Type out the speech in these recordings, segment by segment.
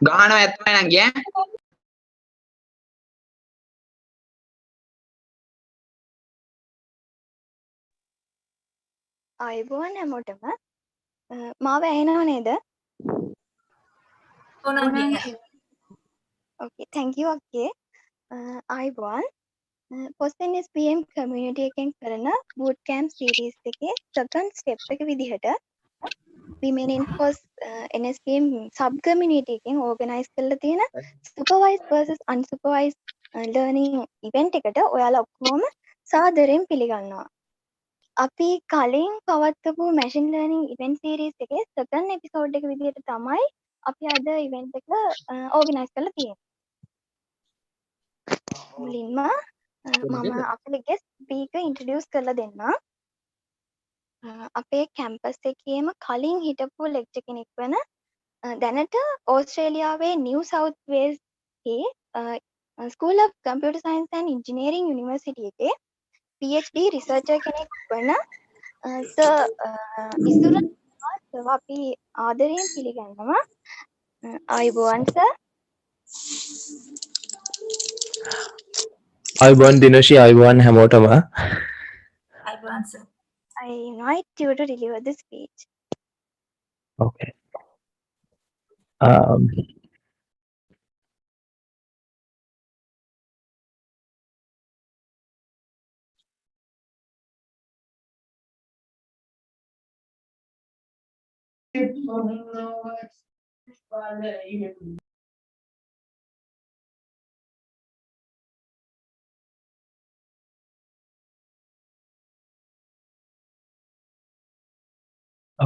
ගහනවා ඇත්තම නම් ගියා. ආයුබෝවන් හැමෝටම මාව ඇහෙනව නේද? Okay, thank you okay. ආයුබෝවන් පොස්ටෙන් SPM community එකෙන් කරන bootcamp series එකේ second step එක විදිහට women in post NSPM sub community එකෙන් organize කරලා තියෙන supervised versus unsupervised learning event එකට ඔයාලා ඔක්කොම සාදරයෙන් පිළිගන්නවා. අපි කලින් පවත්වපු machine learning event series එකේ second episode එක විදිහට තමයි අපි අද event එක organize කරලා තියෙන්නේ. මුලින්ම මම අපේ guest speaker introduce කරලා දෙන්නම්. අපේ campus එකේම කලින් හිටපු lecturer කෙනෙක් වෙන දැනට ඕස්ට්‍රේලියාවේ New South Wales School of Computer Science and Engineering University එකේ PhD researcher කෙනෙක් වෙන සර් ඉසුරන් අපි ආදරයෙන් පිළිගන්නවා. ආයුබෝවන් සර්. ආයුබෝවන් දිනෝෂි, ආයුබෝවන් හැමෝටම. ආයුබෝවන් sir. I invite you to deliver the speech. Okay.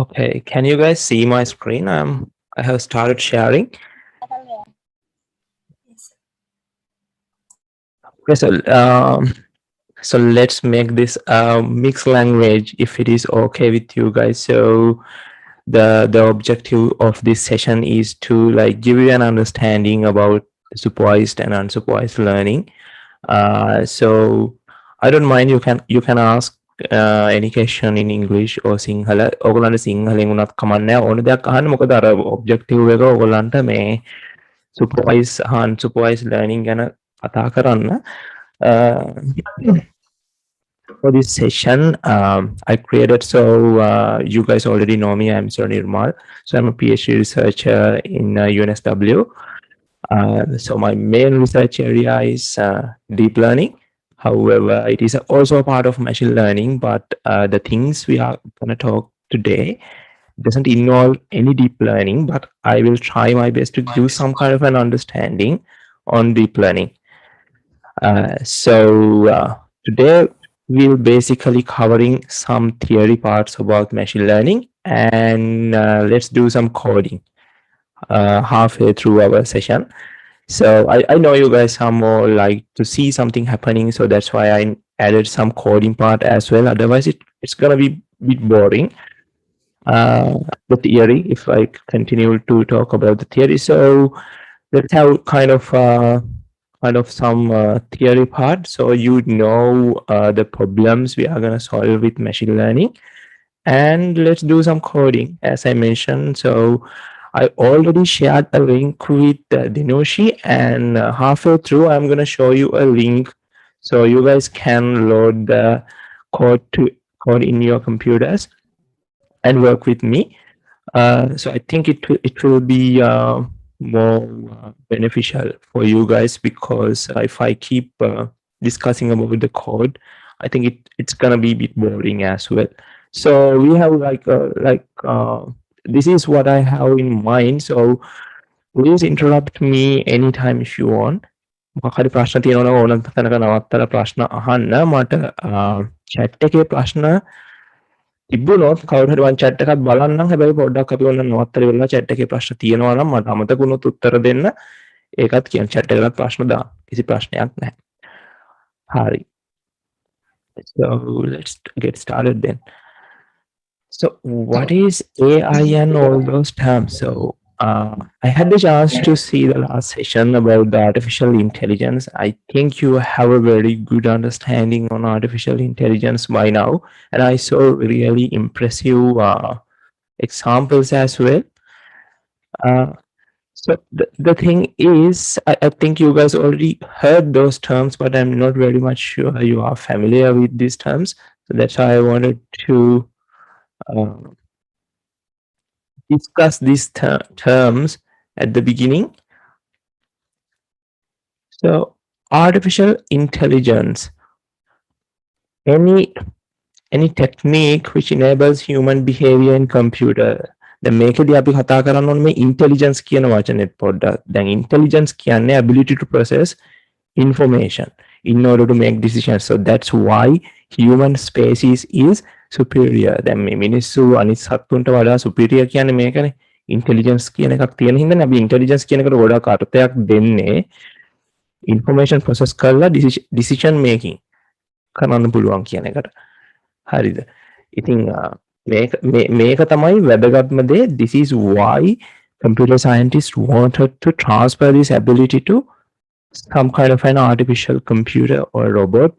Okay, can you guys see my screen? I have started sharing. Okay, so let's make this mixed language if it is okay with you guys. So the objective of this session is to like give you an understanding about supervised and unsupervised learning. So I don't mind, you can ask any question in English or Sinhala. ඔයගොල්ලන්ට සිංහලෙන් උනත් කමක් නැහැ. ඕන දෙයක් අහන්න. මොකද අර objective එක ඔයගොල්ලන්ට මේ supervised unsupervised learning ගැන කතා කරන්න. For this session, I created, so you guys already know me, I'm Sir Nirmal. So I'm a PhD researcher in UNSW. So my main research area is deep learning. However, it is also a part of machine learning, but the things we are going to talk today doesn't involve any deep learning, but I will try my best to give some kind of an understanding on deep learning. So today we'll basically covering some theory parts about machine learning, and let's do some coding halfway through our session. So I know you guys are more like to see something happening, so that's why I added some coding part as well. Otherwise, it's gonna be a bit boring. The theory, if I continue to talk about the theory, so let's have kind of some theory part, so you know the problems we are gonna solve with machine learning, and let's do some coding as I mentioned. So I already shared a link with Dinoshi, and halfway through I'm gonna show you a link so you guys can load the code in your computers and work with me. So I think it will be more beneficial for you guys, because if I keep discussing about the code, I think it's gonna be a bit boring as well. So we have this is what I have in mind. So please interrupt me anytime if you want. මොකක් හරි ප්‍රශ්න තියෙනවා නම් ඕනම තැනක නවත්තලා ප්‍රශ්න අහන්න. මට chat එකේ ප්‍රශ්න තිබුණොත් කවුරු හරි වන් chat එකක් බලන්නම්. හැබැයි පොඩ්ඩක් අපි ඔන්න නවත්තලා ඉවරලා chat එකේ ප්‍රශ්න තියෙනවා නම් මට අමතක වුණොත් උත්තර දෙන්න. ඒකත් කියන්න chat එකකට ප්‍රශ්න දාන්න. කිසි ප්‍රශ්නයක් නැහැ. හරි. So let's get started then. So what is AI and all those terms? So I had the chance to see the last session about the artificial intelligence. I think you have a very good understanding on artificial intelligence by now, and I saw really impressive examples as well. So the thing is, I think you guys already heard those terms, but I'm not very much sure you are familiar with these terms. So that's why I wanted to discuss these terms at the beginning. So artificial intelligence, any technique which enables human behavior in computer. දැන් මේකදී අපි කතා කරන්න ඕනේ මේ intelligence කියන වචනේත් පොඩ්ඩක්. දැන් intelligence කියන්නේ ability to process information in order to make decisions. So that's why human species is superior. දැන් මේ මිනිස්සු අනිත් සත්තුන්ට වඩා superior කියන්නේ මේකනේ. intelligence කියන එකක් තියෙන හින්දානේ අපි intelligence කියන එකට ගොඩක් අර්ථයක් දෙන්නේ. information process කරලා decision making කරන්න පුළුවන් කියන එකට. හරිද? ඉතින් මේක තමයි වැදගත්ම දේ. This is why computer scientists wanted to transfer this ability to some kind of an artificial computer or robot.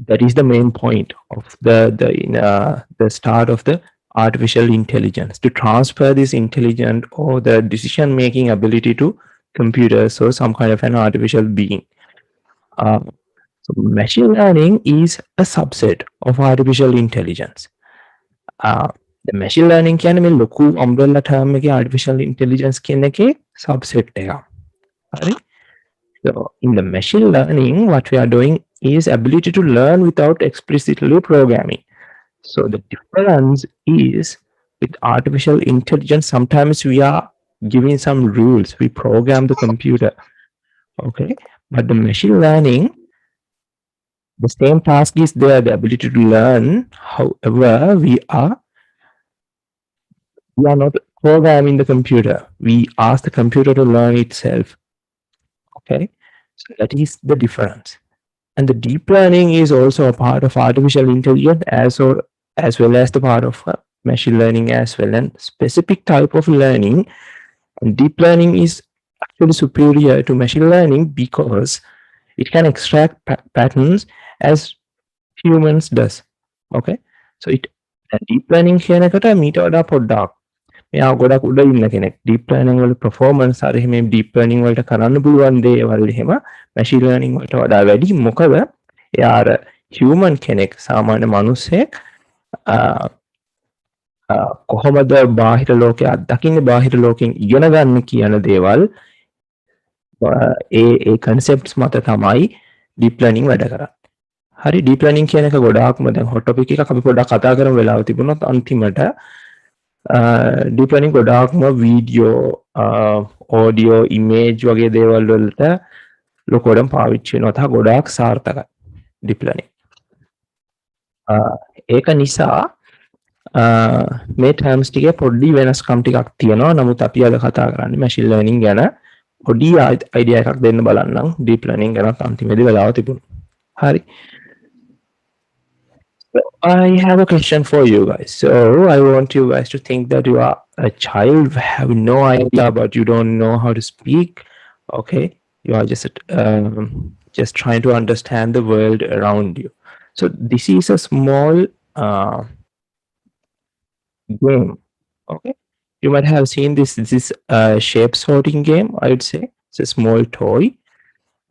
That is the main point of the start of the artificial intelligence, to transfer this intelligent or the decision making ability to computers or some kind of an artificial being. So machine learning is a subset of artificial intelligence. The machine learning කියන්නේ මේ ලොකු umbrella term එකේ artificial intelligence කියන එකේ subset එකක්. හරි? So in the machine learning, what we are doing is ability to learn without explicitly programming. So the difference is with artificial intelligence, sometimes we are giving some rules, we program the computer. Okay, but the machine learning, the same task is there, the ability to learn. However, we are not programming the computer. We ask the computer to learn itself. Okay, so that is the difference. And the deep learning is also a part of artificial intelligence as well as the part of machine learning as well, and specific type of learning. And deep learning is actually superior to machine learning because it can extract patterns as humans does. Okay, so deep learning කියන එකට මීට වඩා පොඩ්ඩක් මෙයා ගොඩක් උඩ ඉන්න කෙනෙක්. ඩීප් ලර්නින් වල performance හරි මේ ඩීප් ලර්නින් වලට කරන්න පුළුවන් දේවල් එහෙම මැෂින් ලර්නින් වලට වඩා වැඩි. මොකද එයා අර human කෙනෙක් සාමාන්‍ය මිනිස්සෙක් කොහොමද බාහිර ලෝකයේ අත්දකින්නේ බාහිර ලෝකෙන් ඉගෙන ගන්න කියන දේවල් ඒ concepts මත තමයි ඩීප් ලර්නින් වැඩ කරන්නේ. හරි ඩීප් ලර්නින් කියන එක ගොඩාක්ම දැන් hot topic එකක් අපි පොඩ්ඩක් කතා කරමු වෙලාව තිබුණොත් අන්තිමට ඩීප් ලර්නින් ගොඩාක්ම වීඩියෝ ඔඩියෝ ඉමේජ් වගේ දේවල් වලට ලොකුවටම පාවිච්චි වෙනවා. තහ ගොඩාක් සාර්ථකයි ඩීප් ලර්නින්. ඒක නිසා මේ ටර්ම්ස් ටිකේ පොඩි වෙනස්කම් ටිකක් තියෙනවා. නමුත් අපි අද කතා කරන්නේ මැෂින් ලර්නින් ගැන පොඩි අයිඩියා එකක් දෙන්න බලන්නම් ඩීප් ලර්නින් ගැන අන්තිමේදී වෙලාව තිබුණා. Hari. I have a question for you guys. So I want you guys to think that you are a child, have no idea, but you don't know how to speak. Okay, you are just trying to understand the world around you. So this is a small game. Okay, you might have seen this. This is a shape sorting game. I would say it's a small toy.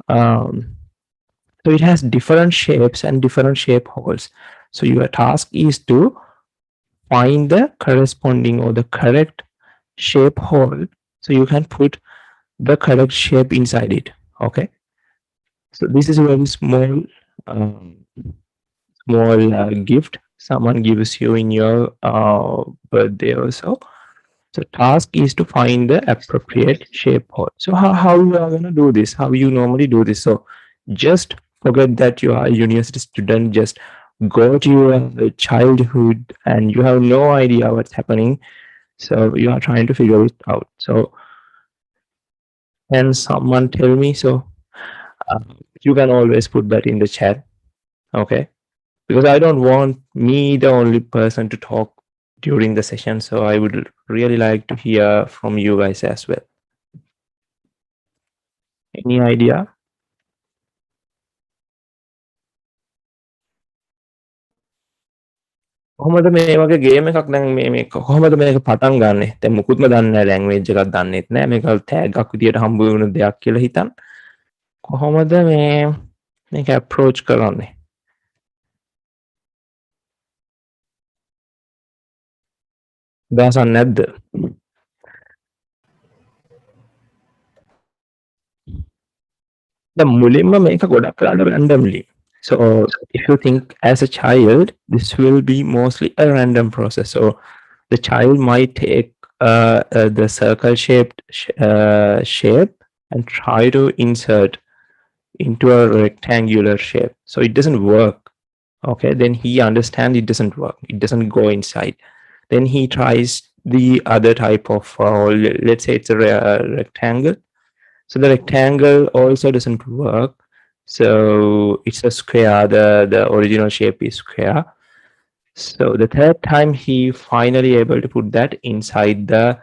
So it has different shapes and different shape holes. So your task is to find the corresponding or the correct shape hole. So you can put the correct shape inside it. Okay. So this is a very small, gift someone gives you in your birthday or so. So task is to find the appropriate shape hole. So how you are going to do this? How you normally do this? So just forget that you are a university student. Just go to your childhood and you have no idea what's happening. So you are trying to figure it out. So can someone tell me? So you can always put that in the chat. Okay. Because I don't want me the only person to talk during the session. So I would really like to hear from you guys as well. Any idea? කොහොමද මේ වගේ game එකක් දැන් මේ කොහොමද මේක පටන් ගන්නෙ? දැන් මුකුත්ම දන්නේ නැහැ ලැන්ග්වේජ් එකක් දන්නෙත් නැහැ. මේක ටැග් එකක් විදියට හම්බ වෙන දෙයක් කියලා හිතන්. කොහොමද මේක අප්‍රෝච් කරන්නේ? දවසක් නැද්ද? දැන් මුලින්ම මේක ගොඩක් කරලා randomly. So if you think as a child, this will be mostly a random process. So the child might take the circle shaped shape and try to insert into a rectangular shape. So it doesn't work. Okay, then he understands it doesn't work. It doesn't go inside. Then he tries the other type of, let's say it's a rectangle. So the rectangle also doesn't work. So it's a square. The original shape is square. So the third time he finally able to put that inside the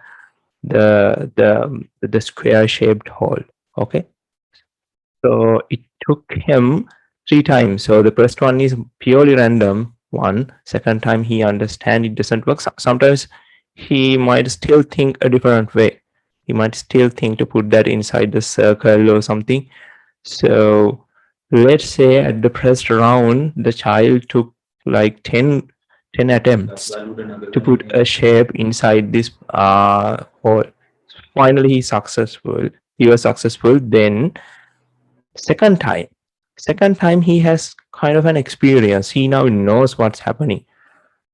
square shaped hole. Okay. So it took him 3 times. So the first one is purely random one. Second time he understand it doesn't work. Sometimes he might still think a different way. He might still think to put that inside the circle or something. So let's say at the first round, the child took like 10 attempts to put a shape inside this hole. Finally, he was successful. Then second time he has kind of an experience. He now knows what's happening.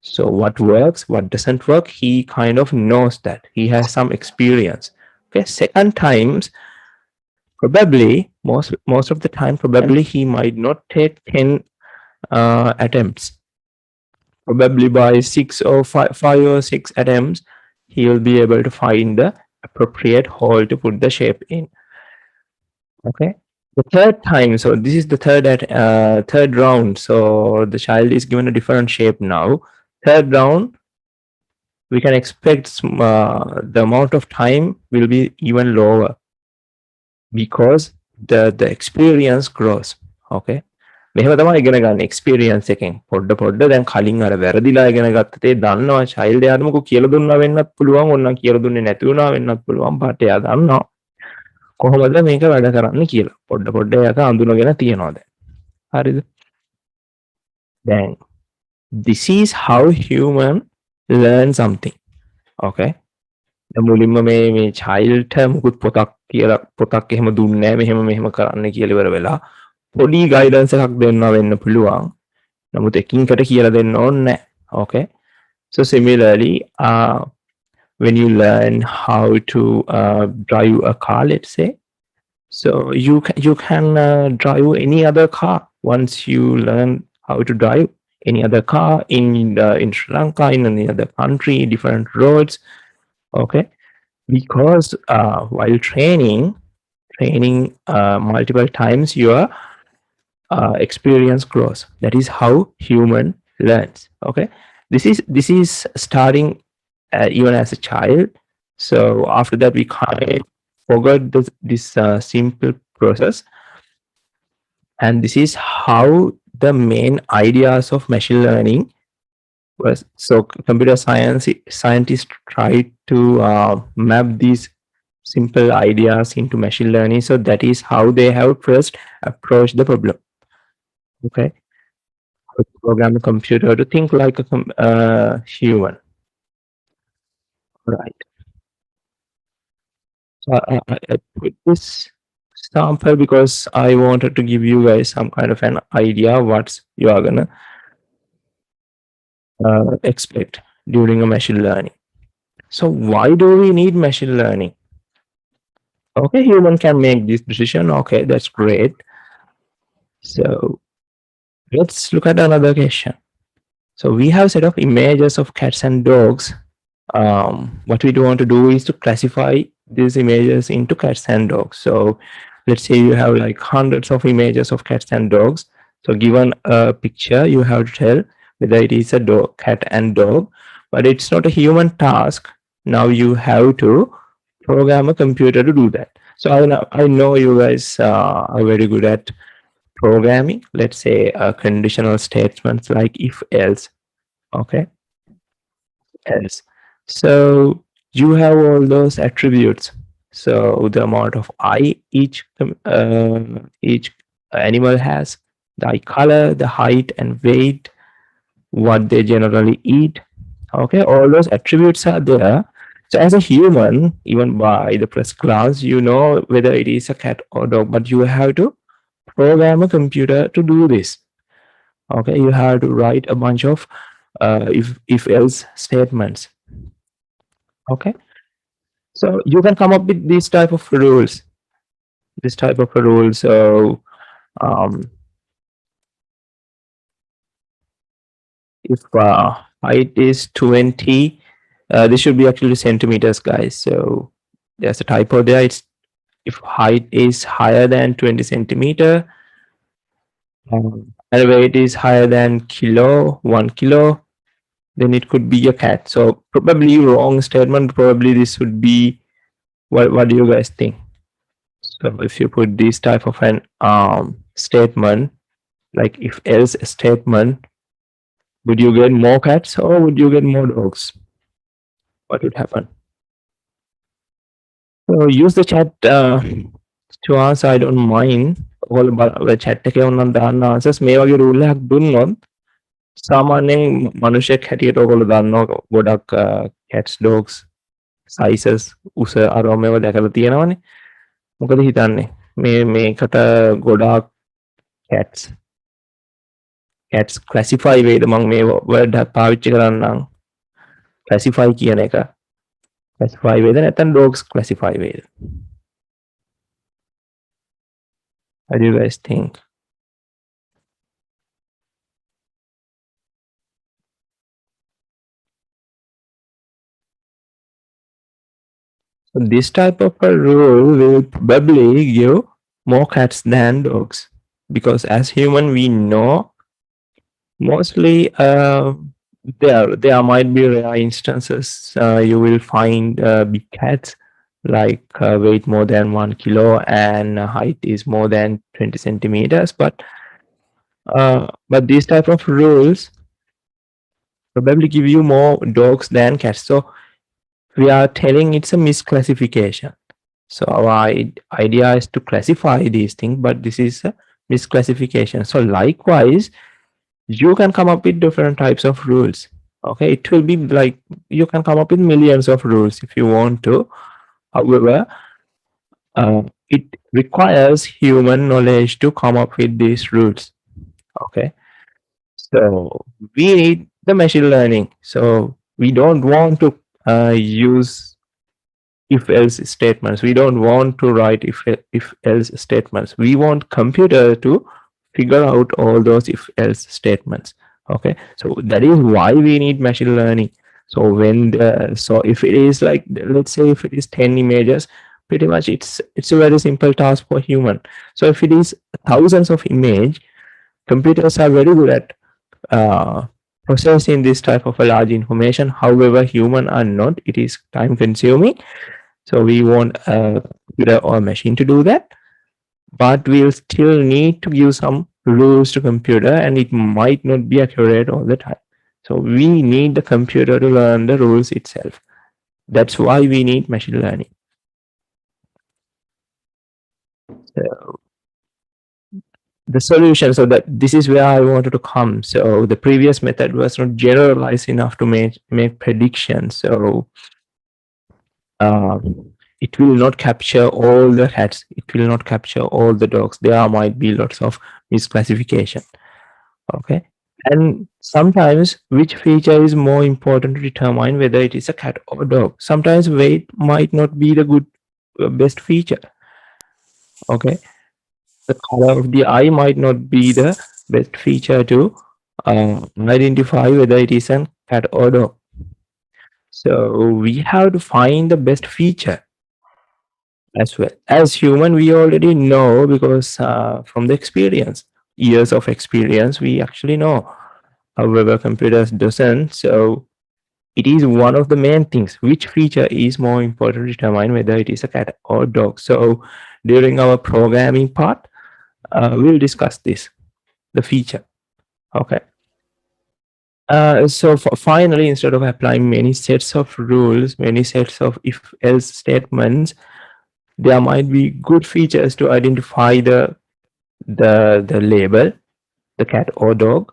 So what works, what doesn't work, he kind of knows that. He has some experience. Okay, second times, probably most of the time, probably he might not take 10 attempts. Probably by 5 or 6 attempts, he will be able to find the appropriate hole to put the shape in. Okay. The third time, so this is the third round. So the child is given a different shape now. Third round, we can expect the amount of time will be even lower because the experience grows. Okay. මෙහෙම තමයි ඉගෙන ගන්න experience එකෙන් පොඩ දැන් කලින් අර වැරදිලා ඉගෙන ගත්තට ඒ දන්නවා චයිල්ඩ් එයාට මොකෝ කියලා දුන්නා වෙන්නත් පුළුවන් ඕනනම් කියලා දුන්නේ නැති වුණා වෙන්නත් පුළුවන් බට එයා දන්නවා කොහොමද මේක වැඩ කරන්නේ කියලා පොඩ එයාට අඳුනගෙන තියනවා දැන් හරිද දැන් this is how human learn something okay මුලින්ම මේ චයිල්ඩ්ට මුකුත් පොතක් කියලා පොතක් එහෙම දුන්නේ නැහැ මෙහෙම කරන්න කියලා ඉවර වෙලා පොඩි ගයිඩන්ස් එකක් දෙන්නවා වෙන්න පුළුවන් නමුත් එකින්කට කියලා දෙන්න ඕනේ නැහැ okay so similarly when you learn how to drive a car let's say so you can drive any other car once you learn how to drive any other car in Sri Lanka in any other country different roads okay because while training multiple times your experience grows that is how human learns okay this is starting even as a child so after that we can't forget this simple process and this is how the main ideas of machine learning was so computer scientists tried to map these simple ideas into machine learning so that is how they have first approached the problem okay program a computer to think like a human right so I put this sample because I wanted to give you guys some kind of an idea what you are gonna expect during a machine learning so why do we need machine learning okay human can make this decision okay that's great so let's look at another question so we have set of images of cats and dogs what we do want to do is to classify these images into cats and dogs so let's say you have like hundreds of images of cats and dogs so given a picture you have to tell whether it is a dog cat and dog but it's not a human task now you have to program a computer to do that so I know you guys are very good at programming let's say conditional statements like if else okay else so you have all those attributes so the amount of eye each animal has the eye color the height and weight what they generally eat okay all those attributes are there so as a human even by the first glance you know whether it is a cat or dog but you have to program a computer to do this okay you have to write a bunch of if else statements okay so you can come up with this type of rules so if height is 20 this should be actually centimeters guys so there's a typo there it's if height is higher than 20 centimeter and weight is higher than 1 kilo then it could be a cat so probably wrong statement probably this would be what do you guys think so if you put this type of an statement like if else statement would you get more cats or would you get more dogs what would happen so use the chat to answer I don't mind ඔයගොල්ලෝ chat එකේ උනන් දාන්න answers මේ වගේ rule එකක් දුන්නොත් සාමාන්‍යයෙන් මිනිහෙක් හැටියට ඔයගොල්ලෝ දන්නවා ගොඩක් cats dogs sizes උස අරම මේවා දැකලා තියෙනවනේ මොකද හිතන්නේ මේකට ගොඩාක් cats classify වේද මම මේ word එක පාවිච්චි කරන්නම් classify කියන එක classify වේද නැත්නම් dogs classify වේද what do you guys think so this type of a rule will probably give more cats than dogs because as human we know mostly there might be rare instances you will find big cats like weight more than 1 kilo and height is more than 20 centimeters but But these type of rules probably give you more dogs than cats. So we are telling it's a misclassification. So our idea is to classify these things, but this is a misclassification. So likewise, you can come up with different types of rules. Okay, it will be like you can come up with millions of rules if you want to. However, it requires human knowledge to come up with these rules. Okay, so we need the machine learning. So we don't want to use if else statements. We don't want to write if else statements. We want computer to figure out all those if else statements. Okay, so that is why we need machine learning. So so if it is like, let's say if it is 10 images, pretty much it's a very simple task for human. So if it is thousands of image, computers are very good at processing this type of a large information. However, human are not. It is time consuming. So we want a computer or machine to do that, but we'll still need to give some rules to computer, and it might not be accurate all the time. So we need the computer to learn the rules itself. That's why we need machine learning. So the solution, so that this is where I wanted to come. So the previous method was not generalized enough to make predictions. So it will not capture all the cats. It will not capture all the dogs. There might be lots of misclassification. Okay. And sometimes which feature is more important to determine whether it is a cat or dog. Sometimes weight might not be the good best feature. Okay. The color of the eye might not be the best feature to identify whether it is a cat or dog. So we have to find the best feature as well. As human, we already know because from the experience, years of experience, we actually know. However, computers doesn't. So it is one of the main things. Which feature is more important to determine whether it is a cat or dog? So during our programming part, we'll discuss this, the feature. Okay. So finally, instead of applying many sets of rules, many sets of if-else statements, there might be good features to identify the label, the cat or dog,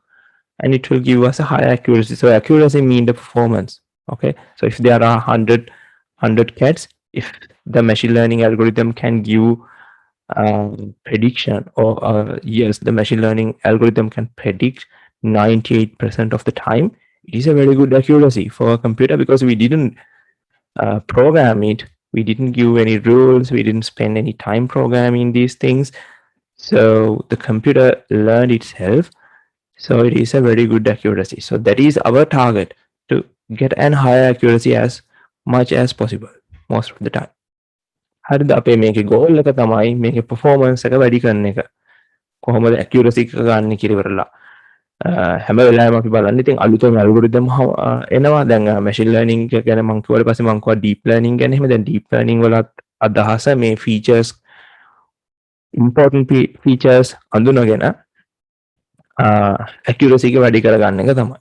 and it will give us a higher accuracy. So accuracy means the performance. Okay, so if there are 100 cats, if the machine learning algorithm can give prediction, or yes, the machine learning algorithm can predict 98% of the time, it is a very good accuracy for a computer, because we didn't program it. We didn't give any rules. We didn't spend any time programming these things. So the computer learned itself. So it is a very good accuracy. So that is our target, to get an higher accuracy as much as possible most of the time. හරිද අපේ මේකේ goal එක තමයි මේකේ performance එක වැඩි කරන එක. කොහොමද accuracy එක ගන්න කියලා ඉවරලා. හැම වෙලාවෙම අපි බලන්නේ ඉතින් අලුතෙන් algorithm එනවා. දැන් machine learning ගැන මම කිව්වට පස්සේ මම කිව්වා deep learning ගැන. එහෙම දැන් deep learning වලත් අදහස මේ features, important features අඳුනගෙන accuracy එක වැඩි කරගන්න එක තමයි.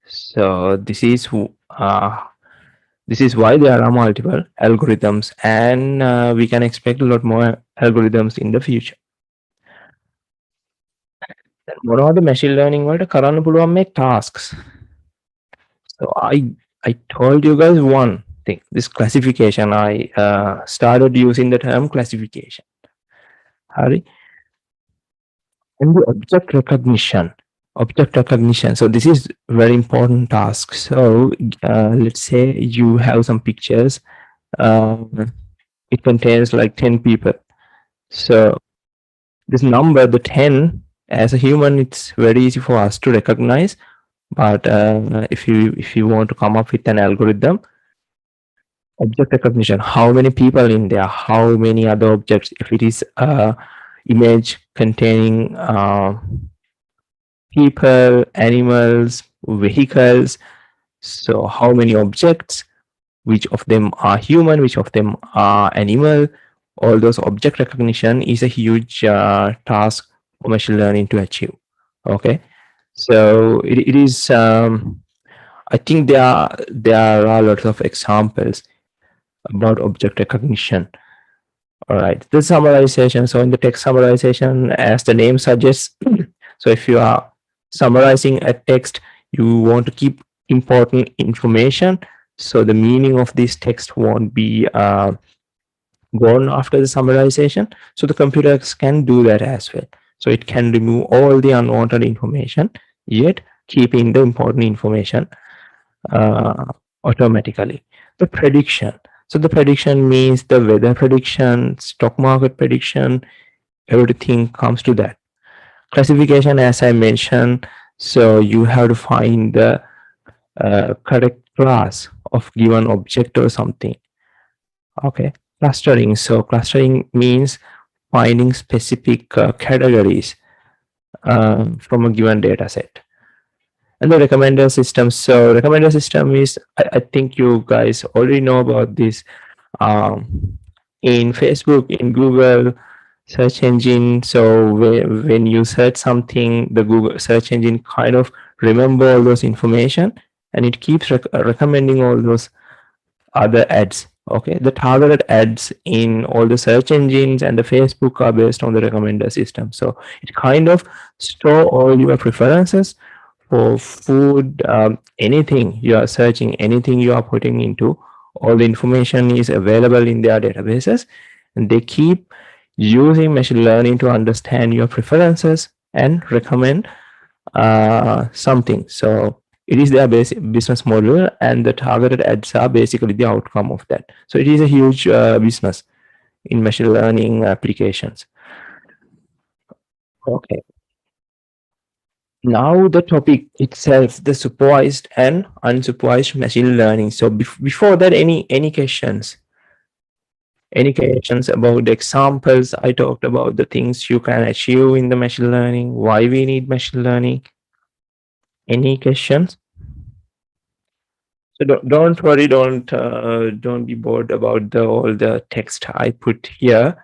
So this is why there are multiple algorithms, and we can expect a lot more algorithms in the future. මොනවද machine learning වලට කරන්න පුළුවන් මේ tasks? So I told you guys one thing, this classification. I started using the term classification. Hari. And the object recognition. So this is very important task. So let's say you have some pictures. It contains like 10 people. So this number, the 10, as a human, it's very easy for us to recognize. But if you want to come up with an algorithm, object recognition, how many people in there, how many other objects, if it is image containing people, animals, vehicles, so how many objects, which of them are human, which of them are animal, all those object recognition is a huge task for machine learning to achieve. Okay, so it is. I think there are lots of examples about object recognition. All right, the summarization. So in the text summarization, as the name suggests, so if you are summarizing a text, you want to keep important information. So the meaning of this text won't be gone after the summarization. So the computers can do that as well. So it can remove all the unwanted information, yet keeping the important information uh, automatically. The prediction. So the prediction means the weather prediction, stock market prediction, everything comes to that. Classification, as I mentioned, so you have to find the correct class of given object or something. Okay. Clustering. So clustering means finding specific categories from a given data set. And the recommender system. So recommender system is, I think you guys already know about this. In Facebook, in Google search engine. So when you search something, the Google search engine kind of remember all those information, and it keeps recommending all those other ads. Okay, the targeted ads in all the search engines and the Facebook are based on the recommender system. So it kind of store all your preferences for food, anything you are searching, anything you are putting into, all the information is available in their databases, and they keep using machine learning to understand your preferences and recommend something. So it is their basic business model, and the targeted ads are basically the outcome of that. So it is a huge business in machine learning applications. Okay. Now the topic itself, the supervised and unsupervised machine learning. So before that, any questions? Any questions about the examples? I talked about the things you can achieve in the machine learning, why we need machine learning. Any questions? So don't worry, don't be bored about all the text I put here,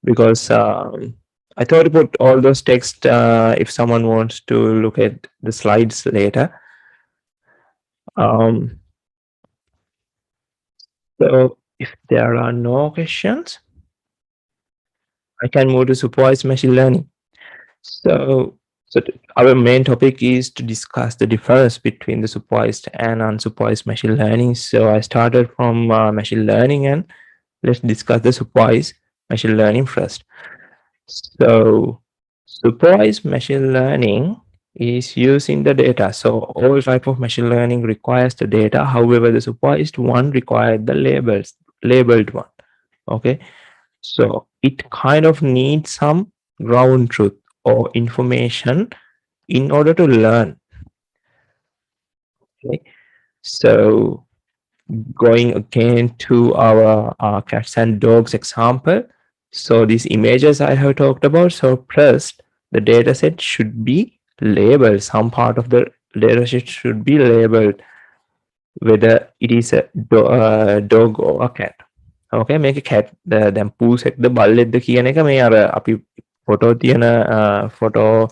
because I thought to put all those text if someone wants to look at the slides later. Um, so if there are no questions, I can move to supervised machine learning. So, our main topic is to discuss the difference between the supervised and unsupervised machine learning. So I started from machine learning, and let's discuss the supervised machine learning first. So supervised machine learning is using the data. So all type of machine learning requires the data. However, the supervised one requires the labeled one. Okay. So it kind of needs some ground truth or information in order to learn. Okay. So going again to our cats and dogs example. So these images I have talked about. So first, the data set should be labeled. Some part of the data set should be labeled, whether it is a dog or a cat. Okay, මේක cat දැන් පූසෙක්ද බල්ලෙක්ද කියන එක මේ අර අපි photo තියෙන photo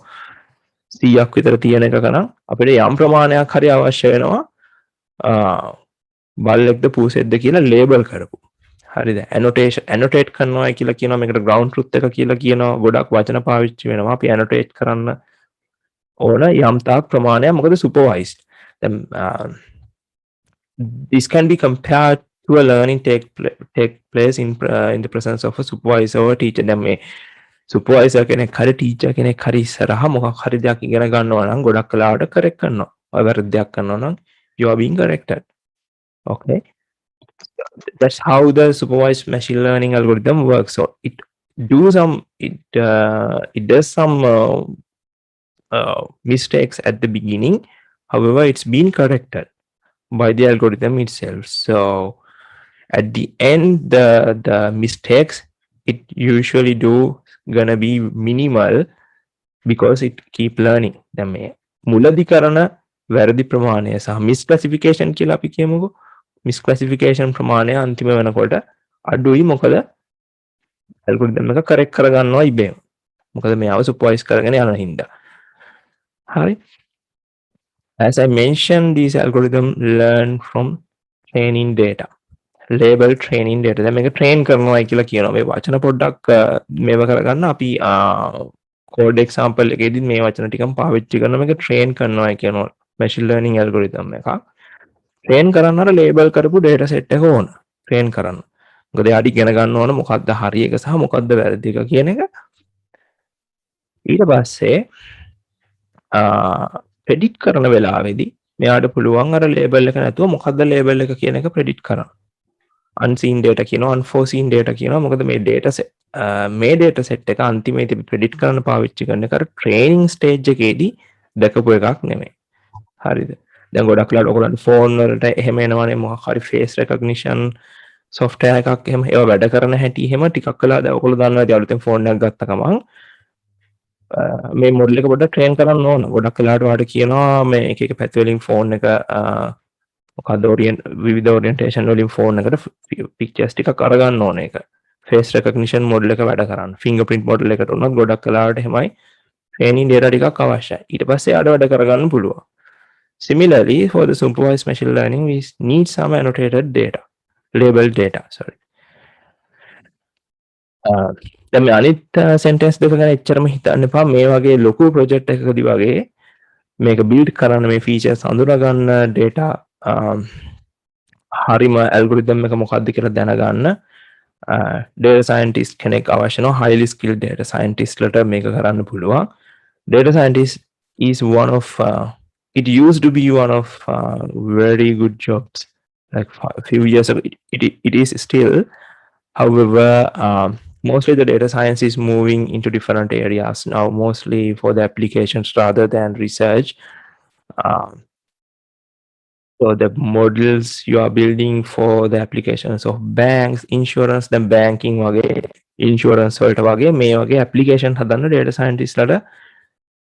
100ක් විතර තියෙන එක නම් අපිට යම් ප්‍රමාණයක් හරි අවශ්‍ය වෙනවා බල්ලෙක්ද පූසෙක්ද කියලා ලේබල් කරපු. හරිද? annotate කරනවා කියලා කියනවා, මේකට ground truth එක කියලා කියනවා, ගොඩක් වචන පාවිච්චි වෙනවා. අපි annotate කරන්න ඕන යම් තාක් ප්‍රමාණයක්. මොකද supervised. දැන් this can be compared to a learning take place in the presence of a supervisor or teacher. දැන් මේ supervisor කෙනෙක් හරි teacher කෙනෙක් හරි ඉස්සරහා මොකක් හරි දෙයක් ඉගෙන ගන්නවා නම් ගොඩක් කලාවට correct කරනවා. ඔය වැරද්දක් කරනවා නම් you are being corrected. Okay, that's how the supervised machine learning algorithm works. So it does some mistakes at the beginning. However, it's been corrected by the algorithm itself. So at the end, the mistakes it usually do gonna be minimal because it keep learning. දැන් මේ මුලදි කරන වැරදි ප්‍රමාණය සහ misclassification කියලා අපි කියමුකෝ. misclassification ප්‍රමාණය අන්තිම වෙනකොට අඩුයි, මොකද algorithm එක correct කරගන්නවා ඉබේම. මොකද මෙයාව supervise කරගෙන යන හින්දා. Hari. As I mentioned, these algorithms learn from training data. Label training data. දැන් මේක train කරනවා කියලා කියනවා. මේ වචන පොඩ්ඩක් මේව කරගන්න අපි code example එකේදී මේ වචන ටිකම පාවිච්චි කරන මේක train කරනවා කියනවා. machine learning algorithm එකක්. train කරන්න අර label කරපු data set එක ඕන. train කරන්න. මොකද එයාට ඉගෙන ගන්න ඕන මොකක්ද හරි එක සහ මොකක්ද වැරදි එක කියන එක. ඊට පස්සේ predict කරන වෙලාවේදී මෙයාට පුළුවන් අර label එක නැතුව මොකක්ද label එක කියන එක predict කරන්න. unseen data කියනවා unforeseen data කියනවා මොකද මේ data set එක අන්තිමේදී predict කරන්න පාවිච්චි කරන එක අර training stage එකේදී දැකපු එකක් නෙමෙයි. හරිද? දැන් ගොඩක් වෙලාවට ඔයගොල්ලන්ට phone වලට එහෙම එනවනේ මොකක් හරි face recognition software එකක් එහෙම ඒවා වැඩ කරන හැටි එහෙම ටිකක් වෙලා දැන් ඔයගොල්ලෝ දන්නවා ඉතින් අලුතෙන් phone එකක් ගත්ත ගමන් මේ මොඩල් එක පොඩ්ඩක් train කරන්න ඕන. ගොඩක් වෙලාවට ඔයාලට කියනවා මේ එක එක පැති වලින් phone එක මොකද විවිධ orientation වලින් phone එකට pictures ටිකක් අරගන්න ඕන එක. face recognition model එක වැඩ කරන්න. fingerprint model එකට උනත් ගොඩක් වෙලාවට එහෙමයි training data ටිකක් අවශ්‍යයි. ඊට පස්සේ ආඩ වැඩ කරගන්න පුළුවන්. Similarly, for the supervised machine learning, we need some annotated data, labeled data, sorry. දැන් මේ අනිත් sentence දෙක ගැන එච්චරම හිතන්න එපා. මේ වගේ ලොකු project එකකදී වගේ මේක build කරන්න මේ features අඳුනා ගන්න data හරිම algorithm එක මොකක්ද කියලා දැනගන්න data scientist කෙනෙක් අවශ්‍ය වෙනවා. highly skilled data scientist ලට මේක කරන්න පුළුවන්. Data scientist is one of it used to be one of very good jobs like a few years ago. It is still. However, mostly the data science is moving into different areas now, mostly for the applications rather than research. So the models you are building for the applications of banks, insurance, then banking වගේ insurance වලට වගේ මේ වගේ application හදන්න data scientist ලට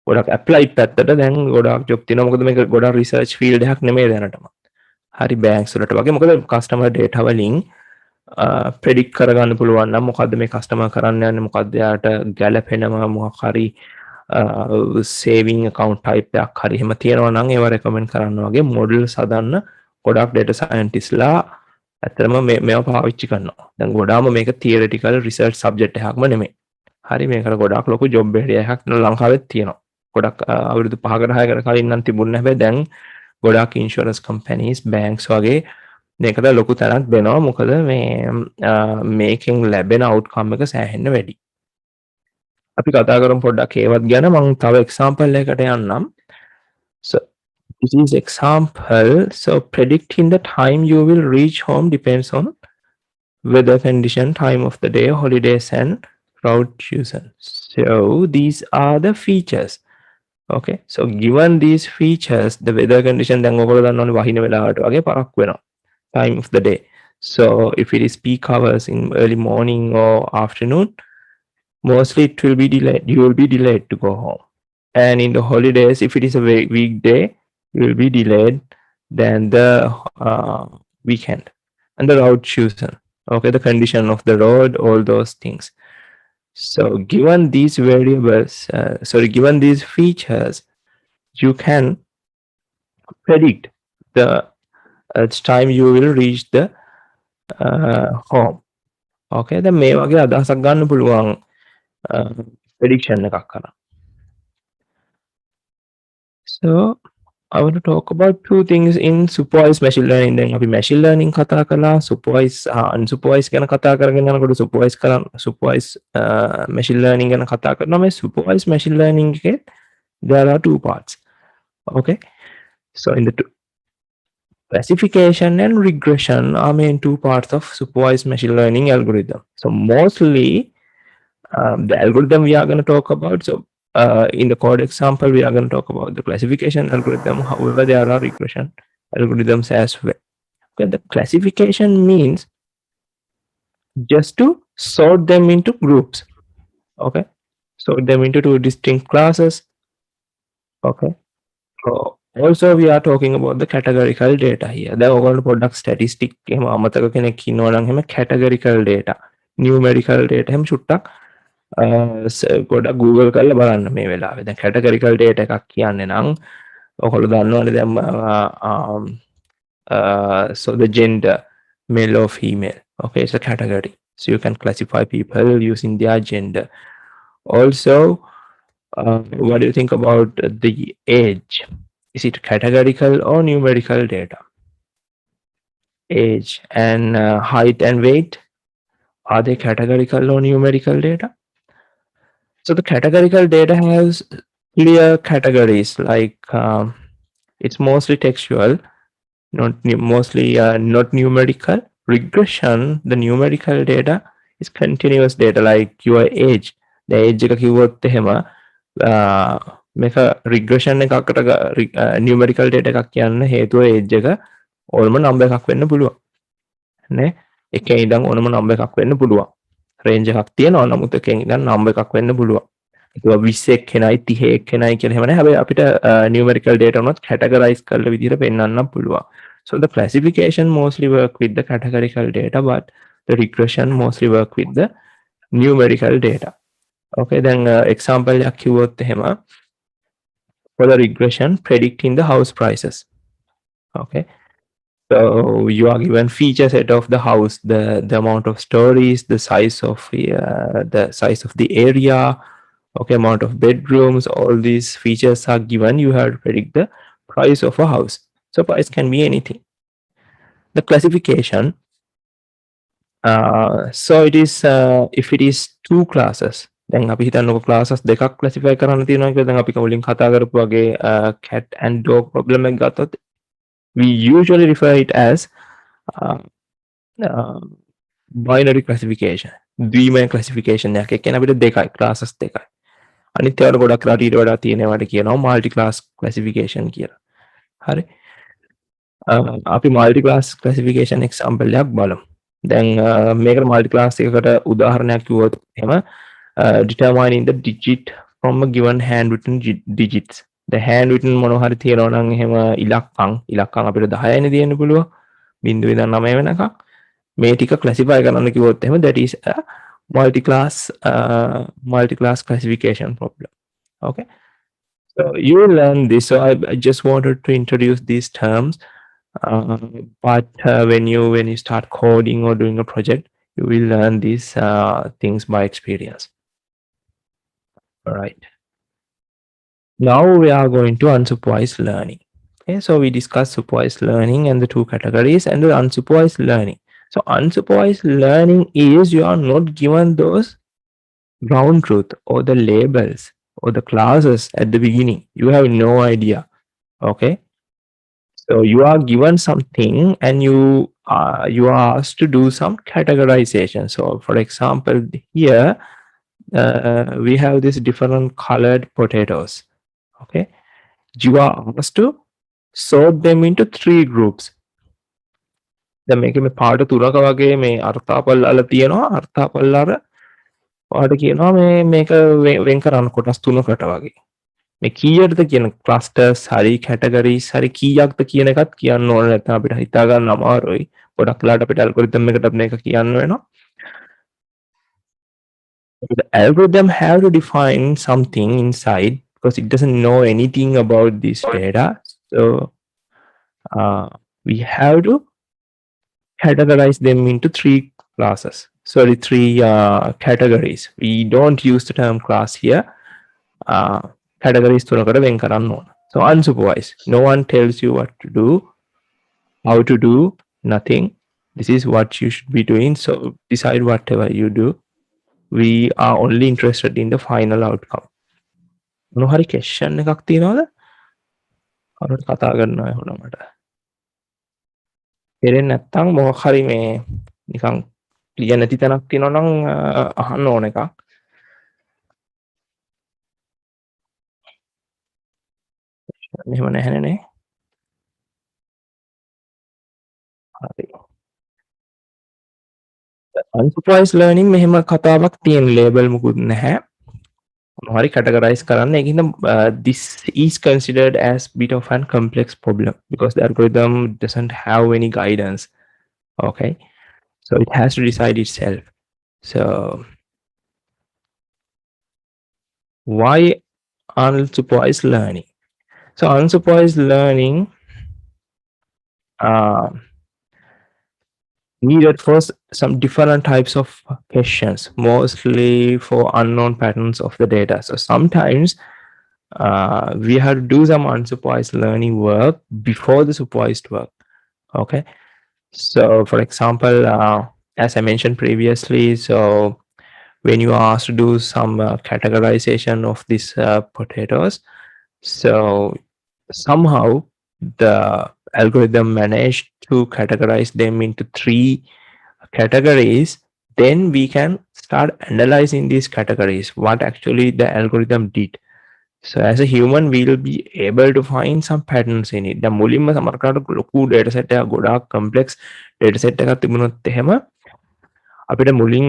ගොඩක් applied පැත්තට දැන් ගොඩක් job තියෙනවා. මොකද මේක ගොඩක් research field එකක් නෙමෙයි දැනටම. හරි banks වලට වගේ මොකද customer data වලින් predict කරගන්න පුළුවන් නම් මොකද්ද මේ customer කරන්න යන්නේ මොකද්ද යාට ගැළපෙනවා මොකක් හරි saving account type එකක් හරි එහෙම තියෙනවා නම් ඒව recommend කරන්න වගේ models හදන්න ගොඩක් data scientist ලා ඇත්තටම මේව පාවිච්චි කරනවා. දැන් ගොඩාම මේක theoretical research subject එකක්ම නෙමෙයි. හරි මේකට ගොඩක් ලොකු job area එකක් ලංකාවෙත් තියෙනවා. ගොඩක් අවුරුදු 5කට 6කට කලින් නම් තිබුණේ නැහැ. දැන් ගොඩක් insurance companies banks වගේ මේකට ලොකු තැනක් දෙනවා. මොකද මේකෙන් ලැබෙන outcome එක සෑහෙන්න වැඩි. අපි කතා කරමු පොඩ්ඩක් ඒවත් ගැන. මම තව example එකකට යන්නම්. So this is example. So predicting the time you will reach home depends on weather condition, time of the day, holidays and route chosen. So these are the features. Okay, so given these features, the weather condition දැන් ඔයගොල්ලෝ දන්නවනේ වහින වෙලාවට වගේ පරක් වෙනවා. Time of the day. So if it is peak hours in early morning or afternoon, mostly it will be delayed. You will be delayed to go home. And in the holidays, if it is a weekday, you will be delayed than the weekend. And the route chosen. Okay, the condition of the road, all those things. So given these variables, given these features, you can predict the time you will reach the home. Okay, then මේ වගේ අදහසක් ගන්න පුළුවන් prediction එකක් කරා. So I want to talk about two things in supervised machine learning. Then අපි machine learning කතා කළා, supervised unsupervised ගැන කතා කරගෙන යනකොට supervised machine learning ගැන කතා කරනවා. මේ supervised machine learning එකේ there are two parts. Okay, so in the classification and regression are main two parts of supervised machine learning algorithm. So mostly the algorithm we are going to talk about. So in the code example, we are going to talk about the classification algorithm. However, there are regression algorithms as well. Okay, the classification means just to sort them into groups. Okay, sort them into two distinct classes. Okay, so also we are talking about the categorical data here. Then we're going to product statistic එහෙම අමතක කෙනෙක් ඉන්නවා නම් එහෙම categorical data, numerical data එහෙම චුට්ටක් ගොඩක් Google කරලා බලන්න මේ වෙලාවේ. දැන් categorical data එකක් කියන්නේ නම් ඔයගොල්ලෝ දන්නවනේ දැන් so the gender, male or female. Okay, it's a category. So you can classify people using their gender. Also, what do you think about the age? Is it categorical or numerical data? Age and height and weight, are they categorical or numerical data? So the categorical data has clear categories like it's mostly textual, mostly not numerical. Regression, the numerical data is continuous data like your age. The age එක කිව්වොත් එහෙම මේක regression එකකට numerical data එකක් කියන්න හේතුව age එක ඕනම number එකක් වෙන්න පුළුවන්. නේ? එකේ ඉඳන් ඕනම number එකක් වෙන්න පුළුවන්. range එකක් තියෙනවා නමුත් එකෙන් ඉඳන් number එකක් වෙන්න පුළුවන්. ඒක 20 කෙනයි 30 කෙනයි කියලා එහෙම නෑ. හැබැයි අපිට numerical data උනොත් categorize කරලා විදිහට පෙන්වන්න පුළුවන්. So the classification mostly work with the categorical data, but the regression mostly work with the numerical data. Okay, then example එකක් කිව්වොත් එහෙම for the regression predicting the house prices. Okay, so you are given feature set of the house, the amount of stories, the size of the area, okay, amount of bedrooms, all these features are given. You have to predict the price of a house. So price can be anything. The classification, so it is if it is two classes, then අපි හිතන්නකො classes දෙකක් classify කරන්න තියෙනවා කියලා. දැන් අපි කවුලින් කතා කරපු වගේ cat and dog problem එක ගත්තොත් we usually refer it as binary classification. ද්විමය classification එකක්. ඒ කියන්නේ අපිට දෙකයි classes දෙකයි. අනිත් ඒවාට ගොඩක් රටීට වඩා තියෙනවාට කියනවා multi class classification කියලා. හරි. අපි multi class classification example එකක් බලමු. දැන් මේකට multi class එකකට උදාහරණයක් කිව්වොත් එහෙම determining the digit from a given handwritten digits. The handwritten මොනවා හරි තියනවා නම් එහෙම ඉලක්කම් අපිට 10යිනේ තියෙන්න පුළුවන්. 0 ඉඳන් 9 වෙනකම්. මේ ටික classify කරන්න කිව්වොත් එහෙම that is a multi-class classification problem. Okay, so you will learn this. So I just wanted to introduce these terms, but when you start coding or doing a project, you will learn these things by experience. All right, now we are going to unsupervised learning. Okay, so we discussed supervised learning and the two categories and the unsupervised learning. So unsupervised learning is you are not given those ground truth or the labels or the classes at the beginning. You have no idea. Okay, so you are given something and you are asked to do some categorization. So for example, here we have these different colored potatoes. Okay, you are asked to sort them into 3 groups. දැන් මේකේ මේ පාට තුනක වගේ මේ අර්ථාපල් අල තියෙනවා. අර්ථාපල් අර පාට කියනවා මේක වෙන් කරන්න කොටස් තුනකට වගේ. මේ කීයටද කියන clusters හරි categories හරි කීයක්ද කියන එකත් කියන්න ඕන නැත්නම් අපිට හිතා ගන්න අමාරුයි. ගොඩක් වෙලාවට අපිට algorithm එකකට මේක කියන්න වෙනවා. The algorithm have to define something inside because it doesn't know anything about this data. So we have to categorize them into 3 classes. Sorry, 3 categories. We don't use the term class here. Categories තුනකට වෙන් කරන්න ඕන. So unsupervised. No one tells you what to do, how to do, nothing. This is what you should be doing. So decide whatever you do. We are only interested in the final outcome. මොන හරි question එකක් තියෙනවද? කවුරුත් කතා කරනවා එහෙනම් මට. තේරෙන්නේ නැත්නම් මොකක් හරි මේ නිකන් ක්ලියර් නැති තැනක් තියෙනවා නම් අහන්න ඕන එකක්. එහෙම නැහැනේ නේ. හරි. Unsupervised learning මෙහෙම කතාවක් තියෙන label මුකුත් නැහැ. මොනවා හරි categorize කරන්න. ඒකින්ද this is considered as bit of an complex problem because the algorithm doesn't have any guidance. Okay, so it has to decide itself. So Why unsupervised learning? So unsupervised learning uh, needed for some different types of questions, mostly for unknown patterns of the data. So sometimes we have to do some unsupervised learning work before the supervised work. Okay. So for example, as I mentioned previously, so when you are asked to do some categorization of these potatoes, so somehow the algorithm managed to categorize them into three categories. Then we can start analyzing these categories, what actually the algorithm did. So as a human, we will be able to find some patterns in it. The මුලින්ම සමහරකට ලොකු data set එකක් ගොඩාක් complex data set එකක් තිබුණොත් එහෙම අපිට මුලින්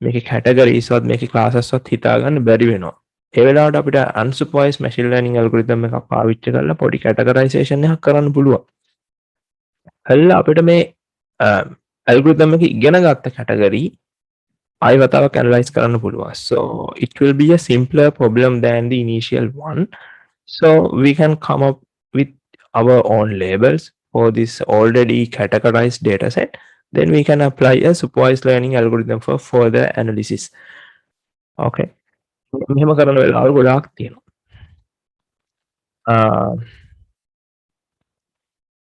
මේකේ categories වත් මේකේ classes වත් හිතා ගන්න බැරි වෙනවා. ඒ වෙලාවට අපිට unsupervised machine learning algorithm එකක් පාවිච්චි කරලා පොඩි categorization එකක් කරන්න පුළුවන්. කළා අපිට මේ algorithm එකේ ඉගෙන ගත්ත category ආයෙ වතාවක් analyze කරන්න පුළුවන්. So it will be a simpler problem than the initial one. So we can come up with our own labels for this already categorized data set. Then we can apply a supervised learning algorithm for further analysis. Okay. මෙහෙම කරන වෙලාවල් ගොඩාක් තියෙනවා.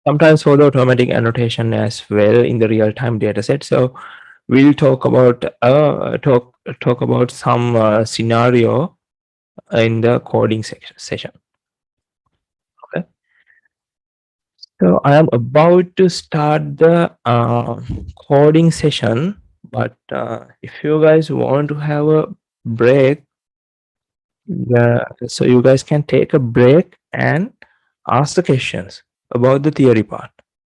Sometimes for the automatic annotation as well in the real-time dataset. So we'll talk about talk about some scenario in the coding session. Okay. So I am about to start the coding session, but if you guys want to have a break, so you guys can take a break and ask the questions about the theory part.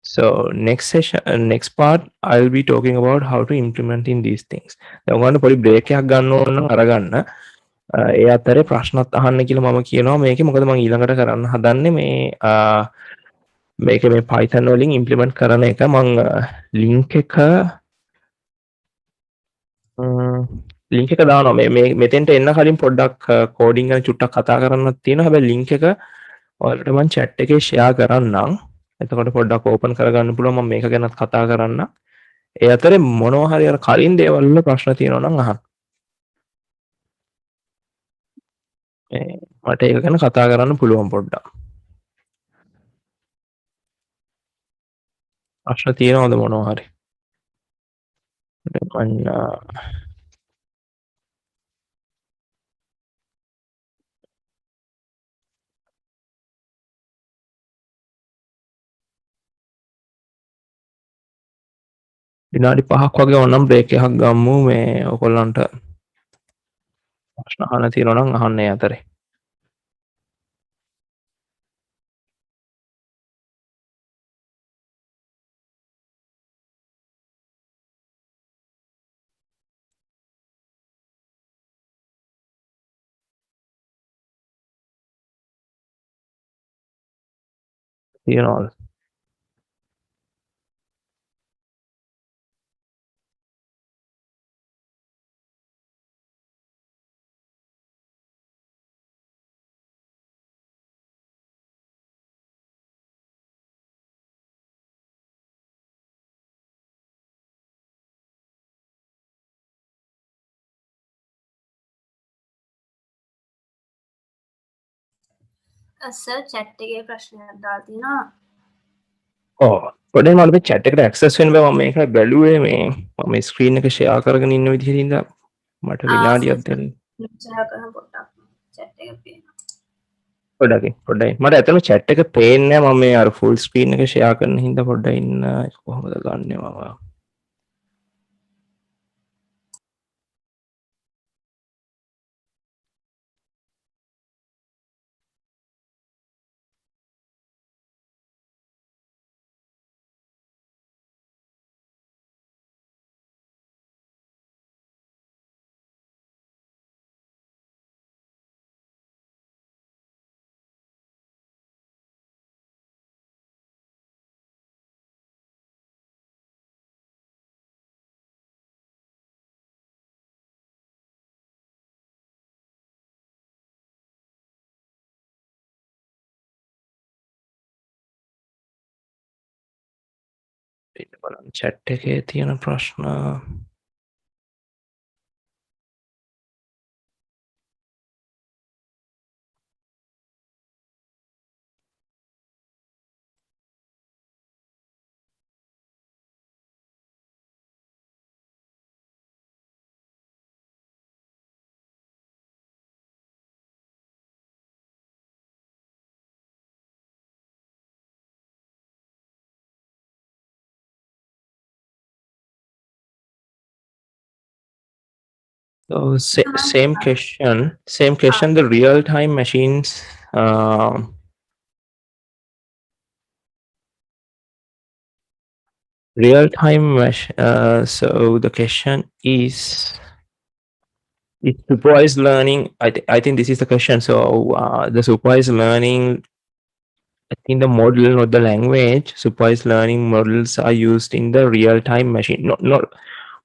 So next session, next part, I'll be talking about how to implement in these things. දැන් ඔයගොල්ලෝ පොඩි break එකක් ගන්න ඕන නම් අරගන්න. ඒ අතරේ ප්‍රශ්නත් අහන්න කියලා මම කියනවා මේකේ. මොකද මම ඊළඟට කරන්න හදන්නේ මේ මේක මේ Python වලින් implement කරන එක. මම link එක link එක දානවා. මේ මෙතෙන්ට එන්න කලින් පොඩ්ඩක් coding ගැන චුට්ටක් කතා කරන්නත් තියෙනවා. හැබැයි link එක ඔයාලට මම chat එකේ share කරන්නම්. එතකොට පොඩ්ඩක් ඕපන් කරගන්න පුළුවන් මම මේක ගැනත් කතා කරන්න. ඒ අතරේ මොනවා හරි අර කලින් දේවල් වල ප්‍රශ්න තියෙනවා නම් අහන්න. මට ඒක ගැන කතා කරන්න පුළුවන් පොඩ්ඩක්. ප්‍රශ්න තියෙනවද මොනවා හරි? විනාඩි 5ක් වගේ ඕනම් බ්‍රේක් එකක් ගමු මේ ඔයගොල්ලන්ට ප්‍රශ්න අහන්න තියෙනවා නම් අහන්න ඒ අතරේ. තියෙනවද? සර් chat එකේ ප්‍රශ්නයක් දාලා තියෙනවා. ඔව්. පොඩ්ඩක් මට මේ chat එකට access වෙන්න බෑ මම මේක බැලුවේ මේ මම screen එක share කරගෙන ඉන්න විදිහට ඉඳලා මට විනාඩියක් දෙන්න. share කරන පොඩ්ඩක් chat එක පේනවා. පොඩ්ඩයි. මට ඇත්තටම chat එක පේන්නේ නැහැ මම මේ අර full screen එක share කරන හින්දා පොඩ්ඩක් ඉන්න කොහොමද ගන්නෙ මම. chat එකේ තියෙන ප්‍රශ්න So same question, the real-time machines. So the question is supervised learning. I think this is the question. So the supervised learning, I think the model, not the language, supervised learning models are used in the real-time machine. Not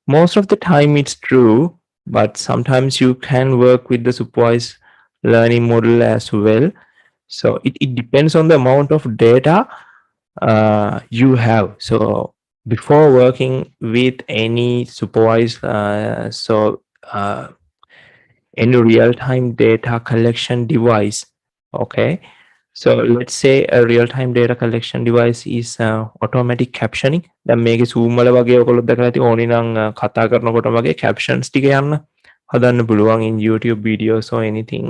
most of the time it's true, but sometimes you can work with the supervised learning model as well. So it depends on the amount of data you have. So before working with any supervised, any real-time data collection device, okay? So let's say a real-time data collection device is automatic captioning. දැන් මේකේ zoom වල වගේ ඔයගොල්ලෝ දැකලා ඇති ඕනි නම් කතා කරනකොට වගේ captions ටික යන්න හදන්න පුළුවන් in YouTube videos or anything.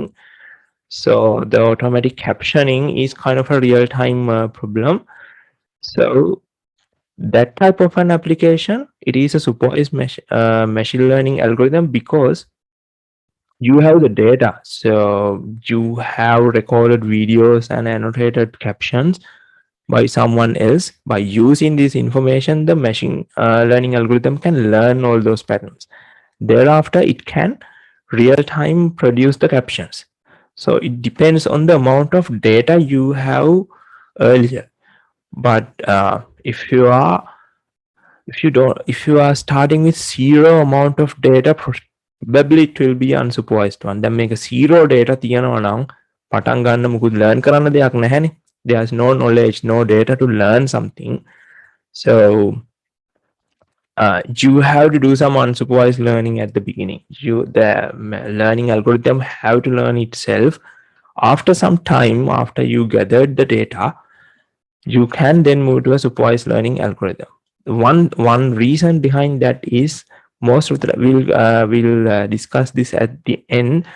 So the automatic captioning is kind of a real-time problem. So that type of an application, it is a supervised machine learning algorithm because you have the data. So you have recorded videos and annotated captions by someone else. By using this information, the machine learning algorithm can learn all those patterns. Thereafter, it can real time produce the captions. So it depends on the amount of data you have earlier. But if you are starting with zero amount of data, probably it will be unsupervised one. Then make a zero data තියනවා නම් පටන් ගන්න මුකුත් learn කරන්න දෙයක් නැහැනේ. There's no knowledge, no data to learn something. So you have to do some unsupervised learning at the beginning. The learning algorithm have to learn itself. After some time, after you gathered the data, you can then move to a supervised learning algorithm. One reason behind that is most of the we'll discuss this at the end.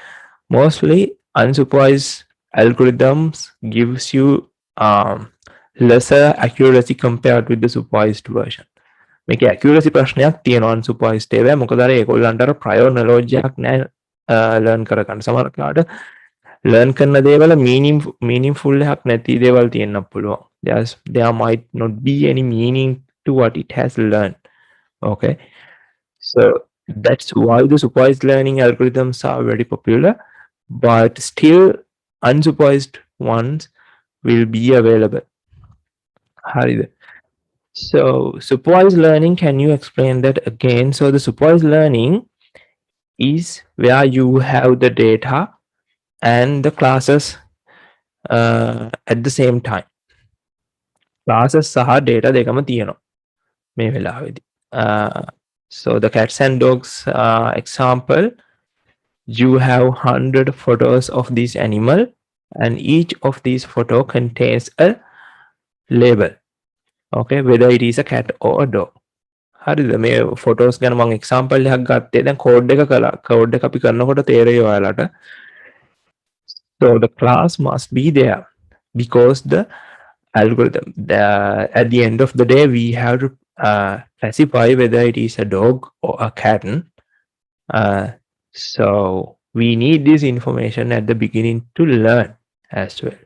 Mostly unsupervised algorithms gives you lesser accuracy compared with the supervised version. මේක accuracy ප්‍රශ්නයක් තියෙනවා unsupervised ඒවා මොකද අර ඒගොල්ලන්ට අර prior knowledge එකක් නැහැ learn කරගන්න. සමහර කාට learn කරන දේවල meaningful එකක් නැති දේවල් තියෙන්න පුළුවන්. There might not be any meaning to what it has learned. Okay, so that's why the supervised learning algorithms are very popular, but still unsupervised ones will be available. හරිද? So supervised learning, can you explain that again? So the supervised learning is where you have the data and the classes at the same time. Classes සහ data දෙකම තියෙනවා මේ වෙලාවේදී. So the cats and dogs example, you have 100 photos of this animal and each of these photo contains a label. Okay, whether it is a cat or a dog. හරිද? මේ photos ගැන මම example එකක් ගත්තේ. දැන් code එක කළා. code එක අපි කරනකොට තේරෙයි ඔයාලට. So the class must be there because the algorithm, at the end of the day, we have to classify whether it is a dog or a cat. So we need this information at the beginning to learn as well.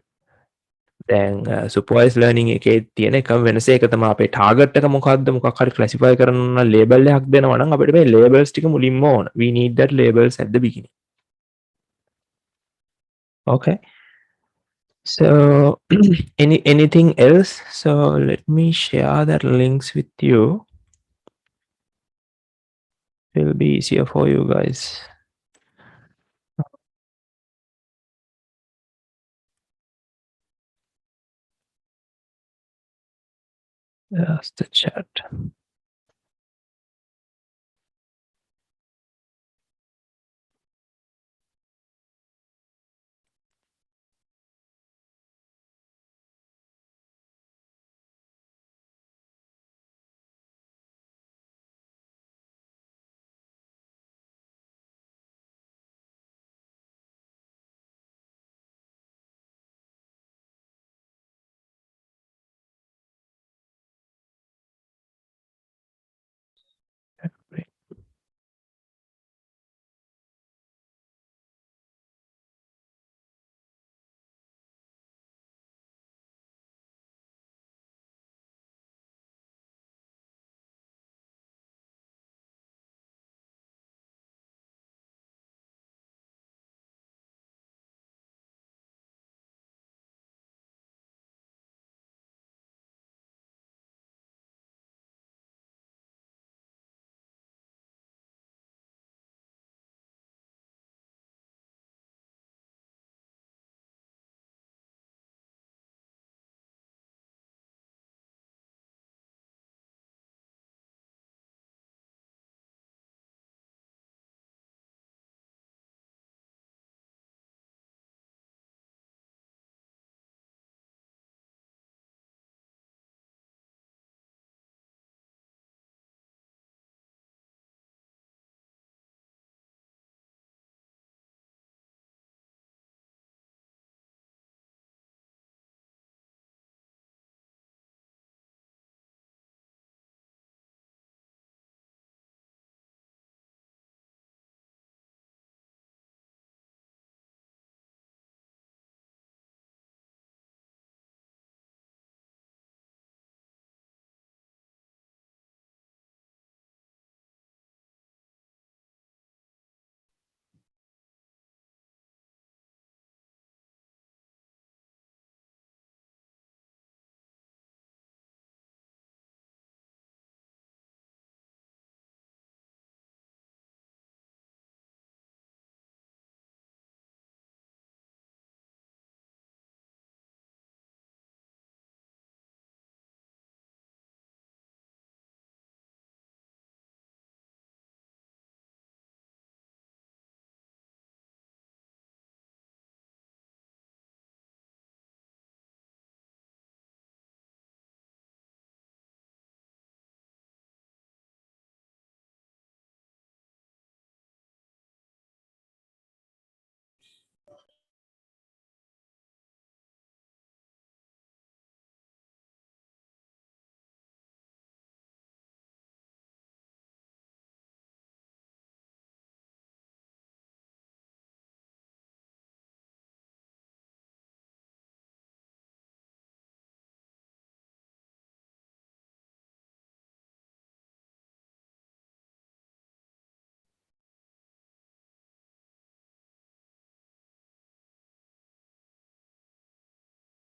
Then supervised learning එකේ තියෙන එකම වෙනස ඒක තමයි අපේ target එක මොකක්ද මොකක් හරි classify කරන label එකක් දෙනවා නම් අපිට මේ labels ටික මුලින්ම ඕන. We need that labels at the beginning. Okay. So anything else? So let me share that links with you. It will be easier for you guys. That's the chat.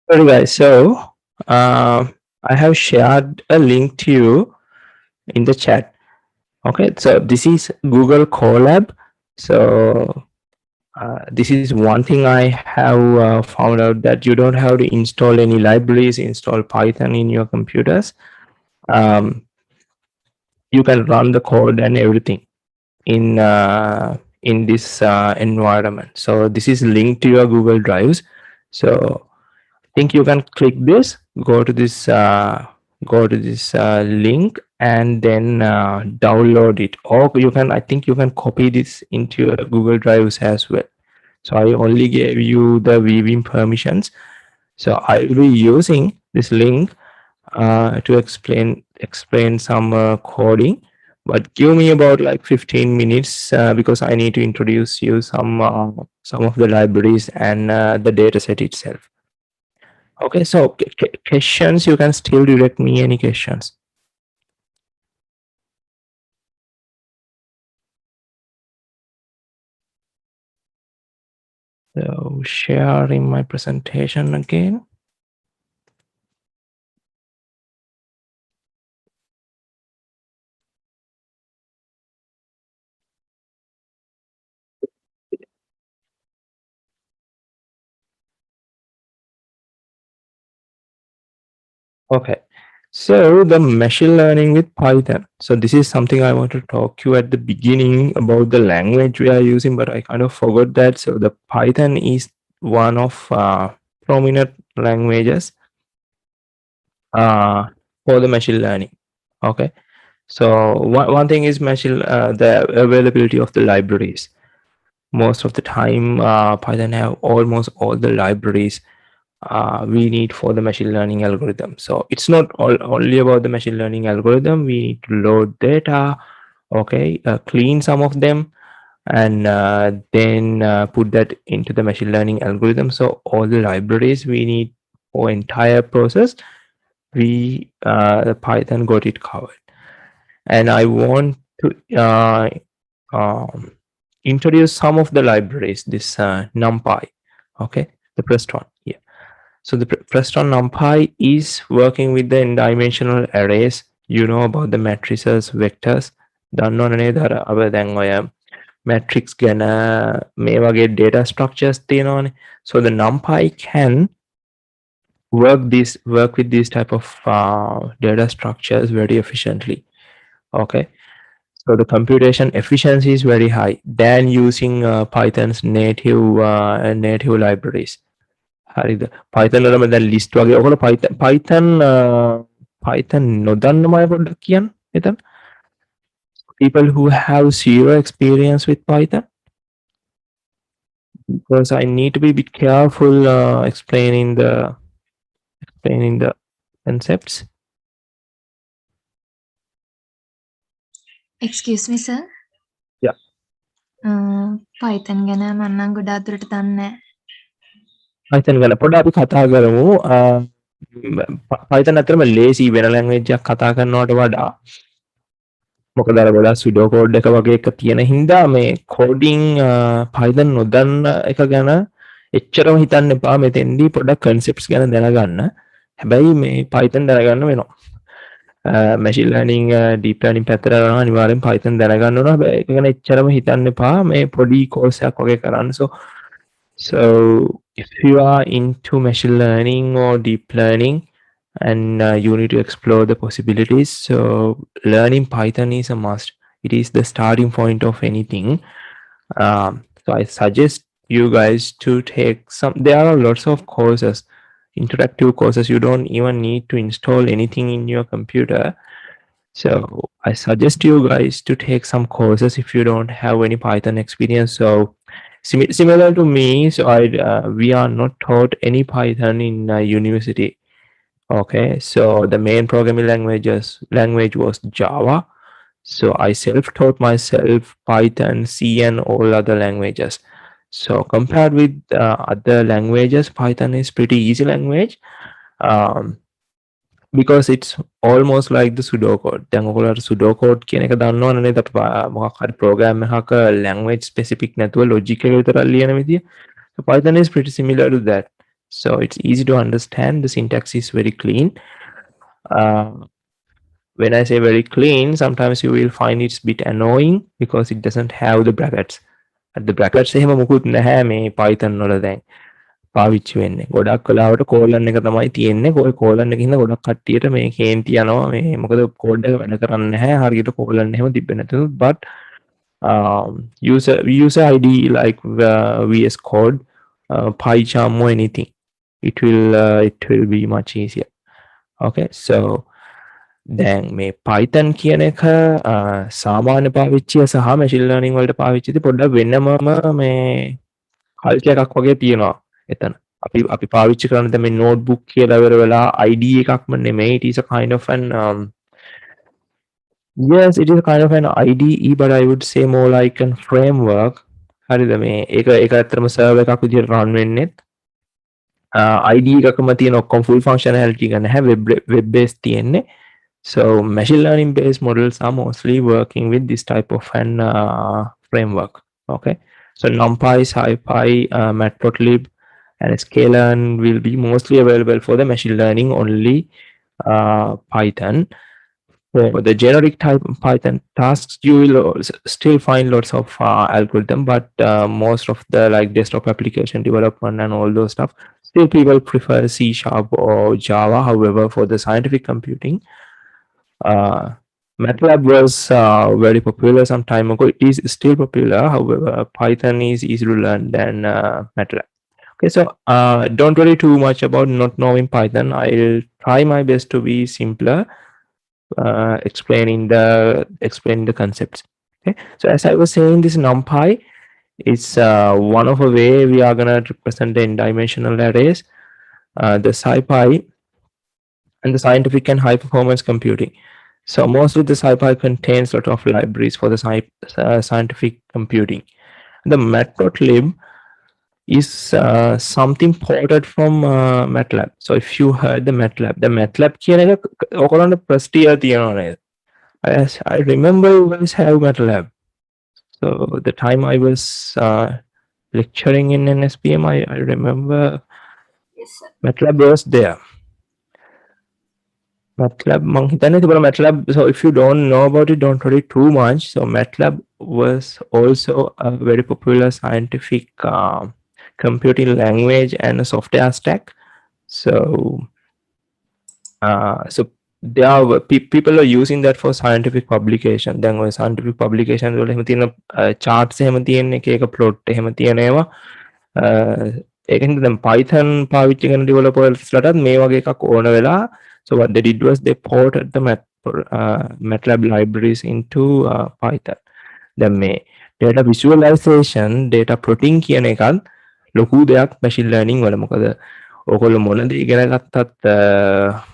Sorry guys, so I have shared a link to you in the chat. Okay, so this is Google Collab. So this is one thing I have found out, that you don't have to install any libraries, install Python in your computers. You can run the code and everything in this environment. So this is linked to your Google Drives. So I think you can click this, go to this link, and then download it. Or you can, I think you can copy this into your Google Drives as well. So I only gave you the viewing permissions. So I will be using this link to explain some coding, but give me about like 15 minutes because I need to introduce you some of the libraries and the data set itself. Okay, so questions, you can still direct me any questions. So sharing my presentation again. Okay, So the machine learning with Python. So this is something I want to talk to you at the beginning about the language we are using, but I kind of forgot that. So the Python is one of prominent languages for the machine learning. Okay. So one thing is the availability of the libraries. Most of the time, Python have almost all the libraries we need for the machine learning algorithm. So it's not only about the machine learning algorithm. We need to load data, okay, clean some of them, and then put that into the machine learning algorithm. So all the libraries we need for entire process, the Python got it covered. And I want to introduce some of the libraries. This Numpy, okay, the first one here. So the first one, Numpy, is working with the n-dimensional arrays. You know about the matrices, vectors. දන්නවනේ නේද අර අප දැන් ඔය matrix ගැන මේ වගේ data structures තියෙනවානේ. So the Numpy can work with these type of data structures very efficiently. Okay. So the computation efficiency is very high than using Python's native libraries. හරිද Python වලම දැන් list වගේ ඔයගොල්ලෝ Python නොදන්නම අය පොඩ්ඩක් කියන්න එතන people who have zero experience with Python, because I need to be a bit careful explaining the concepts. Excuse me, sir. Yeah. Python ගැන මම නම් ගොඩාක් දුරට දන්නේ නැහැ. Python ගැන පොඩ්ඩක් අපි කතා කරමු. Python අතරම ලේසි වෙන language එකක් කතා කරනවට වඩා මොකද අර ගොඩාක් pseudo code එක වගේ එක තියෙන හින්දා මේ coding Python නොදන්න එක ගැන එච්චරම හිතන්න එපා. මෙතෙන්දී පොඩ්ඩක් concepts ගැන දැනගන්න. හැබැයි මේ Python දැනගන්න වෙනවා. Machine learning, deep learning පැත්තට යනවා අනිවාර්යෙන් Python දැනගන්න ඕන. හැබැයි ඒක ගැන එච්චරම හිතන්න එපා. මේ පොඩි course එකක් වගේ කරන්න. So if you are into machine learning or deep learning and you need to explore the possibilities, so learning Python is a must. It is the starting point of anything. So I suggest you guys to take there are lots of courses, interactive courses. You don't even need to install anything in your computer. So I suggest you guys to take some courses if you don't have any Python experience. So similar to me, so we are not taught any Python in university. Okay, so the main programming language was Java. So I self-taught myself Python, C, and all other languages. So compared with other languages, Python is pretty easy language. Because it's almost like the pseudocode. දැන් ඔයගොල්ලෝ pseudocode කියන එක දන්නවනේ නේද? අපි මොකක් හරි program එකක language specific නැතුව logic එක විතරක් ලියන විදිය. So Python is pretty similar to that. So it's easy to understand. The syntax is very clean. When I say very clean, sometimes you will find it's a bit annoying because it doesn't have the brackets. At the brackets එහෙම මුකුත් නැහැ මේ Python වල දැන්. පාවිච්චි වෙන්නේ ගොඩක් වෙලාවට කෝලන් එක තමයි තියෙන්නේ. ඔය කෝලන් එකකින් හින්දා ගොඩක් කට්ටියට මේ කේන්ති යනවා මේ මොකද කෝඩ් එක වැඩ කරන්නේ නැහැ හරියට කෝලන් එහෙම තිබ්බේ නැතුව. But user ID like VS Code, PyCharm or anything, it will be much easier. Okay, so දැන් මේ Python කියන එක සාමාන්‍ය පාවිච්චිය සහ machine learning වලට පාවිච්චිදී පොඩ්ඩක් වෙනමම මේ කල්චර් එකක් වගේ තියෙනවා. එතන අපි පාවිච්චි කරන මේ notebook කියලා ඉවර වෙලා ID එකක්ම නෙමෙයි. It is a kind of an yes, it is a kind of an IDE, but I would say more like a framework. හරිද මේ ඒක ඇත්තටම server එකක් විදිහට run වෙන්නේ. IDE එකකම තියෙන ඔක්කොම full functionality එක නැහැ, web based තියෙන්නේ. So machine learning based models are mostly working with this type of an framework. Okay, so NumPy, SciPy, Matplotlib, and Scala will be mostly available for the machine learning only Python. For the generic type of Python tasks, you will still find lots of algorithm, but most of the like desktop application development and all those stuff. Still, people prefer C# or Java. However, for the scientific computing, MATLAB was very popular some time ago. It is still popular. However, Python is easier to learn than MATLAB. Okay, so don't worry too much about not knowing Python. I'll try my best to be simpler, explaining the concepts. Okay, so as I was saying, this NumPy is one of a way we are gonna represent the n-dimensional arrays, the SciPy, and the scientific and high performance computing. So mostly the SciPy contains a lot of libraries for the scientific computing. The matplotlib is something ported from MATLAB. So if you heard the MATLAB කියන එක ඔයගොල්ලන්ට first year තියෙනවා නේද? I remember you guys have MATLAB. So the time I was lecturing in NSPM, I remember Yes, sir. MATLAB was there. MATLAB, MATLAB. So if you don't know about it, don't worry too much. So MATLAB was also a very popular scientific computing language and a software stack. So there are people are using that for scientific publication. Then ඔය scientific publication වල එහෙම තියෙන charts එහෙම තියෙන එක plot එහෙම තියෙනවා. ඒකෙන්ද දැන් Python පාවිච්චි කරන developers ලටත් මේ වගේ එකක් ඕන වෙලා. So what they did was they ported the MATLAB libraries into Python. දැන් මේ data visualization, data plotting කියන එකත් ලොකු දෙයක් machine learning වල. මොකද ඔයගොල්ලෝ මොන දේ ඉගෙන ගත්තත්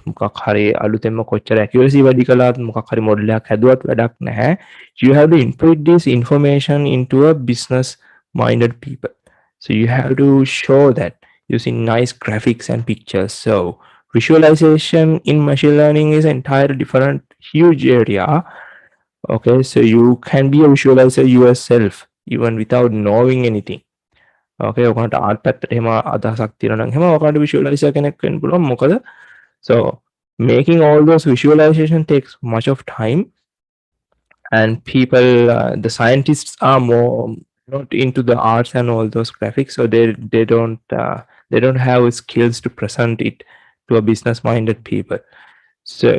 මොකක් හරි අලුතෙන්ම කොච්චර accuracy වැඩි කළාත් මොකක් හරි මොඩල් එකක් හැදුවත් වැඩක් නැහැ. You have to input this information into a business minded people. So you have to show that using nice graphics and pictures. So visualization in machine learning is an entirely different huge area. Okay, so you can be a visualizer yourself even without knowing anything. Okay, ඔකට art පැත්තට එහෙම අදහසක් තියෙනවා නම් එහෙම ඔකට visualizer කෙනෙක් වෙන්න පුළුවන්. මොකද so making all those visualization takes much of time, and people the scientists are more not into the arts and all those graphics, so they don't have skills to present it to a business minded people. So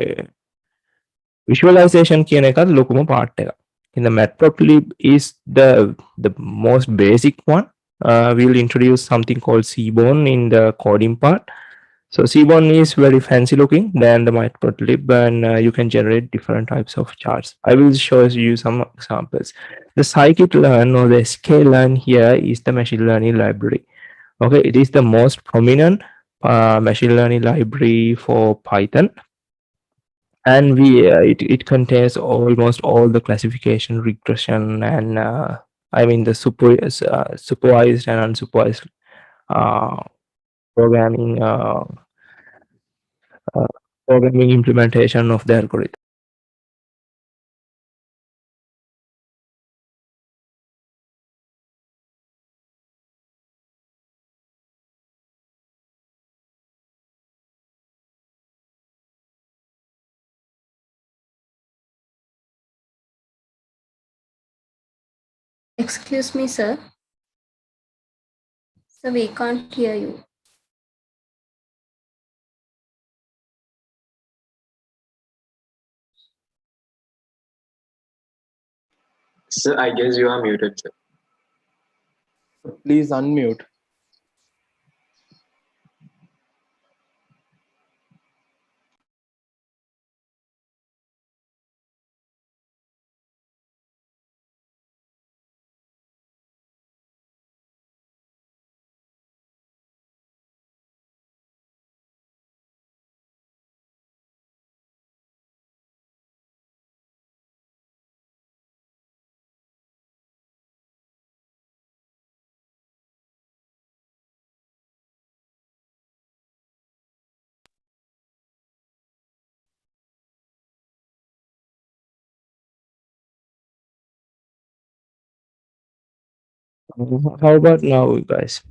visualization කියන එකත් ලොකුම part එක. In the matplotlib is the most basic one. We'll introduce something called Seaborn in the coding part. So Seaborn is very fancy looking than the matplotlib, and you can generate different types of charts. I will show you some examples. The scikit-learn or the sklearn here is the machine learning library. Okay, it is the most prominent machine learning library for Python, and it contains almost all the classification, regression, and I mean the supervised and unsupervised programming implementation of the algorithm. Excuse me, sir. So we can't hear you. Sir, I guess you are muted, sir. Please unmute. How about now, guys?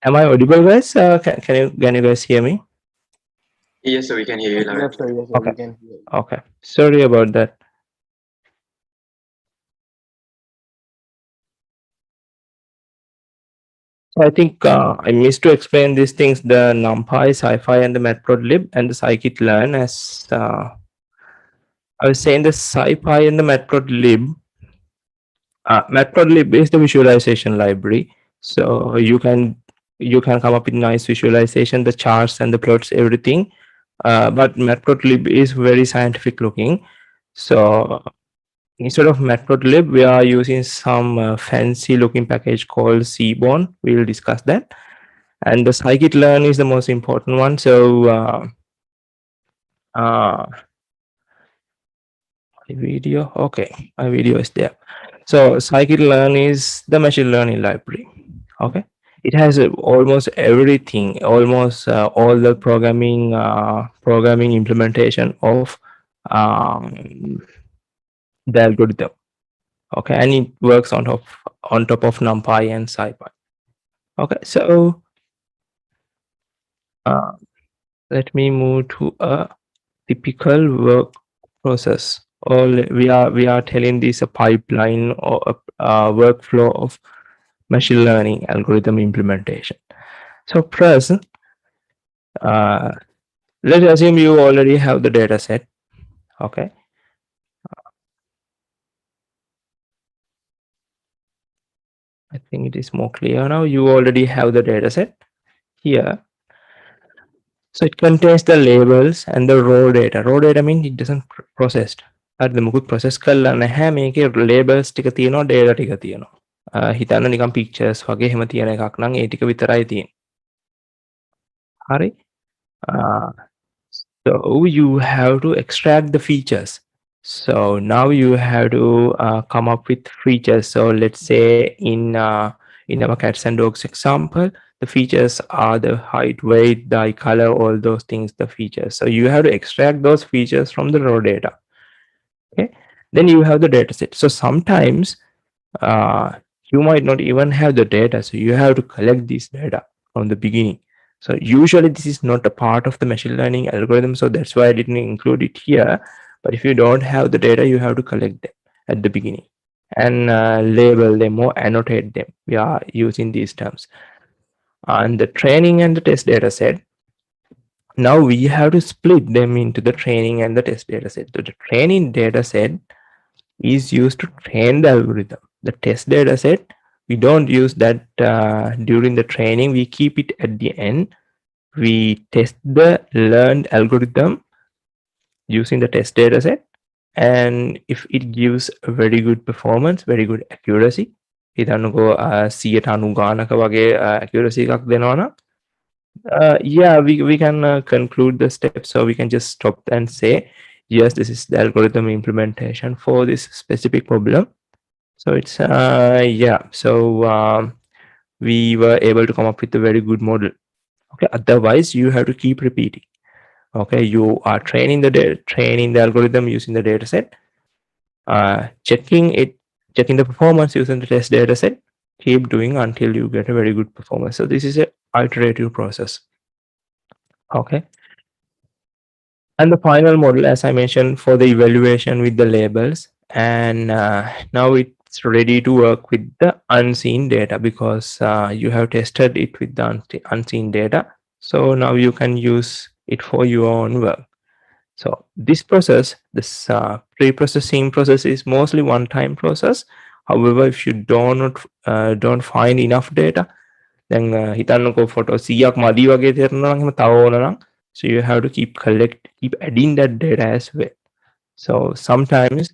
Am I audible, guys? Can you guys hear me? Yes, sir, we can hear you loud. Yes, sir. Yes, sir. Okay. We can hear you. Okay, sorry about that. I think I missed to explain these things: the Numpy, Sci-Fi, and the Matplotlib, and the scikit-learn. As I was saying, the Sci-Fi and the Matplotlib. Matplotlib is the visualization library, so you can come up with nice visualization, the charts and the plots, everything. But Matplotlib is very scientific looking. So instead of Matplotlib, we are using some fancy looking package called Seaborn. We will discuss that. And the scikit-learn is the most important one. So my video, okay, my video is there. So scikit-learn is the machine learning library. Okay, it has almost everything, almost all the programming implementation of um, the algorithm. Okay, and it works on top of NumPy and SciPy. Okay, so let me move to a typical work process. Or we are telling this a pipeline or a workflow of machine learning algorithm implementation. So first, let's assume you already have the data set. Okay. I think it is more clear now. You already have the data set here. So it contains the labels and the raw data. Raw data means it doesn't processed. At the මුකුත් process කරලා නැහැ මේකේ labels ටික තියෙනවා data ටික තියෙනවා. හිතන්න නිකන් pictures වගේ එහෙම තියෙන එකක් නම් ඒ ටික විතරයි තියෙන්නේ. හරි. So you have to extract the features. So now you have to come up with features. So let's say in our cats and dogs example, the features are the height, weight, the eye color, all those things, the features. So you have to extract those features from the raw data. Okay, then you have the data set. So sometimes you might not even have the data, so you have to collect this data from the beginning. So usually this is not a part of the machine learning algorithm, so that's why I didn't include it here. But if you don't have the data, you have to collect them at the beginning and label them or annotate them. We are using these terms. And the training and the test data set, now we have to split them into the training and the test data set. So the training data set is used to train the algorithm. The test data set, we don't use that during the training. We keep it at the end. We test the learned algorithm using the test data set. And if it gives a very good performance, very good accuracy, හිතන්නකෝ 190 ගානක වගේ accuracy එකක් දෙනවා නම් yeah, we can conclude the steps. So we can just stop and say, yes, this is the algorithm implementation for this specific problem. So it's yeah, so we were able to come up with a very good model. Okay, otherwise you have to keep repeating. Okay, you are training the algorithm using the data set, checking the performance using the test data set, keep doing until you get a very good performance. So this is a iterative process. Okay, and the final model, as I mentioned, for the evaluation with the labels, and now it's ready to work with the unseen data because you have tested it with the unseen data. So now you can use it for your own work. So this process, this pre-processing process, is mostly one-time process. However, if you don't find enough data, then හිතන්නකෝ photo 100ක් මදි වගේ තේරෙනවා නම් එහෙම තව ඕන නම්, so you have to keep adding that data as well. So sometimes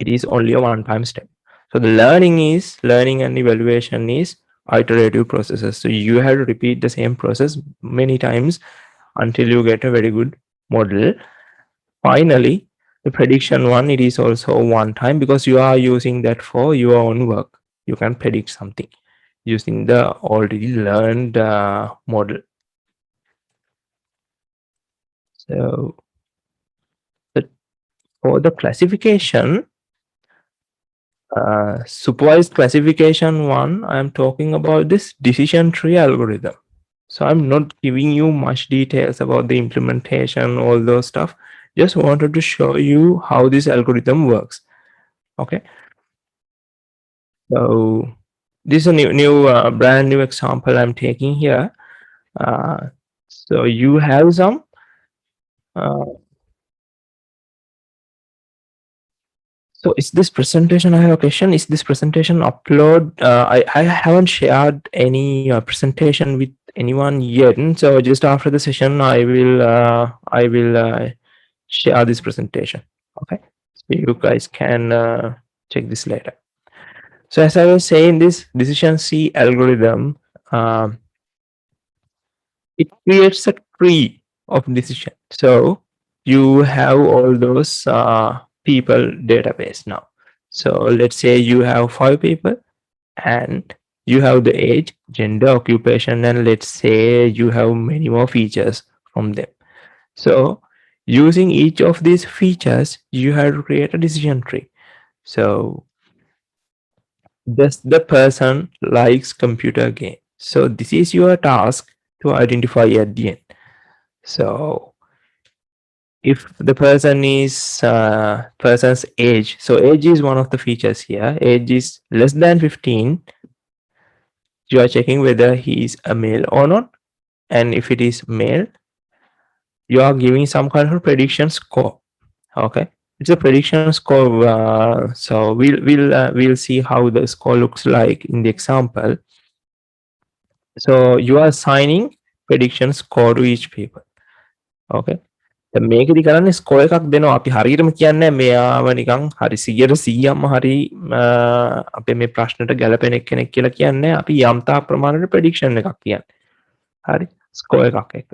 it is only a one-time step. So the learning and evaluation is iterative processes. So you have to repeat the same process many times until you get a very good model. Finally, the prediction one, it is also one time because you are using that for your own work. You can predict something using the already learned model. So for the classification, supervised classification one, I'm talking about this decision tree algorithm. So I'm not giving you much details about the implementation, all those stuff. Just wanted to show you how this algorithm works. Okay. So this is a brand new example I'm taking here. So you have some so is this presentation, I have a question, is this presentation upload? I haven't shared any presentation with anyone yet, so just after the session I will share this presentation. Okay, so you guys can check this later. So as I was saying, this decision C algorithm, it creates a tree of decision. So you have all those people database now. So let's say you have 5 people and you have the age, gender, occupation, and let's say you have many more features from them. So using each of these features, you have to create a decision tree. So does the person likes computer game? So this is your task to identify at the end. So if the person is person's age, so age is one of the features here. Age is less than 15. You are checking whether he is a male or not, and if it is male, you are giving some kind of prediction score. Okay, it's a prediction score. So we'll see how the score looks like in the example. So you are assigning prediction score to each people. Okay. මේකදි කරන්නේ score එකක් දෙනවා. අපි හරියටම කියන්නේ මෙයාව නිකන් හරි 100%ම හරි අපේ මේ ප්‍රශ්නෙට ගැලපෙන කෙනෙක් කියලා කියන්නේ අපි යම් තා ප්‍රමාණයට ප්‍රෙඩික්ෂන් එකක් කියන්නේ. හරි ස්කෝර් එකක් එක.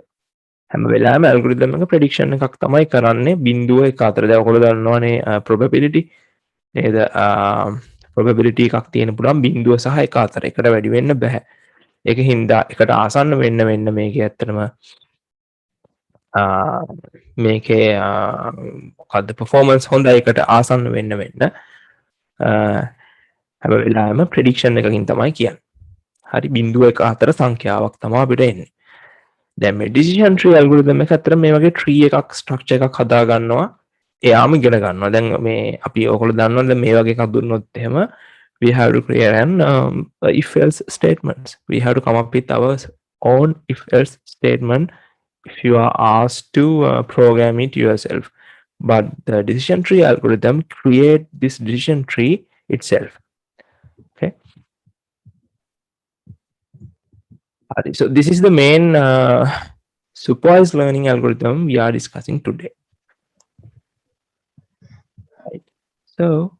හැම වෙලාවෙම ඇල්ගොරිතම් එක ප්‍රෙඩික්ෂන් එකක් තමයි කරන්නේ 0 1 අතර. දැන් ඔයගොල්ලෝ දන්නවනේ probability නේද? probability එකක් තියෙන පුළුවන් 0 සහ 1 අතර. එකට වැඩි වෙන්න බෑ. ඒක හින්දා එකට ආසන්න වෙන්න මේකේ ඇත්තටම මේකේ මොකද්ද performance හොඳයි එකට ආසන්න වෙන්න හැම වෙලාවෙම prediction එකකින් තමයි කියන්නේ. හරි 0 1 අතර සංඛ්‍යාවක් තමයි අපිට එන්නේ. දැන් මේ decision tree algorithm එක අතර මේ වගේ tree එකක් structure එකක් හදා ගන්නවා. එයාම ඉගෙන ගන්නවා. දැන් මේ අපි ඔයගොල්ලෝ දන්නවද මේ වගේ එකක් දුන්නොත් එහෙම we have to create an if else statements. We have to come up with our own if else statement if you are asked to program it yourself. But the decision tree algorithm create this decision tree itself. Okay. So this is the main supervised learning algorithm we are discussing today. Right. So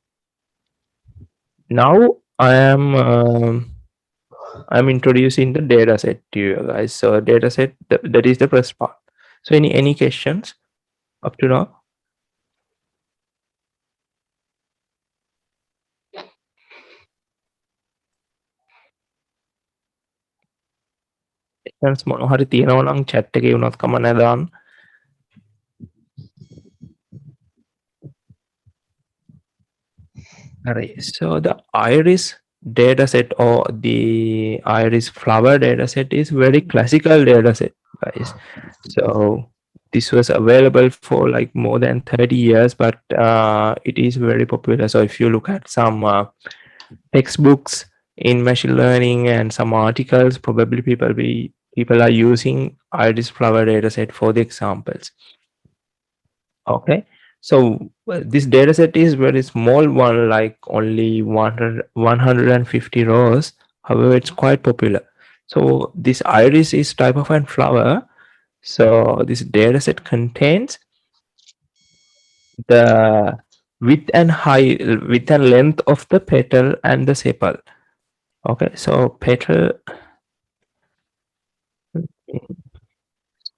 now I'm introducing the data set to you guys. So data set, that is the first part. So any questions up to now? Questions මොනවා හරි තියෙනවා නම් chat එකේ වුණත් කම නැහැ දාන්න. Alright, so the iris dataset or the iris flower dataset is very classical dataset, guys. So this was available for like more than 30 years, but it is very popular. So if you look at some textbooks in machine learning and some articles, probably people are using iris flower dataset for the examples. Okay. So this data set is very small one, like only 150 rows. However, it's quite popular. So this iris is type of a flower. So this data set contains the width and length of the petal and the sepal. Okay, so petal,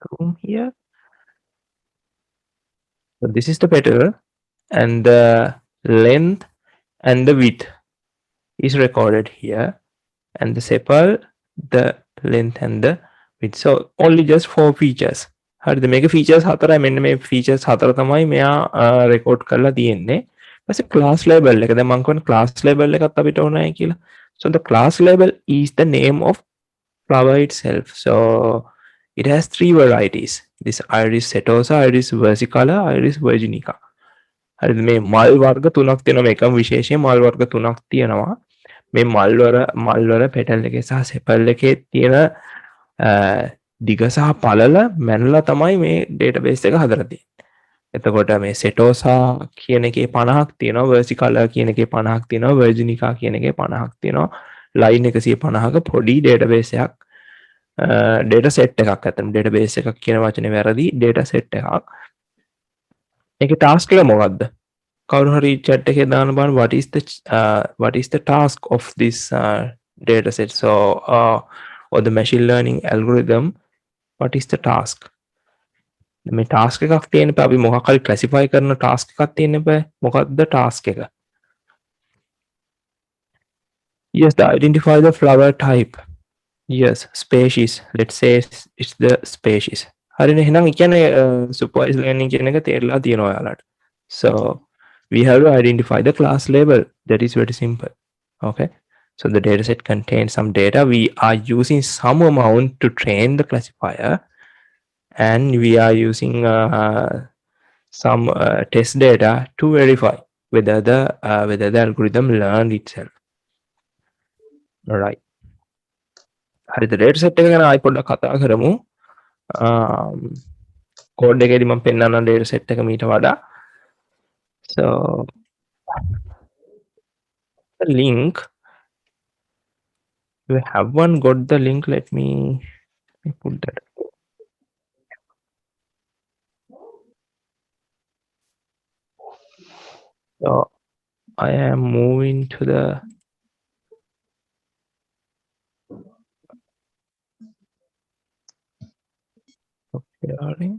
zoom here. So this is the petal, and the length and the width is recorded here, and the sepal, the length and the width. So only just 4 features. හරිද මේක features 4යි. මෙන්න මේ features 4 තමයි මෙයා record කරලා තියෙන්නේ. ඊපස්සේ class label එක. දැන් මම කියන්නේ class label එකත් අපිට ඕනයි කියලා. So the class label is the name of flower itself. So it has 3 varieties. This iris setosa, iris versicolor, iris virginica. හරිද මේ මල් වර්ග 3ක් තියෙනවා. මේකම විශේෂයෙන් මල් වර්ග 3ක් තියෙනවා. මේ මල්වර පෙටල් එකේ සහ සෙපල් එකේ තියෙන දිග සහ පළල මැනලා තමයි මේ ඩේටාබේස් එක හදලා තියෙන්නේ. එතකොට මේ සෙටෝසා කියන එකේ 50ක් තියෙනවා, වර්සිකලර් කියන එකේ 50ක් තියෙනවා, වර්ජිනිකා කියන එකේ 50ක් තියෙනවා. ලයින් 150ක පොඩි ඩේටාබේස් එකක්, ඩේටා සෙට් එකක් අතන. ඩේටාබේස් එකක් කියන වචනේ වැරදි, ඩේටා සෙට් එකක්. ඒකේ ටාස්ක් එක මොකද්ද? කවුරු හරි chat එකේ දාන්න බලන්න what is the task of this data set, so or the machine learning algorithm, what is the task? මේ task එකක් තියෙන බෑ, අපි මොකක් හරි classify කරන task එකක් තියෙන්න බෑ. මොකක්ද task එක? Yes, the identify the flower type. Yes, species. Let's say it's the species. හරිනේ. එහෙනම් ඒ කියන්නේ supervised learning කියන එක තේරලා තියෙනවා ඔයාලට. So we have to identify the class label. That is very simple. Okay. So the dataset contains some data. We are using some amount to train the classifier, and we are using some test data to verify whether the algorithm learned itself. All right. හරිද? dataset එක ගැන ආයි පොඩ්ඩක් කතා කරමු. Code එකේදී මම පෙන්නන්න dataset එක මීට වඩා. So the link, we have one got the link. Let me put that. So I am moving to the sharing.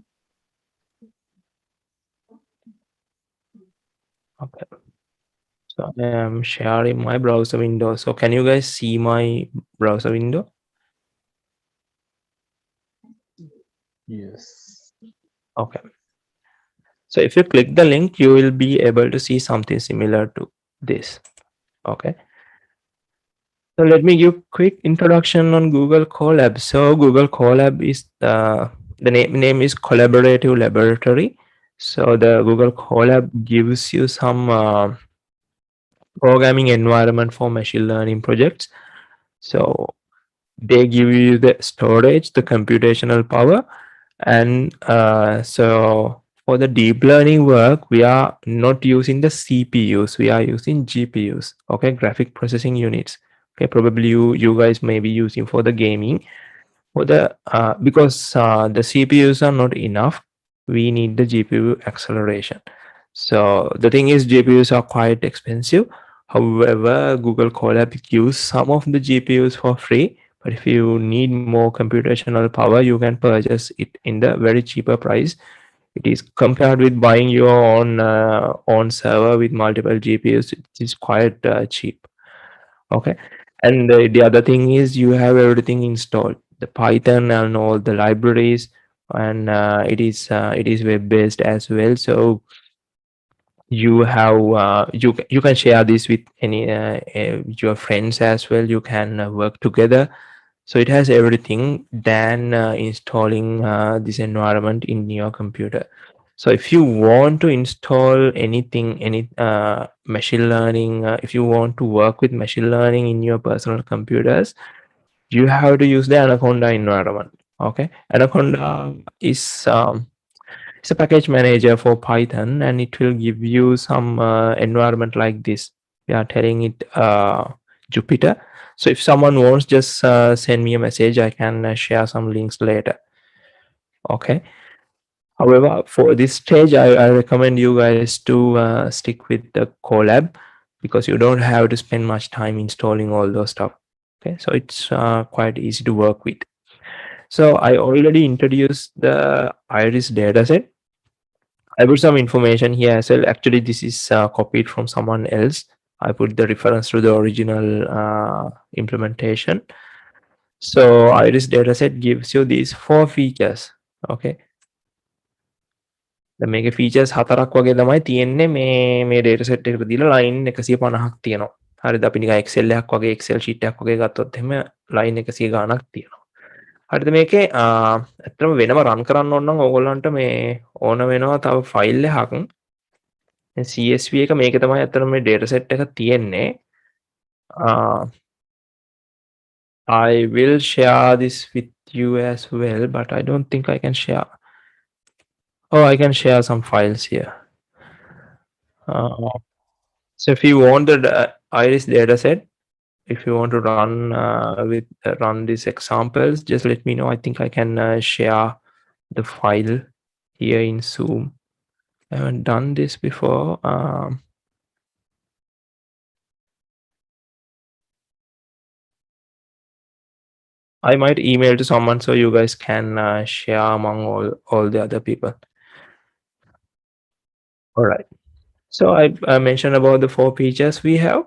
Okay. So I am sharing my browser window. So can you guys see my browser window? Yes. Okay. So if you click the link, you will be able to see something similar to this. Okay. So let me give quick introduction on Google Collab. So Google Collab is the name is Collaborative Laboratory. So the Google Collab gives you some programming environment for machine learning projects. So they give you the storage, the computational power, and so for the deep learning work, we are not using the CPUs, we are using GPUs. Okay, graphic processing units. Okay, probably you guys may be using for the gaming, for the because the CPUs are not enough, we need the GPU acceleration. So the thing is, GPUs are quite expensive. However, Google Colab gives some of the GPUs for free, but if you need more computational power, you can purchase it in the very cheaper price. It is compared with buying your own server with multiple GPUs, it is quite cheap. Okay, and the other thing is you have everything installed, the Python and all the libraries, and it is web based as well. So you have you can share this with any your friends as well. You can work together. So it has everything than installing this environment in your computer. So if you want to install anything, any machine learning, if you want to work with machine learning in your personal computers, you have to use the Anaconda environment. Okay, Anaconda is it's a package manager for Python, and it will give you some environment like this. We are telling it Jupyter. So if someone wants, just send me a message. I can share some links later. Okay. However, for this stage, I recommend you guys to stick with the Collab, because you don't have to spend much time installing all those stuff. Okay, so it's quite easy to work with. So I already introduced the Iris dataset. I put some information here as well. Actually, this is copied from someone else. I put the reference to the original implementation. So Iris dataset gives you these 4 features. Okay. දැන් මේකේ features 4ක් වගේ තමයි තියෙන්නේ. මේ dataset එකට දීලා line 150ක් තියෙනවා. හරිද? අපි නිකන් Excel එකක් වගේ Excel sheet එකක් වගේ ගත්තොත් එහෙම line 100 ගාණක් තියෙනවා. හරිද? මේකේ ඇත්තටම වෙනම run කරන්න ඕන නම් ඕගොල්ලන්ට මේ ඕන වෙනවා තව file එකක්. CSV එක මේක තමයි ඇත්තටම මේ dataset එක තියෙන්නේ. I will share this with you as well, but I don't think I can share. Oh, I can share some files here. So if you want the iris dataset, if you want to run run these examples, just let me know. I think I can share the file here in Zoom. I haven't done this before. I might email to someone so you guys can share among all the other people. All right. So I mentioned about the 4 features we have.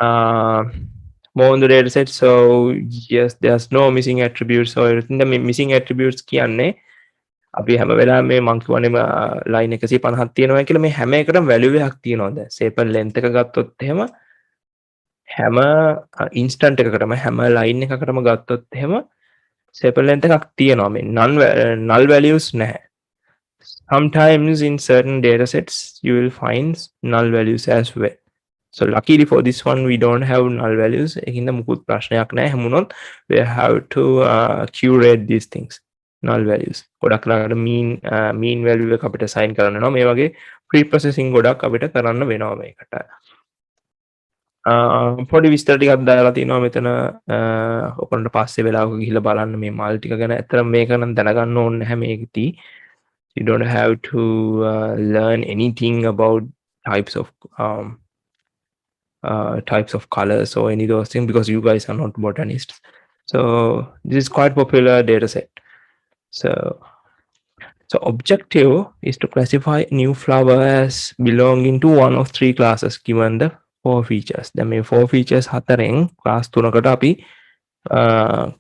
More on the data set. So yes, there's no missing attributes or everything. The missing attributes කියන්නේ අපි හැම වෙලාවෙම මේ මං කියවනේ line 150ක් තියෙනවා කියලා මේ හැම එකටම value එකක් තියෙනවා. දැන් sample length එක ගත්තොත් එහෙම හැම instant එකකටම හැම line එකකටම ගත්තොත් එහෙම sample length එකක් තියෙනවා. මේ null values නැහැ. Sometimes in certain datasets you will find null values as well. So luckily for this one we don't have null values. එකින්ද මුකුත් ප්‍රශ්නයක් නැහැ. හැමුණොත් we have to curate these things. Null values. ගොඩක් ලාකට mean value එක අපිට assign කරන්න වෙනවා. මේ වගේ pre-processing ගොඩක් අපිට කරන්න වෙනවා මේකට. පොඩි විස්තර ටිකක් දාලා තිනවා මෙතන ඔකනට පස්සේ වෙලාවක ගිහිල්ලා බලන්න මේ මල් ටික ගැන. ඇත්තට මේක නම් දැනගන්න ඕනේ නැහැ මේකෙදී. You don't have to learn anything about types of colors or any of those things because you guys are not botanists. So this is quite popular data set. So objective is to classify new flower as belonging to one of 3 classes given the 4 features. The main 4 features හතරෙන් class 3කට අපි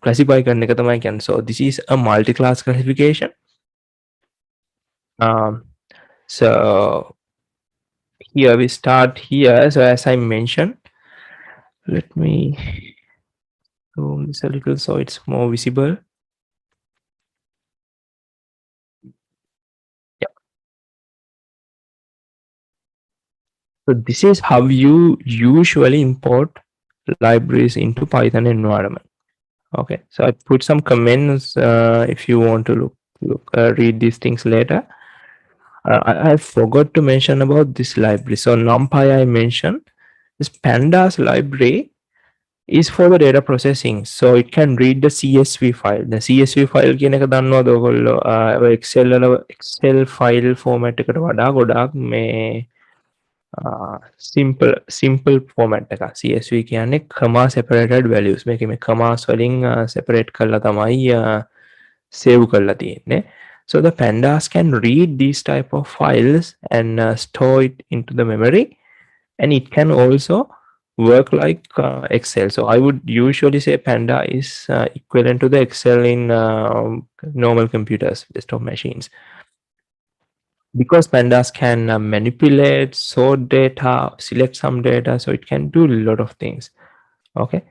classify කරන එක තමයි කියන්නේ. So this is a multi-class classification. So here we start here. So as I mentioned, let me zoom this a little so it's more visible. Yeah. So this is how you usually import libraries into Python environment. Okay. So I put some comments if you want to read these things later. I forgot to mention about this library. So Numpy I mentioned. This pandas library is for the data processing. So it can read the CSV file. The CSV file කියන එක දන්නවද ඔයගොල්ලෝ? Excel file format එකට වඩා ගොඩාක් මේ simple format එක. CSV කියන්නේ comma separated values. මේක මේ commas වලින් separate කරලා තමයි save කරලා තියෙන්නේ. So the pandas can read these type of files and store it into the memory, and it can also work like Excel. So I would usually say panda is equivalent to the Excel in normal computers, desktop machines, because pandas can manipulate, sort data, select some data, so it can do a lot of things. Okay,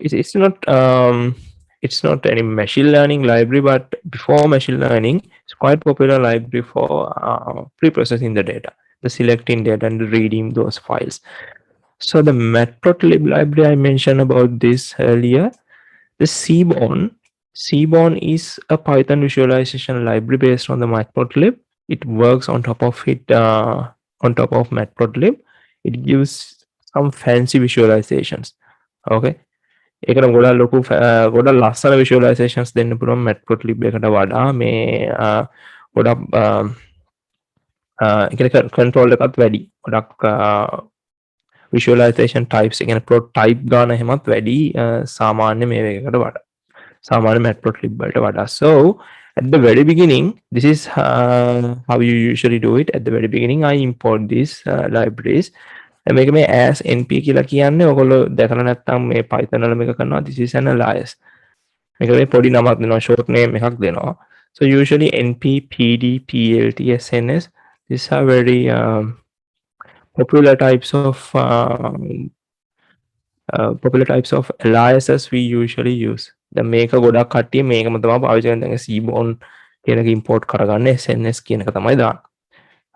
it's not any machine learning library, but before machine learning, it's quite popular library for pre-processing the data, the selecting data and reading those files. So the matplotlib library I mentioned about this earlier, the Seaborn is a Python visualization library based on the matplotlib. It works on top of matplotlib. It gives some fancy visualizations. Okay. ඒකට ගොඩක් ලොකු ගොඩක් ලස්සන visualizations දෙන්න පුළුවන් matplotlib එකට වඩා. මේ ගොඩක් ඒකට control එකත් වැඩි. ගොඩක් visualization types ඒ කියන්නේ plot type ගන්න හැමත් වැඩි සාමාන්‍ය මේ එකකට වඩා. සාමාන්‍ය matplotlib වලට වඩා. So at the very beginning, this is how you usually do it. At the very beginning I import these libraries. මේක මේ as np කියලා කියන්නේ ඔයගොල්ලෝ දැකලා නැත්නම් මේ Python වල මේක කරනවා. This is an alias. මේක මේ පොඩි නමක් දෙනවා, short name එකක් දෙනවා. So usually np, pd, plt, sns, these are very popular types of aliases we usually use. දැන් මේක ගොඩක් කට්ටිය මේකම තමයි පාවිච්චි කරන්නේ. දැන් Seaborn කියන එක import කරගන්න sns කියන එක තමයි දාන්නේ.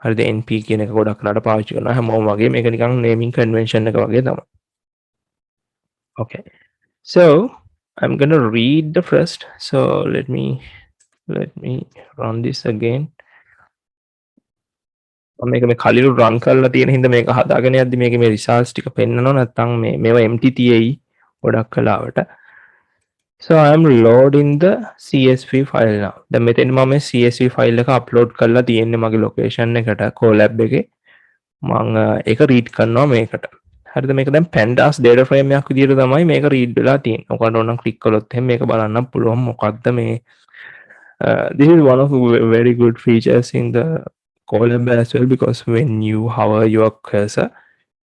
හරිද NP කියන එක ගොඩක් කරලා පාවිච්චි කරනවා හැමෝම වගේ මේක නිකන් naming convention එක වගේ තමයි. Okay, so I'm gonna read the first, so let me run this again. මේක මේ කලින් run කරලා තියෙන හින්දා මේක හදාගෙන යද්දි මේකේ මේ results ටික පෙන්නනවා නැත්නම් මේවා empty තියෙයි ගොඩක් කලාවට. So I am loading the CSV file now. දැන් මෙතෙන් මම මේ CSV file එක upload කරලා තියෙන්නේ මගේ location එකට Collab එකේ. මම ඒක read කරනවා මේකට. හරිද මේක දැන් pandas data frame එකක් විදිහට තමයි මේක read වෙලා තියෙන්නේ. ඔකට ඕනම් click කළොත් එහෙනම් මේක බලන්න පුළුවන් මොකක්ද මේ this is one of the very good features in the Collab as well, because when you hover your cursor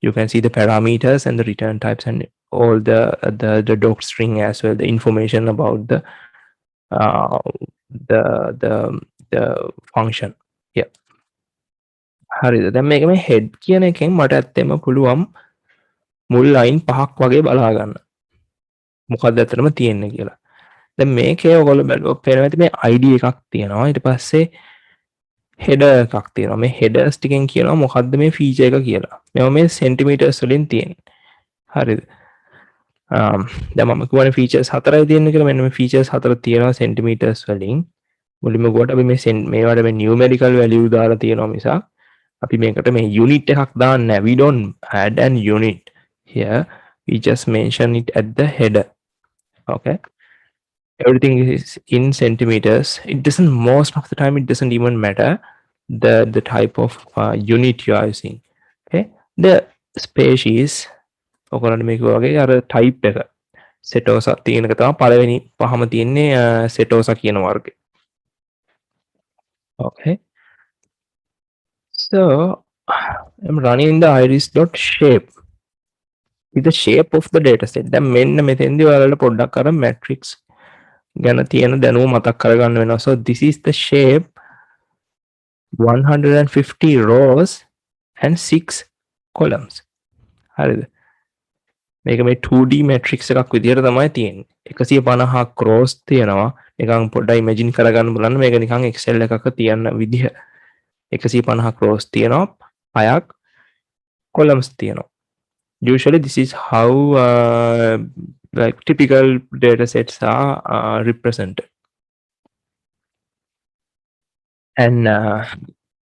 you can see the parameters and the return types and all the doc string as well, the information about the function. Yeah. හරිද දැන් මේක මේ head කියන එකෙන් මට ඇත්තෙම පුළුවන් මුල් line පහක් වගේ බලා ගන්න. මොකක්ද ඇත්තටම තියෙන්නේ කියලා. දැන් මේකේ ඔයගොල්ලෝ බලුවොත් පේනවා ඇති මේ ID එකක් තියෙනවා. ඊට පස්සේ header එකක් තියෙනවා. මේ headers ටිකෙන් කියනවා මොකක්ද මේ feature එක කියලා. මේවා මේ centimeters වලින් තියෙන්නේ. හරිද? දැන් මම කියවනේ features 4යි තියෙන්නේ කියලා. මෙන්න මේ features 4 තියෙනවා centimeters වලින්. මුලින්ම ගොඩ අපි මේ මේවට මේ numerical value දාලා තියෙනවා මිසක් අපි මේකට මේ unit එකක් දාන්නේ නැහැ. We don't add an unit here. We just mention it at the header. Okay. Everything is in centimeters. It doesn't, most of the time it doesn't even matter the type of unit you are using. Okay. The species ඔකරන්න මේක වගේ අර type එක setosa තියෙන එක තමයි පළවෙනි පහම තියෙන්නේ setosa කියන වර්ගය. Okay. So I'm running the iris.shape with the shape of the data set. දැන් මෙන්න මෙතෙන්දී ඔයාලට පොඩ්ඩක් අර matrix ගැන තියෙන දැනුම මතක් කරගන්න වෙනවා. So this is the shape 150 rows and 6 columns. හරිද? මේක මේ 2D matrix එකක් විදිහට තමයි තියෙන්නේ. 150ක් rows තියෙනවා. නිකන් පොඩ්ඩක් imagine කරගන්න බලන්න මේක නිකන් Excel එකක තියන විදිහ. 150ක් rows තියෙනවා. 6ක් columns තියෙනවා. Usually this is how like typical data sets are represented. And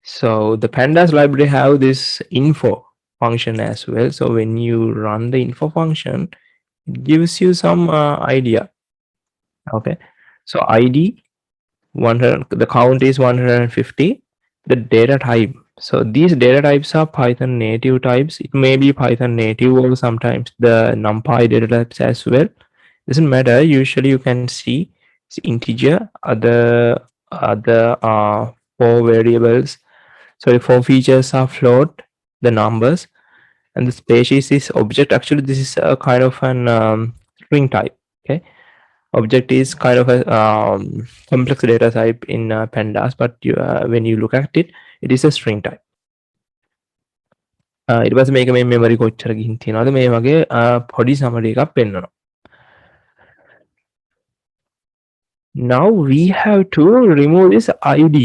so the pandas library have this info function as well. So when you run the info function, it gives you some idea. Okay. So ID 100, the count is 150, the data type. So these data types are Python native types. It may be Python native or sometimes the Numpy data types as well. Doesn't matter. Usually you can see it's integer, other 4 variables. Sorry, 4 features are float, the numbers, and the species is object. Actually, this is a kind of an string type. Okay. Object is kind of a complex data type in pandas, but when you look at it, it is a string type. It was make a memory කොච්චර ගිහින් තියනවාද මේ වගේ පොඩි summary එකක් පෙන්නනවා. Now we have to remove this ID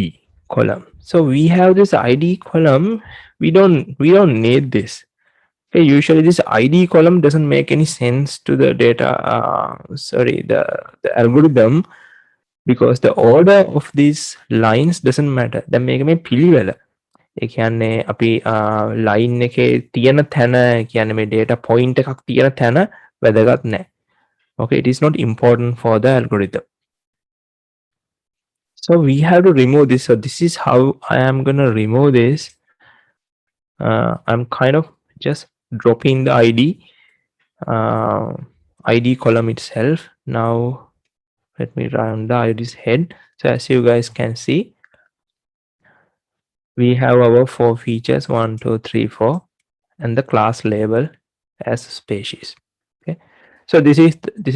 column. So we have this ID column. We don't need this. Okay, usually this ID column doesn't make any sense to the data. The algorithm, because the order of these lines doesn't matter. That make me පිළිවෙල. ඒ කියන්නේ අපි line එකේ තියෙන තැන කියන්නේ මේ data point එකක් තියෙන තැන වැදගත් නැහැ. Okay, it is not important for the algorithm. So we have to remove this. So this is how I am gonna remove this. I'm kind of just dropping the ID column itself. Now let me run the ID's head. So as you guys can see, we have our 4 features 1, 2, 3, 4 and the class label as species. Okay, so this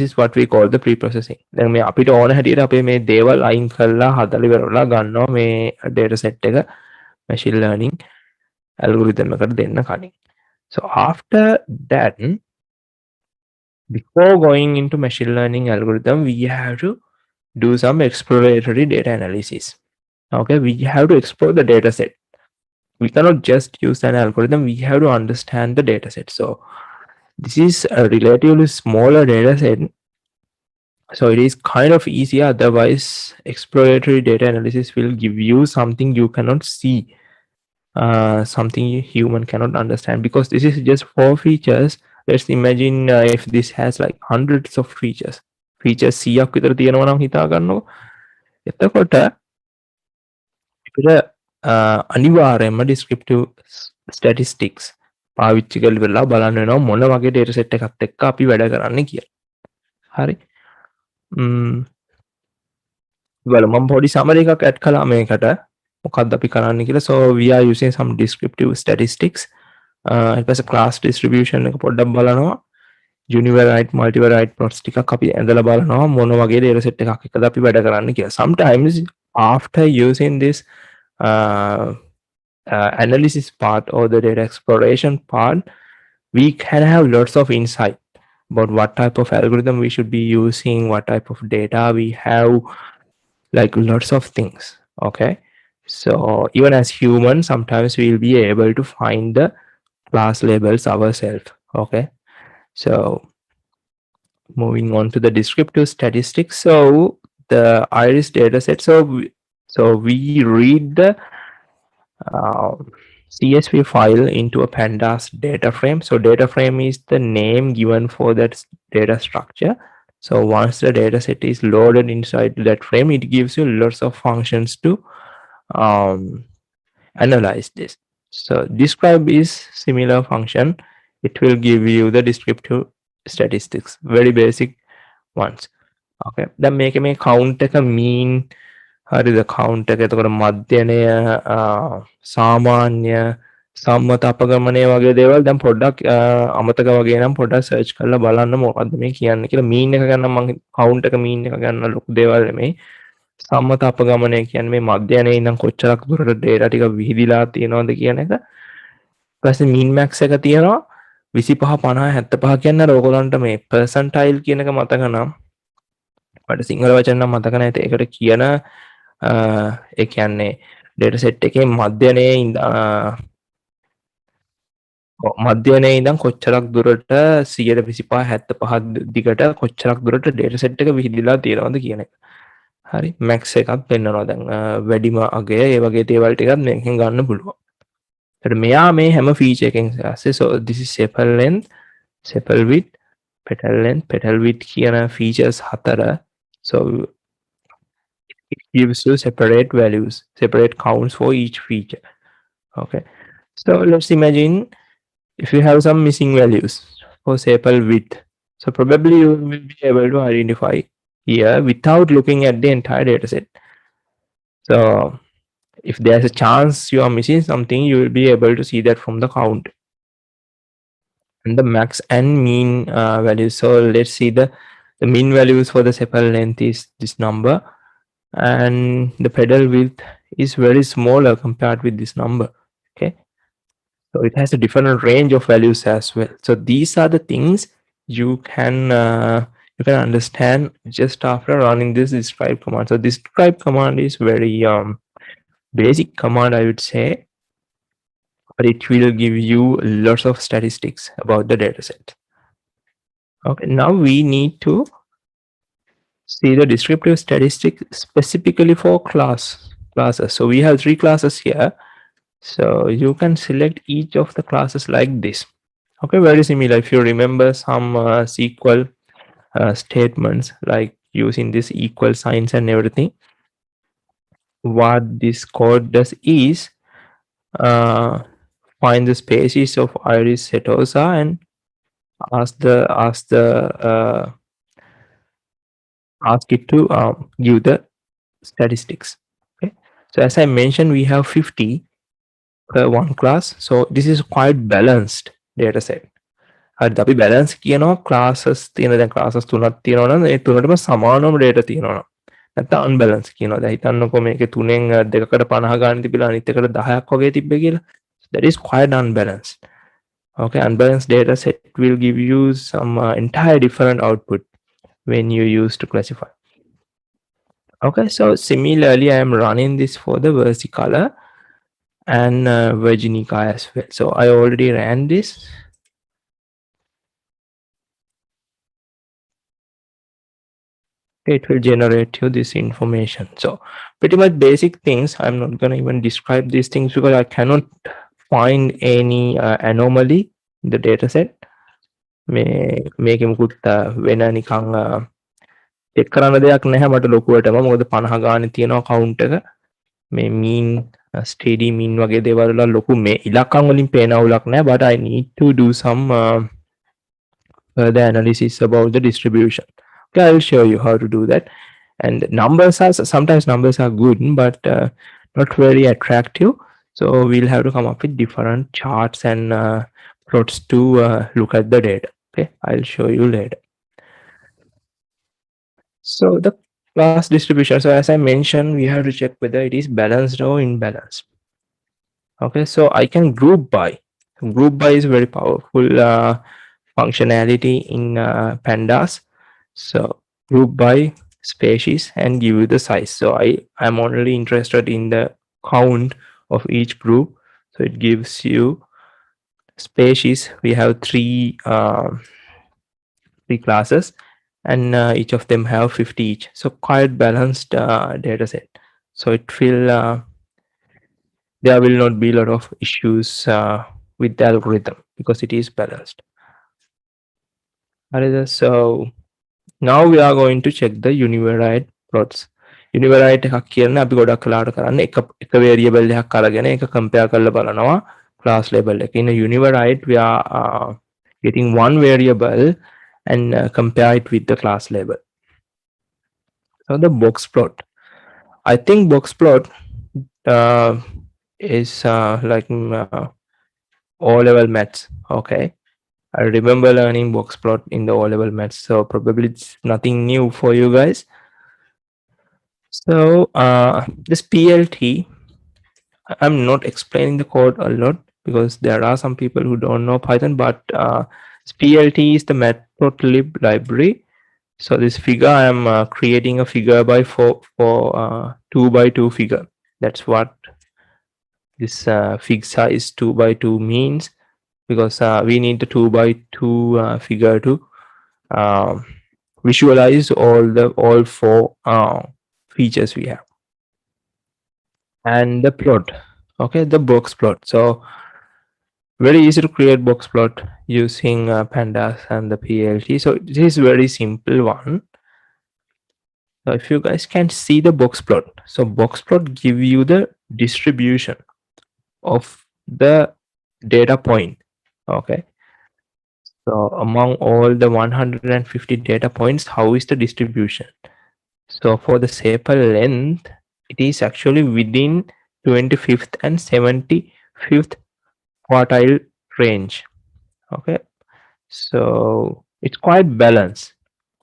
is what we call the pre-processing. Then මේ අපිට ඕන හැටියට අපේ මේ දේවල් අයින් කරලා හදලා ඉවරලා ගන්නවා මේ data set එක machine learning algorithm එකට දෙන්න කලින්. So after that, before going into machine learning algorithm, we have to do some exploratory data analysis. Okay, we have to explore the data set. we cannot just use an algorithm. We have to understand the data set. So this is a relatively smaller data set, so it is kind of easy. Otherwise, exploratory data analysis will give you something you cannot see, something human cannot understand, because this is just 4 features. Let's imagine if this has like hundreds of features 100ක් විතර තියෙනවා නම් හිතා ගන්නකො. එතකොට අපිට අනිවාර්යයෙන්ම descriptive statistics පාවිච්චි කරලා බලන්න වෙනවා මොන වගේ data set එකක් එක්ක අපි වැඩ කරන්නේ කියලා. හරි. බලමු මම පොඩි summary එකක් add කළා මේකට. මොකක්ද අපි කරන්නේ කියලා. So we are using some descriptive statistics. ඊට පස්සේ class distribution එක පොඩ්ඩක් බලනවා. univariate multivariate plots ටිකක් අපි ඇඳලා බලනවා මොන වගේ data set එකක් එක්කද අපි වැඩ කරන්නේ කියලා. Sometimes after using this analysis part or the data exploration part, we can have lots of insight about what type of algorithm we should be using, what type of data we have, like lots of things. Okay, so even as humans, sometimes we'll be able to find the class labels ourselves. Okay, so moving on to the descriptive statistics. So the iris dataset. So we read the CSV file into a pandas data frame. So data frame is the name given for that data structure. So once the data set is loaded inside that frame, it gives you lots of functions to analyze this. So describe is similar function. It will give you the descriptive statistics, very basic ones. Okay, then make a count එක mean හරිද count එක එතකොට මධ්‍යනය සාමාන්‍ය සම්මත අපගමනය වගේ දේවල් දැන් පොඩ්ඩක් අමතක වගේ නම් පොඩ්ඩක් search කරලා බලන්න මොකද්ද මේ කියන්නේ කියලා. mean එක ගන්න මම count එක mean එක ගන්න ලොකු දේවල් නෙමෙයි. සම්මත අපගමනය කියන්නේ මේ මධ්‍යනයේ ඉඳන් කොච්චරක් දුරට data ටික විහිදිලා තියෙනවද කියන එක. ඊපස්සේ mean max එක තියෙනවා 25 50 75 කියන්නේ අර ඔයගොල්ලන්ට මේ percentile කියන එක මතක නම් මට සිංහල වචන නම් මතක නැහැ. ඒකට කියන ඒ කියන්නේ data set එකේ මධ්‍යනයේ ඉඳන් කොච්චරක් දුරට 125 75 දිගට කොච්චරක් දුරට data set එක විහිදිලා තියෙනවද කියන එක. හරි max එකක් පෙන්නනවා. දැන් වැඩිම අගය ඒ වගේ දේවල් ටිකක් මේකෙන් ගන්න පුළුවන්. ඒත් මෙයා මේ හැම feature එකකින් ඇස්සේ. So this is sepal length, sepal width, petal length, petal width කියන features 4. So it gives you separate values, separate counts for each feature. Okay, so let's imagine if you have some missing values for sepal width. So probably you will be able to identify here without looking at the entire data set. So if there's a chance you are missing something, you will be able to see that from the count and the max and mean values. So let's see the mean values for the sepal length is this number, and the pedal width is very smaller compared with this number. Okay, so it has a different range of values as well. So these are the things you can understand just after running this describe command. So this describe command is very basic command, I would say, but it will give you lots of statistics about the data set. Okay, now we need to see the descriptive statistics specifically for classes. So we have 3 classes here. So you can select each of the classes like this. Okay, very similar. If you remember some SQL statements like using this equal signs and everything, what this code does is find the species of iris setosa and ask it to give the statistics. Okay, so as I mentioned, we have 50 per one class. So this is quite balanced data set. හරිද අපි balance කියනවා classes තියෙන දැන් classes 3ක් තියෙනවා නම් ඒ තුනටම සමානම data තියෙනවා නම් නැත්නම් unbalanced කියනවා. දැන් හිතන්නකෝ මේකේ තුනෙන් දෙකකට 50 ගන්න තිබිලා අනිත් එකට 10ක් වගේ තිබ්බේ කියලා. That is quite unbalanced. Okay, unbalanced data set will give you some entire different output when you use to classify. Okay, so similarly I am running this for the versicolor. and Virginica as well. So I already ran this. It will generate you this information. So pretty much basic things. I'm not going to even describe these things because I cannot find any anomaly in the data set. මේක මුකුත් වෙන නිකං check කරන්න දෙයක් නැහැ මට ලොකුවටම මොකද 50 ගානේ තියෙනවා කවුන්ට් එක මේ mean steady mean වගේ දේවල් වල ලොකු මේ ඉලක්කම් වලින් පේන අවුලක් නැහැ but I need to do some further analysis about the distribution. Okay, I will show you how to do that. And numbers are sometimes numbers are good but not very attractive, so we'll have to come up with different charts and plots to look at the data. Okay, I'll show you later. So the class distribution, so as I mentioned, we have to check whether it is balanced or imbalanced. Okay, so I can group by. Group by is very powerful functionality in pandas. So group by species and give you the size. So I am only interested in the count of each group. So it gives you species. We have three classes and each of them have 50 each. So quite balanced data set. So it will there will not be a lot of issues with the algorithm because it is balanced. So now we are going to check the univariate plots. Univariate එකක් කියන්නේ අපි ගොඩක් කලාට කරන්නේ එක variable එකක් අරගෙන ඒක compare කරලා බලනවා class level එක. In a univariate we are getting one variable and compare it with the class level. So the box plot. I think box plot is like O-level maths. Okay. I remember learning box plot in the O-level maths, so probably it's nothing new for you guys. So this PLT, I'm not explaining the code a lot because there are some people who don't know Python, but PLT is the matplotlib library. So this figure, I'm creating a figure by 2x2 figure. That's what this fig size 2x2 means, because we need the 2x2 figure to visualize all four features we have. And the plot, okay, the box plot. So very easy to create box plot using pandas and the PLT. So this is very simple one. So if you guys can see the box plot, so box plot give you the distribution of the data point. Okay, so among all the 150 data points, how is the distribution? So for the sample length, it is actually within 25th and 75th quartile range. Okay, so it's quite balanced.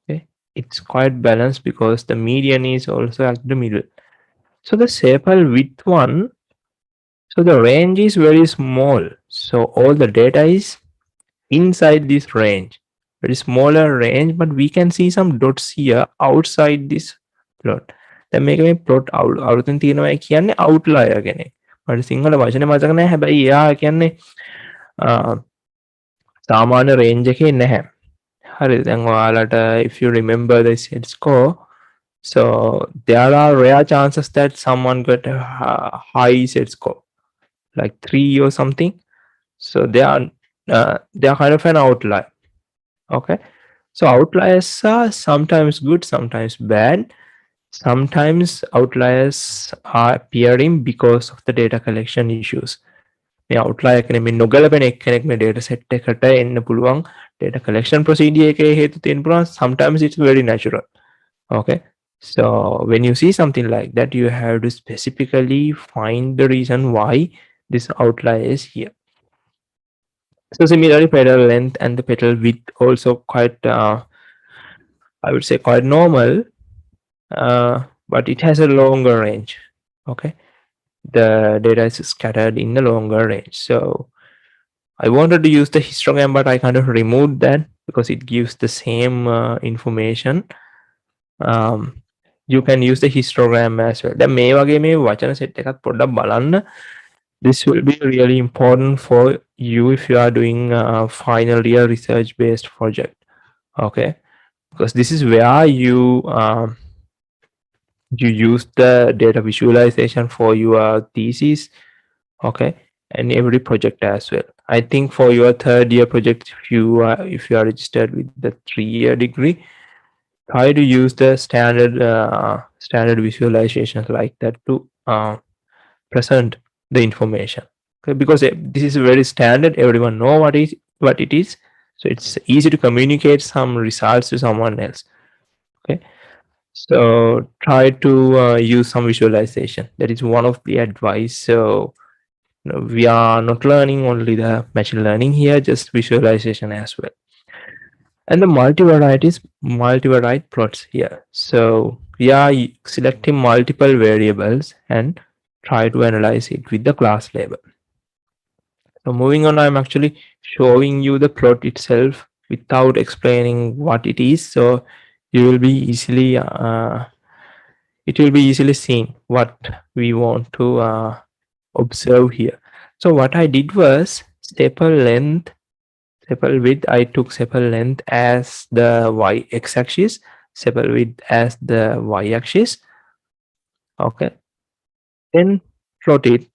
Okay, it's quite balanced because the median is also at the middle. So the sample width one, so the range is very small, so all the data is inside this range, very smaller range, but we can see some dots here outside this plot. Then make me plot out අවුරුතෙන් තියෙනවා කියන්නේ outlier කෙනෙක්. මට සිංහල වචනේ මතක නැහැ, හැබැයි එයා කියන්නේ සාමාන්‍ය range එකේ නැහැ. හරි, දැන් ඔයාලට if you remember the set score, so there are rare chances that someone got a high set score like 3 or something. So they are kind of an outlier. Okay, so outliers are sometimes good, sometimes bad. Sometimes outliers are appearing because of the data collection issues. මේ outlier කෙනෙක් මේ නොගැලපෙන එක්කෙනෙක් මේ data set එකට එන්න පුළුවන් data collection procedure එකේ හේතු තියෙන්න පුළුවන්. Sometimes it's very natural. Okay, so when you see something like that, you have to specifically find the reason why this outlier is here. So similarly, petal length and the petal width also quite I would say quite normal, but it has a longer range. Okay, the data is scattered in the longer range. So I wanted to use the histogram, but I kind of removed that because it gives the same information. You can use the histogram as well. දැන් මේ වගේ මේ වචන set එකක් පොඩ්ඩක් බලන්න. This will be really important for you if you are doing a final year research based project. Okay, because this is where you use the data visualization for your thesis. Okay, and every project as well. I think for your third year project, if you are registered with the 3-year degree, try to use the standard visualizations like that to present the information. Okay, because this is very standard, everyone know what it is, so it's easy to communicate some results to someone else. Okay, so try to use some visualization. That is one of the advice. So we are not learning only the machine learning here, just visualization as well. And the multivariate plots here. So we are selecting multiple variables and try to analyze it with the class label. So moving on, I'm actually showing you the plot itself without explaining what it is. So you will be easily it will be easily seen what we want to observe here. So what I did was sepal width. I took sepal length as the x-axis, sepal width as the y-axis. Okay, then plot it,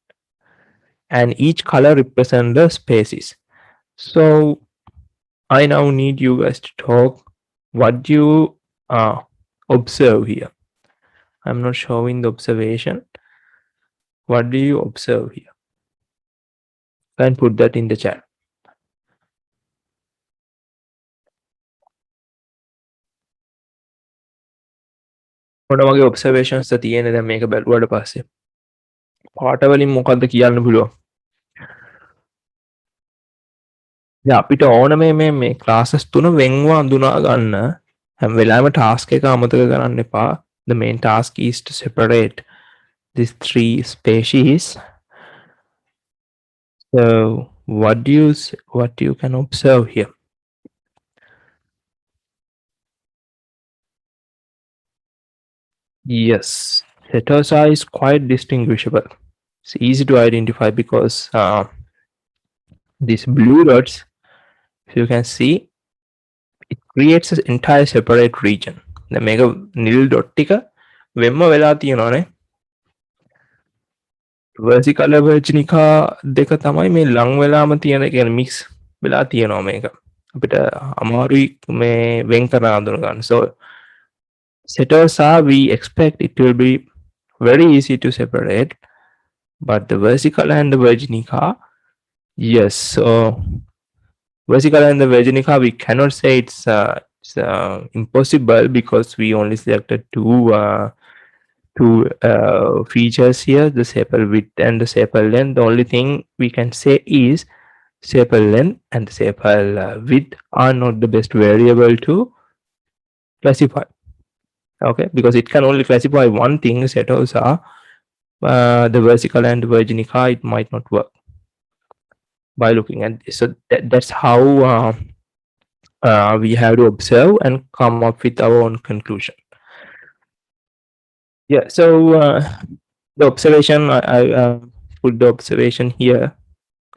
and each color represent the spaces. So I now need you guys to talk what you observe here. I'm not showing the observation. What do you observe here? Can put that in the chat. මොන වගේ observations තියෙන දැන් මේක බැලුවාට පස්සේ පාට වලින් මොකද්ද කියන්න පුළුවන්? දැන් අපිට ඕන මේ classes තුන වෙන්ව අඳුනා ගන්න හැම වෙලාවෙම task එක අමතක කරන්න එපා. The main task is to separate these 3 species. So what you can observe here? Yes, Setosa is quite distinguishable. It's easy to identify because these blue dots, if you can see, it creates an entire separate region. The mega nil dot tika වෙම්ම වෙලා තියෙනවානේ. Versicolor virginica දෙක තමයි මේ ලං වෙලාම තියෙන කියන්නේ mix වෙලා තියෙනවා මේක. අපිට අමාරුයි මේ වෙන් කරන අඳුන ගන්න. So Setosa, we expect it will be very easy to separate, but the versicolor and the virginica, yes. So versicolor and the virginica, we cannot say it's impossible because we only selected two features here, the sepal width and the sepal length. The only thing we can say is sepal length and the sepal width are not the best variable to classify. Okay, because it can only classify one thing, Setosa. The versicolor and the virginica, it might not work by looking at this. So that's how we have to observe and come up with our own conclusion. Yeah, so the observation, I put the observation here.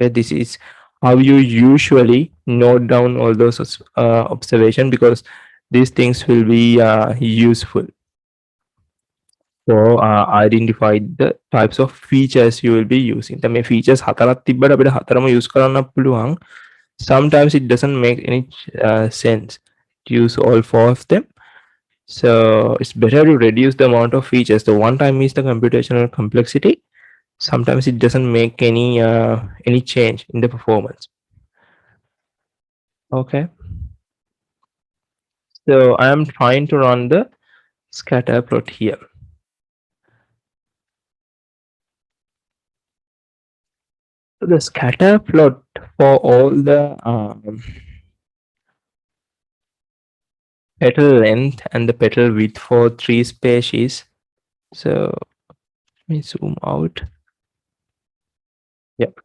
Okay, this is how you usually note down all those observations, because these things will be useful for identify the types of features you will be using. The features හතරක් තිබ්බට අපිට හතරම use කරන්න පුළුවන්. Sometimes it doesn't make any sense to use all 4 of them. So it's better to reduce the amount of features. The one time is the computational complexity. Sometimes it doesn't make any change in the performance. Okay. So I am trying to run the scatter plot here. So the scatter plot for all the petal length and the petal width for 3 species. So let me zoom out. Yep.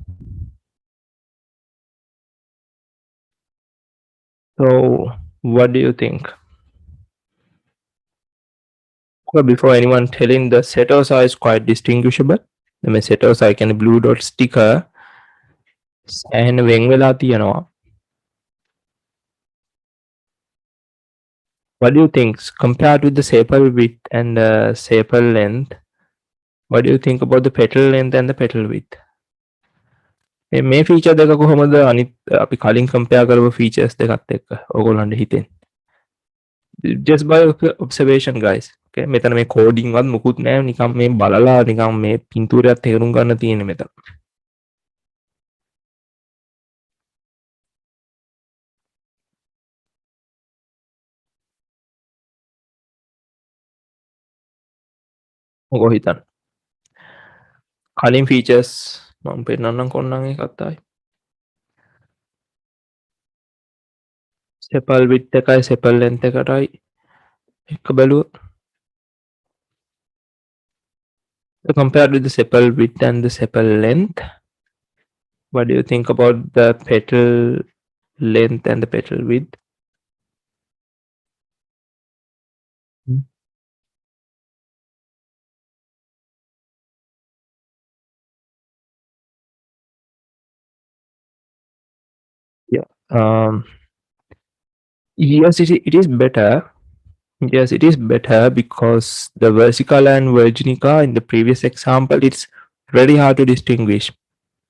So what do you think? Well, before anyone telling, the Setosa is quite distinguishable. මේ සෙටෝසා කියන්නේ blue dots ටික සෑහෙන වෙන් වෙලා තියෙනවා. What do you think compared with the sepal width and the sepal length? What do you think about the petal length and the petal width? මේ feature දෙක කොහොමද අනිත් අපි කලින් compare කරපු features දෙකත් එක්ක ඕගොල්ලන්ට හිතෙන්නේ? Just by observation guys. Okay, මෙතන මේ coding වත් මුකුත් නැහැ, නිකන් මේ බලලා නිකන් මේ පින්තූරයක් තේරුම් ගන්න තියෙන්නේ මෙතන. මොකෝ හිතන්න. කලින් features මම පෙන්නන්නම් කොන්නම් ඒකත් ආයි. sepal width එකයි sepal length එකටයි එක බැලුවොත්. So compared with the sepal width and the sepal length, what do you think about the petal length and the petal width? Yeah. Yes, it is better. Yes, it is better because the versicolor and virginica in the previous example, it's very hard to distinguish.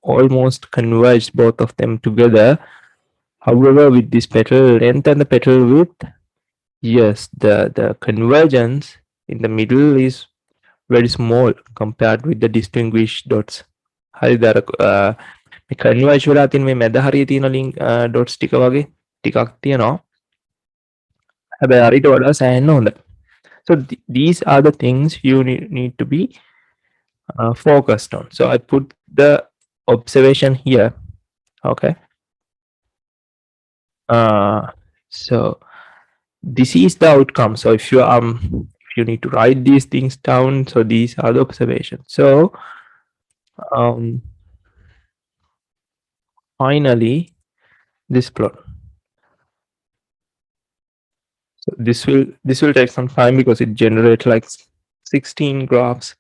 Almost converged both of them together. However, with this petal length and the petal width, yes, the convergence in the middle is very small compared with the distinguished dots. හරිද අර මේ converge වෙලා තියෙන මේ මැද හරිය තියෙන link dots ටික වගේ ටිකක් තියෙනවා. හැබැයි අරිට වඩා සෑහෙන්න හොඳයි. So these are the things you need to be focused on. So I put the observation here. Okay. So this is the outcome. So if you need to write these things down, so these are the observations. So finally this plot. So this will take some time because it generates like 16 graphs.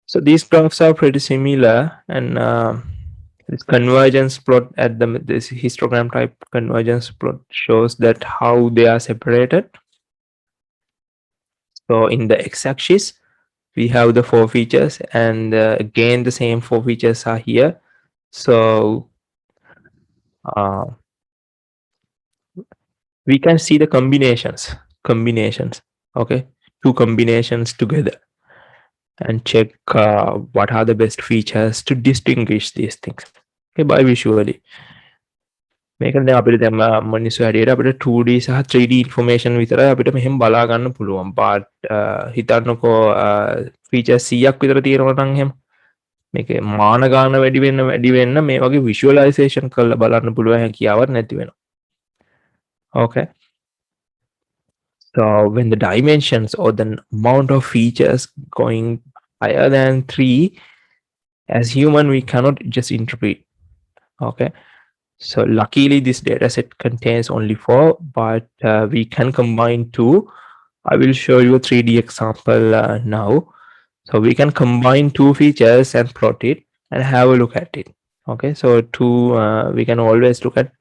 So these graphs are pretty similar, and this convergence plot at this histogram type convergence plot shows that how they are separated. So in the x-axis, we have the 4 features, and again the same 4 features are here. So we can see the combinations. Okay, 2 combinations together, and check what are the best features to distinguish these things. Okay, by visually. මේකට දැන් අපිට දැන් මිනිස්සු හැටියට අපිට 2D සහ 3D information විතරයි අපිට මෙහෙම බලා ගන්න පුළුවන්. but හිතන්නකෝ features 100ක් විතර තියෙනවා නම් එහෙම මේකේ මාන ගාන වැඩි වෙන්න මේ වගේ visualization කරලා බලන්න පුළුවන් හැකියාවක් නැති වෙනවා. Okay. So when the dimensions or the amount of features going higher than 3, as human we cannot just interpret. Okay. So luckily this data set contains only 4, but we can combine 2. I will show you a 3D example now. So we can combine 2 features and plot it and have a look at it. Okay, so we can always look at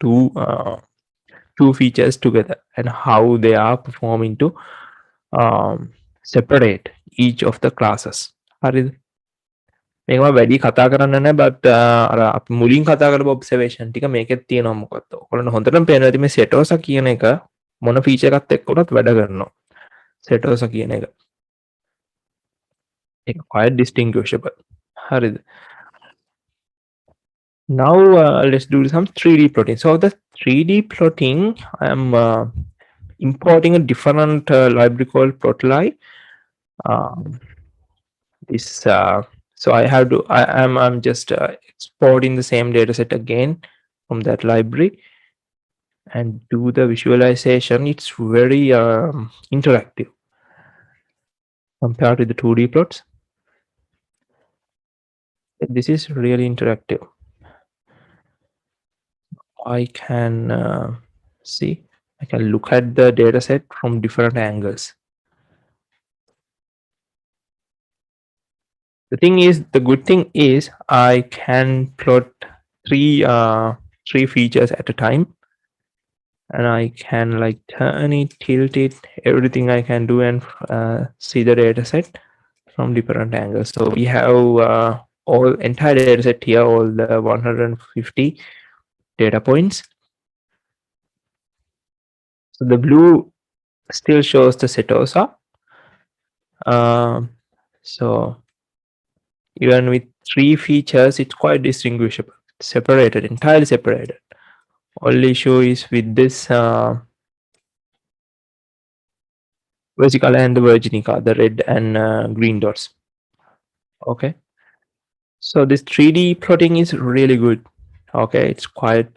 two features together and how they are performing to separate each of the classes. හරිද? මේක මම වැඩි කතා කරන්න නැහැ, but අර අපි මුලින් කතා කරපු observation ටික මේකෙත් තියෙනවා මොකක්ද? ඔයගොල්ලන්ට හොඳටම පේනවා ඇති මේ සෙටෝසා කියන එක මොන feature එකත් එක්ක උනත් වැඩ කරනවා. සෙටෝසා කියන එක. ඒක quite distinguishable. හරිද? Now let's do some 3D plotting. So the 3D plotting, I am importing a different library called Plotly. So I have to, I'm just exporting the same data set again from that library and do the visualization. It's very interactive compared to the 2D plots. This is really interactive. I can see, I can look at the data set from different angles. The good thing is I can plot three features at a time, and I can like turn it, tilt it, everything I can do, and see the data set from different angles. So we have all entire data set here, all the 150 data points. So the blue still shows the setosa. So even with three features, it's quite distinguishable, separated, entirely separated. Only issue is with this vesicle and the virginica, the red and green dots. Okay, so this 3D plotting is really good. Okay, it's quite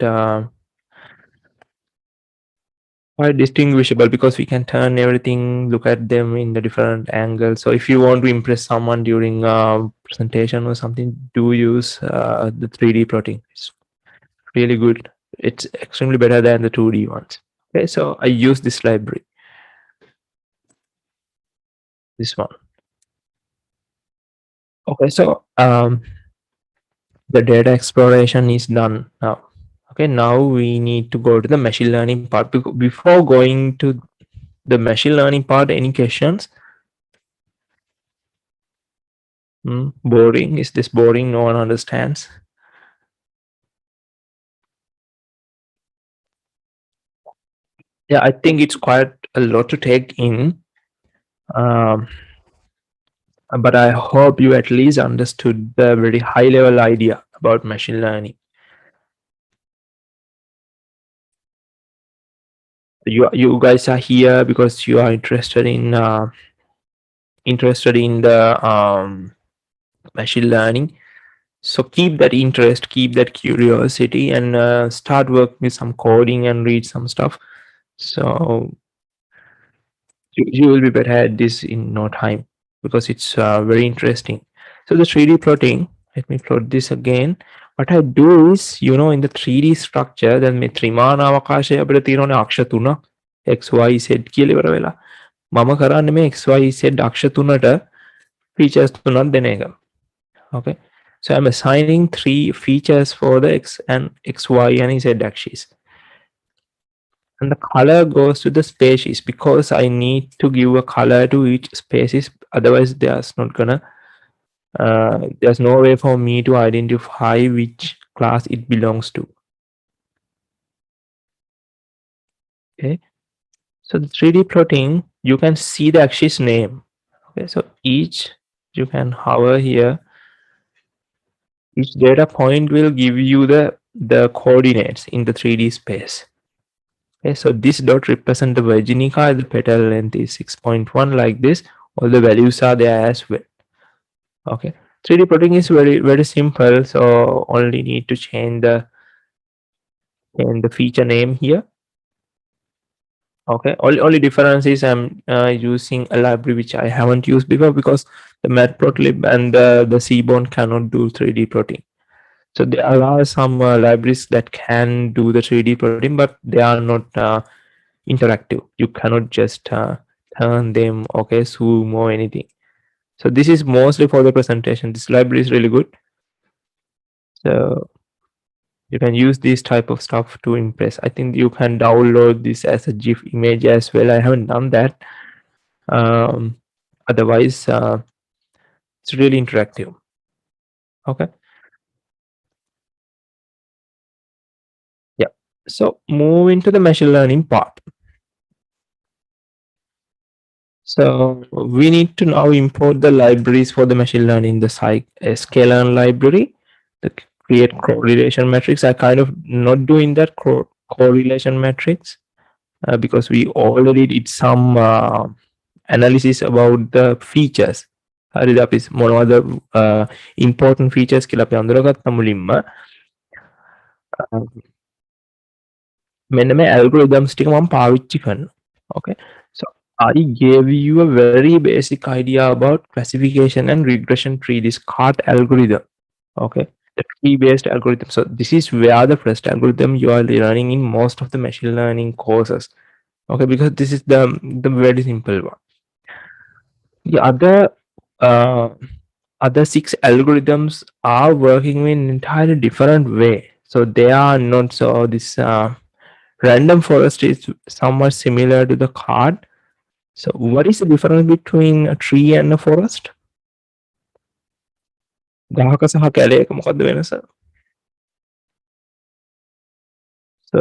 distinguishable because we can turn everything, look at them in the different angles. So if you want to impress someone during a presentation or something, do use the 3D plotting. It's really good. It's extremely better than the 2D ones. Okay, so I use this library, this one. Okay, so the data exploration is done now. Okay, now we need to go to the machine learning part. Before going to the machine learning part, any questions? Boring? Is this boring? No one understands. Yeah, I think it's quite a lot to take in. But I hope you at least understood the very high level idea about machine learning. You guys are here because you are interested in the machine learning. So keep that interest, keep that curiosity, and start work with some coding and read some stuff. So you will be better at this in no time because it's very interesting. So the 3D plotting, let me plot this again. What I do is, in the 3D structure, then me trimana අවකාශය අපිට තියෙනනේ අක්ෂ තුන x y z කියලා ඉවර වෙලා. මම කරන්නේ මේ x y z අක්ෂ තුනට features තුනක් දෙන එක. Okay. So I'm assigning 3 features for the x and x, y, and z axis. And the color goes to the species because I need to give a color to each species. Otherwise, there's no way for me to identify which class it belongs to. Okay. So the 3D plotting, you can see the axis name. Okay. So you can hover here. Each data point will give you the coordinates in the 3D space. Okay, so this dot represent the virginica, the petal length is 6.1 like this. All the values are there as well. Okay, 3D plotting is very, very simple. So only need to change the feature name here. Okay, only difference is I'm using a library which I haven't used before because the matplotlib and the Seaborn cannot do 3D plotting. So there are some libraries that can do the 3D plotting, but they are not interactive. You cannot just turn them, okay, zoom or anything. So this is mostly for the presentation. This library is really good. So you can use this type of stuff to impress. I think you can download this as a GIF image as well. I haven't done that. Otherwise, it's really interactive. Okay. Yeah. So move into the machine learning part. So we need to now import the libraries for the machine learning, the sklearn library, the create correlation matrix. I kind of not doing that correlation matrix because we already did some analysis about the features. හරිද අපි මොනවද important features කියලා අපි අඳුරගත්ත මුලින්ම මෙන්න මේ algorithms ටික මම පාවිච්චි කරනවා. Okay, so I gave you a very basic idea about classification and regression tree, this CART algorithm. Okay, the tree-based algorithm. So this is where the first algorithm you are learning in most of the machine learning courses. Okay, because this is the very simple one. The other other 6 algorithms are working in an entirely different way. So they are not, so this random forest is somewhat similar to the card. So what is the difference between a tree and a forest? ගහක සහ කැලයක මොකද්ද වෙනස? So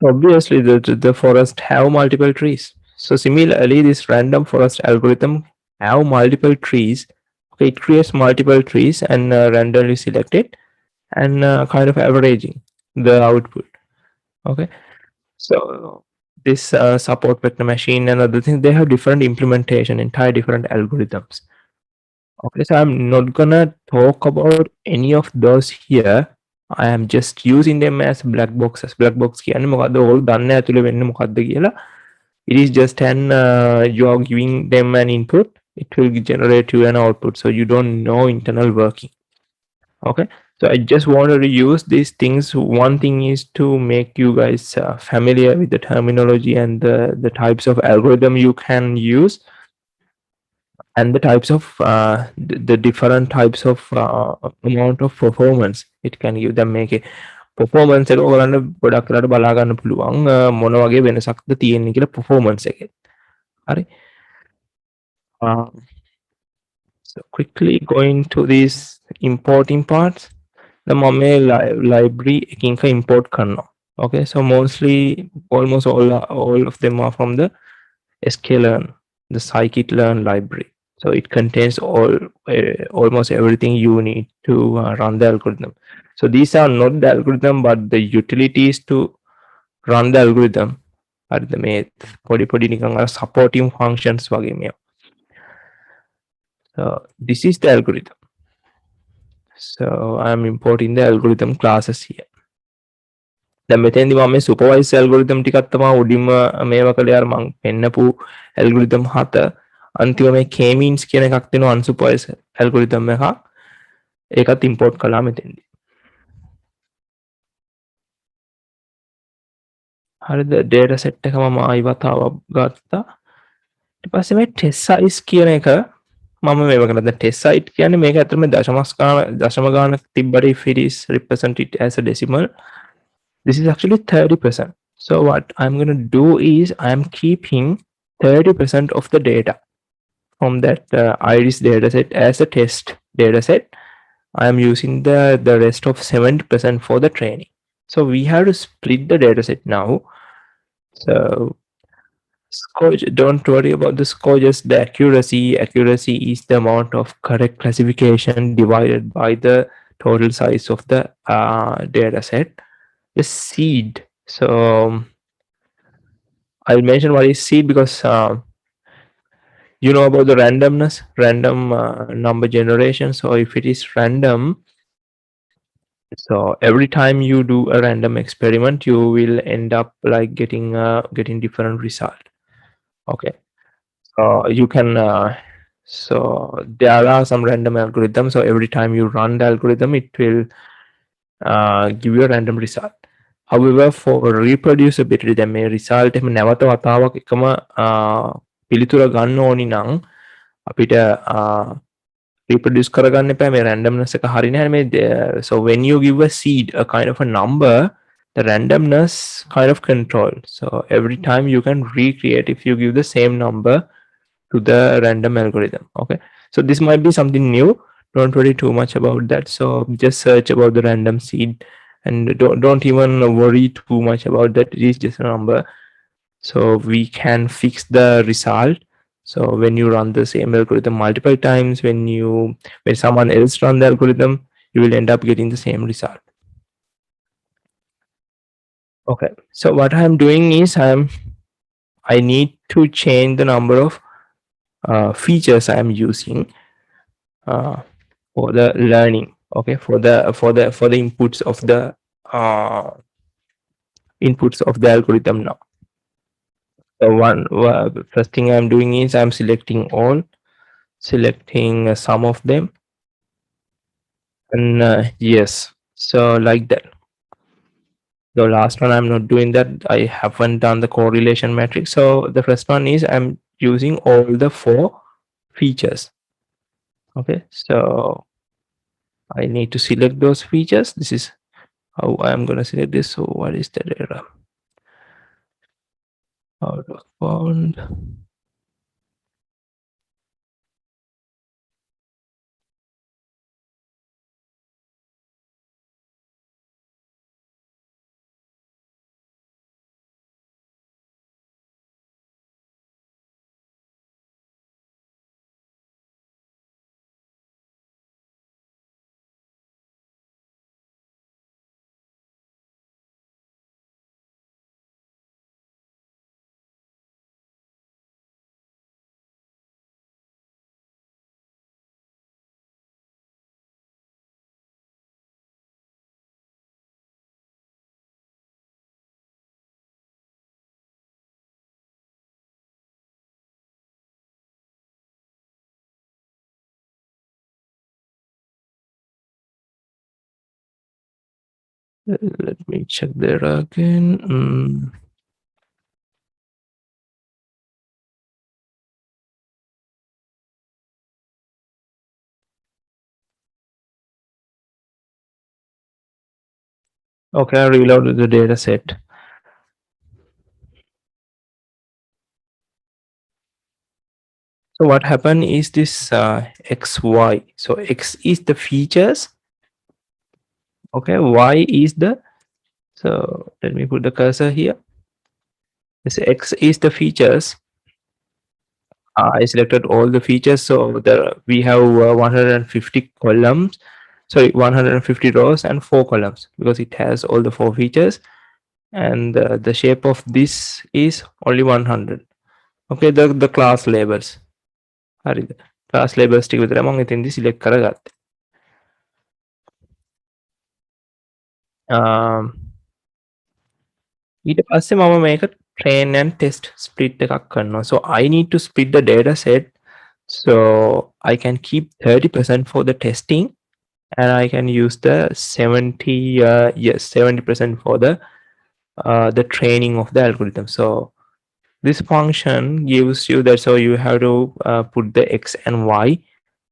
obviously the forest have multiple trees. So similarly, this random forest algorithm have multiple trees. Okay, it creates multiple trees and randomly selected and kind of averaging the output. Okay, so this support vector machine and other things, they have different implementation, entire different algorithms. Okay, so I'm not gonna talk about any of those here. I am just using them as black boxes. Black box කියන්නේ මොකද්ද? ඕගොල්ලෝ දන්නේ ඇතුලේ වෙන්නේ මොකද්ද කියලා. It is just an you are giving them an input. It will generate you an output. So you don't know internal working. Okay. So I just wanted to use these things. One thing is to make you guys familiar with the terminology and the types of algorithm you can use, and the types of the different types of amount of performance it can give them. Make a performance එක ඔයගලන්ට ගොඩක් කරලා බලා ගන්න පුළුවන් මොන වගේ වෙනසක්ද තියෙන්නේ කියලා performance එකේ. හරි. So quickly going to these importing parts. The මම library එකකින් import කරනවා. Okay, so mostly almost all of them are from the sklearn, the scikit-learn library. So it contains almost everything you need to run the algorithm. So these are not the algorithm, but the utilities to run the algorithm are the main supporting functions. So this is the algorithm. So I am importing the algorithm classes here. දැන් මෙතෙන්දි මම මේ supervised algorithm ටිකක් තමයි උඩින්ම මේව කළේ අර මම පෙන්නපු algorithm 7 අන්තිම මේ k means කියන එකක් තියෙනවා unsupervised algorithm එකක් ඒකත් import කළා මෙතෙන්දි. හරිද? data set එක මම ආයි වතාවක් ගත්තා. ඊට පස්සේ මේ test size කියන එක මම මේව කරලා දැන් test size කියන්නේ මේක ඇත්තටම දශම ගානක් තිබ්බට if it is represented as a decimal, this is actually 30%. So what I'm going to do is I'm keeping 30% of the data from that iris dataset as a test dataset. I am using the rest of 70% for the training. So we have to split the dataset now. So score, don't worry about the score, just the accuracy. Accuracy is the amount of correct classification divided by the total size of the dataset. The seed. So I'll mention what is seed because you know about the randomness, random number generation. So if it is random, so every time you do a random experiment, you will end up like getting different result. Okay. So you can so there are some random algorithms. So every time you run the algorithm, it will give you a random result. However, for reproducibility, දැන් මේ result එකම නැවත වතාවක් එකම පිළිතුර ගන්න ඕනි නම් අපිට reproduce කරගන්න එපා මේ randomness එක හරිය නැහැ මේ so when you give a seed a kind of a number, the randomness kind of control. So every time you can recreate if you give the same number to the random algorithm. Okay, so this might be something new. Don't worry too much about that. So just search about the random seed and don't even worry too much about that. It is just a number. So we can fix the result. So when you run the same algorithm multiple times, when someone else run the algorithm, you will end up getting the same result. Okay, so what I'm doing is I need to change the number of features I'm using for the learning. Okay, for the inputs of the algorithm now. So first thing I'm doing is I'm selecting all, selecting some of them, and yes, so like that. The last one I'm not doing that. I haven't done the correlation matrix. So the first one is I'm using all the 4 features. Okay, so I need to select those features. This is how I'm going to select this. So what is the data? Out of bound. Let me check there again. Okay, I reloaded the data set. So what happened is this XY. So X is the features. Okay, Y is the, so let me put the cursor here. This X is the features. I selected all the features. So we have 150 columns, sorry, 150 rows and 4 columns because it has all the 4 features. And the shape of this is only 100. Okay, the class labels. Class labels ටික විතර මම ඉතින්දි select කරගත්තා. ඊට පස්සේ මම මේක train and test split එකක් කරනවා. So I need to split the data set so I can keep 30% for the testing and I can use the 70% for the training of the algorithm. So this function gives you that, so you have to put the X and Y,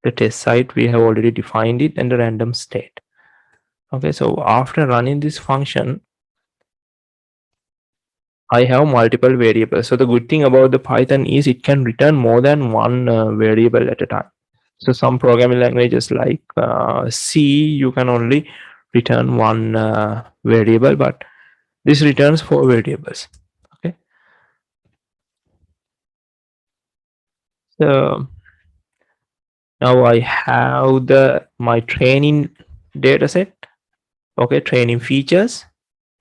the test site we have already defined it, and the random state. Okay, so after running this function I have multiple variables. So the good thing about the Python is it can return more than one variable at a time. So some programming languages like C, you can only return one variable, but this returns 4 variables. Okay. So now I have my training data set. Okay, training features,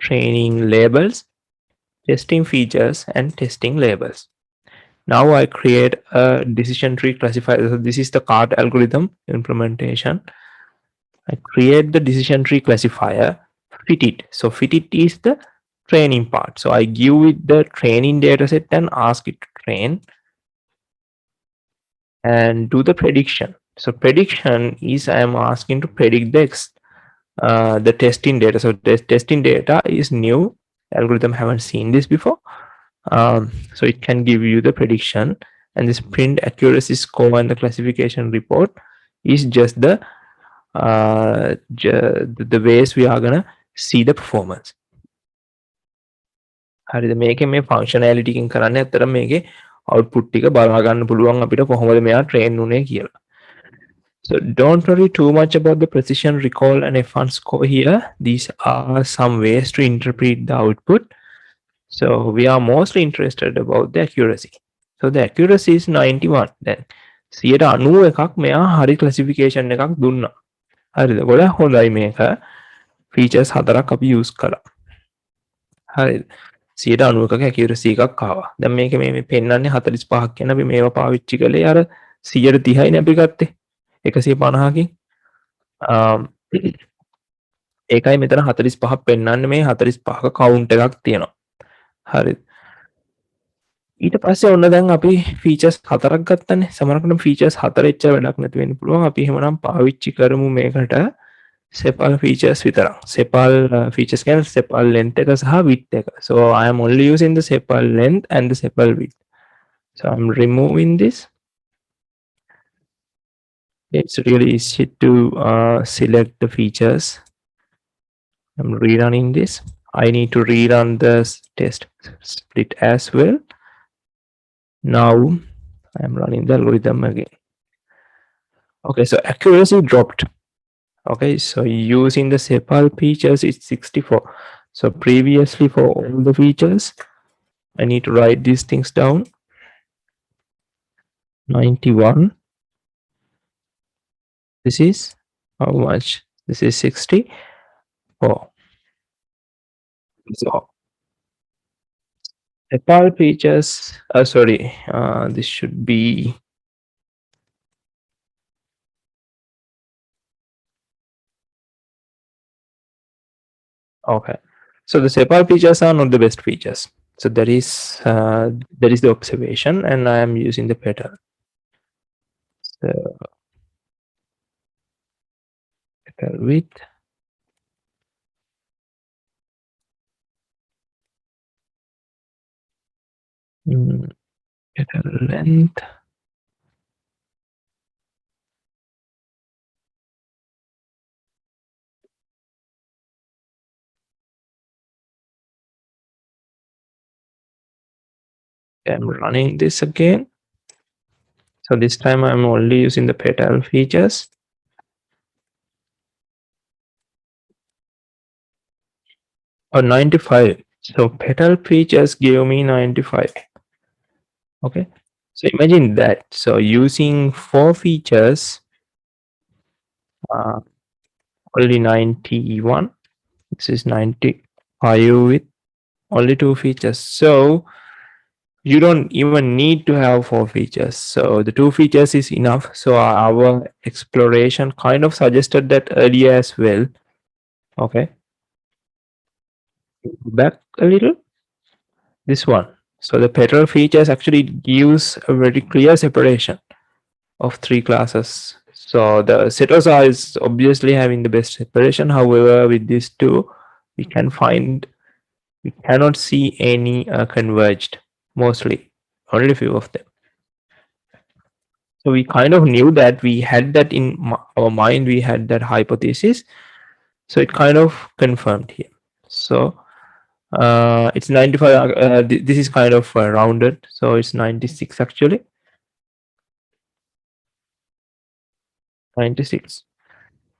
training labels, testing features, and testing labels. Now I create a decision tree classifier. So this is the card algorithm implementation. I create the decision tree classifier, fit it. So fit it is the training part. So I give it the training data set and ask it to train and do the prediction. So prediction is I am asking to predict the testing data. So this testing data is new. Algorithm haven't seen this before. So it can give you the prediction, and this print accuracy score and the classification report is just the ways we are gonna see the performance. හරිද මේකේ මේ functionality එකකින් කරන්නේ අතර මේකේ output ටික බලා ගන්න පුළුවන් අපිට කොහොමද මෙයා train උනේ කියලා. So don't worry too much about the precision recall and F1 score here. These are some ways to interpret the output. So we are mostly interested about the accuracy. So the accuracy is 91. Then 91 එකක් මෙයා හරි classification එකක් දුන්නා. හරිද? ගොඩක් හොඳයි මේක. features 4ක් අපි use කරා. හරිද? 91ක accuracy එකක් ආවා. දැන් මේක මේ පෙන්නන්නේ 45ක් කියන අපි මේවා පාවිච්චි කළේ අර 130යිනේ අපි ගත්තේ. 150කින්. ඒකයි මෙතන 45ක් පෙන්නන්නේ මේ 45ක count එකක් තියෙනවා. හරිද? ඊට පස්සේ ඔන්න දැන් අපි features 4ක් ගත්තනේ. සමහරකට features 4 එච්චර වැඩක් නැති වෙන්න පුළුවන්. අපි එහෙමනම් පාවිච්චි කරමු මේකට sepal features විතරක්. sepal features කියන්නේ sepal length එක සහ width එක. So I am only using the sepal length and the sepal width. So I'm removing this. It's really easy to select the features. I'm rerunning this. I need to rerun the test split as well. Now I'm running the algorithm again. Okay, so accuracy dropped. Okay, so using the sepal features, it's 64. So previously for all the features, I need to write these things down. 91. This is how much? This is 64. So sepal features, this should be okay. So the sepal features are not the best features. So that is the observation, and I am using the petal. So petal width. Petal length. I'm running this again. So this time I'm only using the petal features. Or 95. So petal features give me 95. Okay. So imagine that. So using 4 features, only 91. This is 95 with only 2 features. So you don't even need to have 4 features. So the 2 features is enough. So our exploration kind of suggested that earlier as well. Okay. Back a little. This one. So the petal features actually gives a very clear separation of 3 classes. So the Setosa is obviously having the best separation. However, with these two, we cannot see any converged, mostly, only few of them. So we kind of knew that, we had that in our mind, we had that hypothesis. So it kind of confirmed here. So it's 95. This is kind of rounded. So it's 96 actually. 96.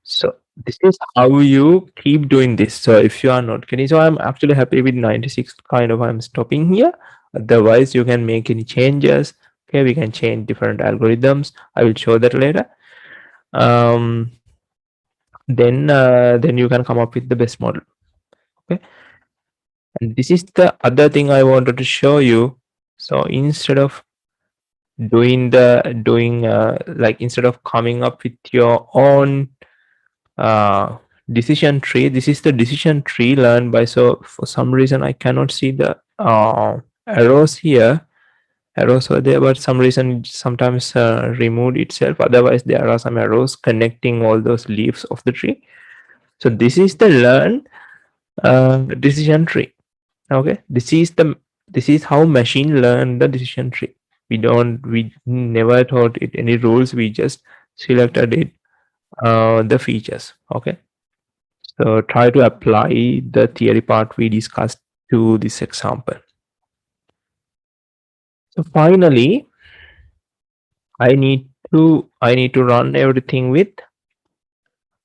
So this is how you keep doing this. So if you are not getting, so I'm actually happy with 96. Kind of I'm stopping here. Otherwise you can make any changes. Okay, we can change different algorithms. I will show that later. Then you can come up with the best model. Okay, and this is the other thing I wanted to show you. So instead of instead of coming up with your own decision tree, this is the decision tree learned by. So for some reason I cannot see the arrows here. Arrows are there, but some reason it sometimes removed itself. Otherwise there are some arrows connecting all those leaves of the tree. So this is the learned decision tree. Okay, this is how machine learn the decision tree. We never taught it any rules, we just selected it the features. Okay, so try to apply the theory part we discussed to this example. So finally I need to run everything with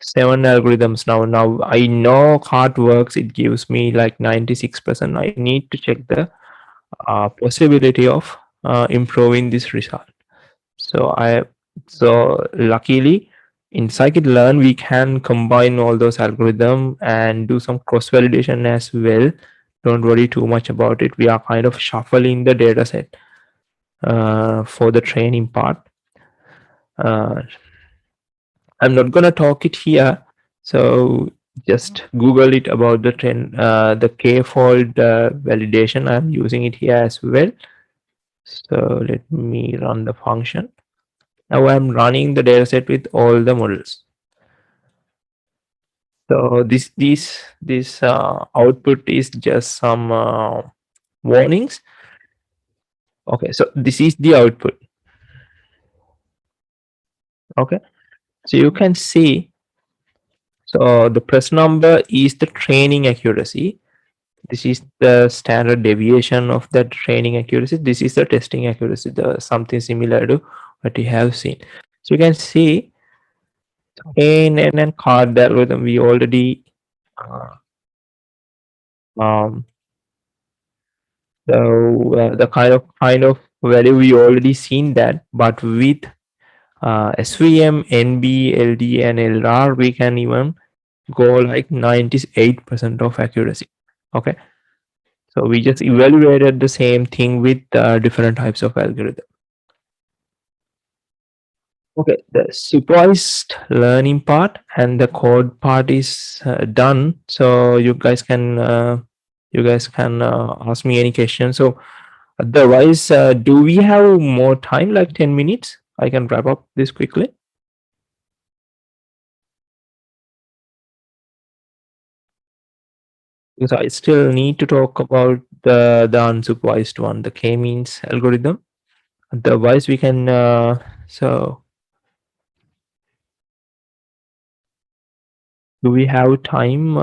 7 algorithms now. I know CART works, it gives me like 96%. I need to check the possibility of improving this result. So luckily in scikit-learn we can combine all those algorithms and do some cross validation as well. Don't worry too much about it. We are kind of shuffling the data set for the training part. I'm not gonna talk it here, so just Google it about the k-fold validation. I'm using it here as well. So let me run the function. Now I'm running the dataset with all the models. So this output is just some warnings. Okay, so this is the output. Okay, so you can see, so the press number is the training accuracy. This is the standard deviation of the training accuracy. This is the testing accuracy, something similar to what we have seen. So you can see KNN and card algorithm we already the kind of value we already seen that, but with SVM, NB, LD, and LR, we can even go like 98% of accuracy. Okay, so we just evaluated the same thing with different types of algorithm. Okay, the supervised learning part and the code part is done. So you guys can ask me any questions. So otherwise, do we have more time, like 10 minutes? I can wrap up this quickly. Because I still need to talk about the unsupervised one, the k-means algorithm. Otherwise, we can so do we have time?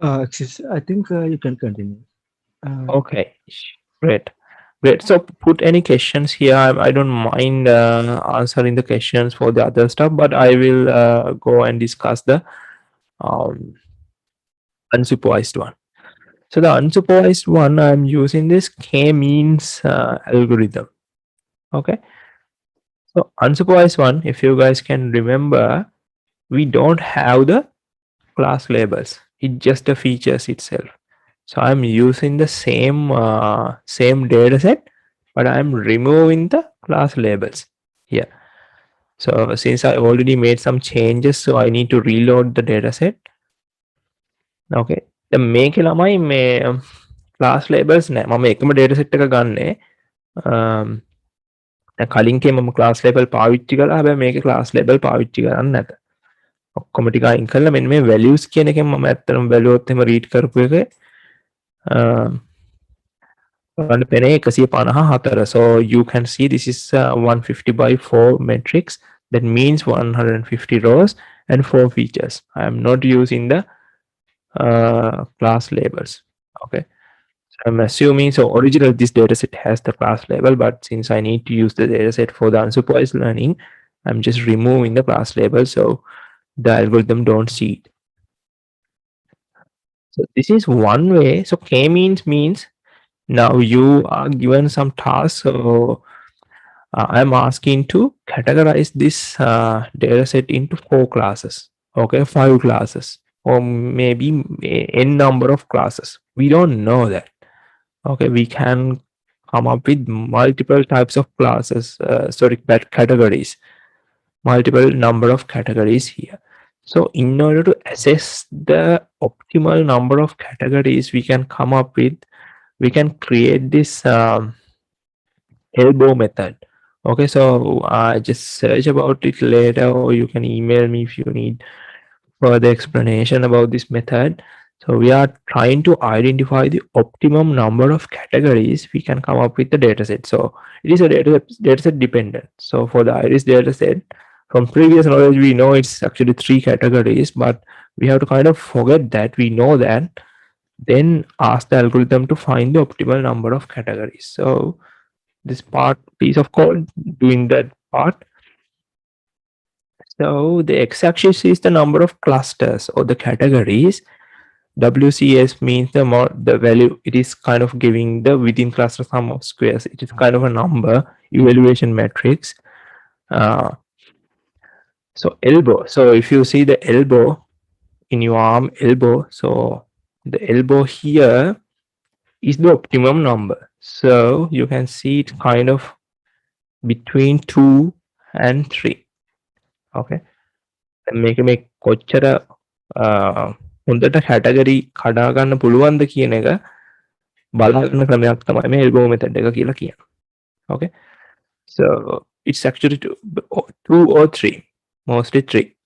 I think you can continue. Okay, great. Great. So put any questions here. I don't mind answering the questions for the other stuff, but I will go and discuss the um, unsupervised one. So the unsupervised one, I'm using this k-means algorithm. Okay. So unsupervised one, if you guys can remember, we don't have the class labels. It's just the features itself. So I'm using the same data set, but I'm removing the class labels here. So since I already made some changes, so I need to reload the data set. Okay. The මේක ළමයි මේ class labels නෑ. මම එකම data set එක ගන්නෙ. කලින් කේ මම class label පාවිච්චි කළා. හැබැයි මේකේ class label පාවිච්චි කරන්නේ නැත. ඔක්කොම ටික අයින් කරලා මෙන්න මේ values කියන එකෙන් මම ඇත්තටම බැලුවොත් එහෙම read කරපු එක so you can see this is 150 by 4 matrix. That means 150 rows and 4 features. I am not using the class labels. Okay, so I'm assuming, so originally this dataset has the class label, but since I need to use the dataset for the unsupervised learning, I'm just removing the class label so the algorithm don't see it. So this is one way. So k-means means now you are given some tasks. So I'm asking to categorize this data set into 4 classes. Okay, 5 classes, or maybe n number of classes. We don't know that. Okay, we can come up with multiple types of classes, categories, multiple number of categories here. So in order to assess the optimal number of categories we can come up with, we can create this elbow method. Okay, so just search about it later, or you can email me if you need further explanation about this method. So we are trying to identify the optimum number of categories we can come up with the dataset. So it is a dataset dependent. So for the iris dataset, from previous knowledge, we know it's actually 3 categories, but we have to kind of forget that we know that, then ask the algorithm to find the optimal number of categories. So this piece of code doing that part. So the x-axis is the number of clusters or the categories. WCS means the value. It is kind of giving the within cluster sum of squares. It is kind of a number evaluation matrix. So elbow. So if you see the elbow in your arm elbow, so the elbow here is the optimum number. So you can see it kind of between 2 and 3. Okay, මේක මේ කොච්චර හොඳට category කඩා ගන්න පුළුවන්ද කියන එක බලන්න ක්‍රමයක් තමයි මේ elbow method එක කියලා කියන්නේ. Okay, so it's actually 2 or 3, mostly 3.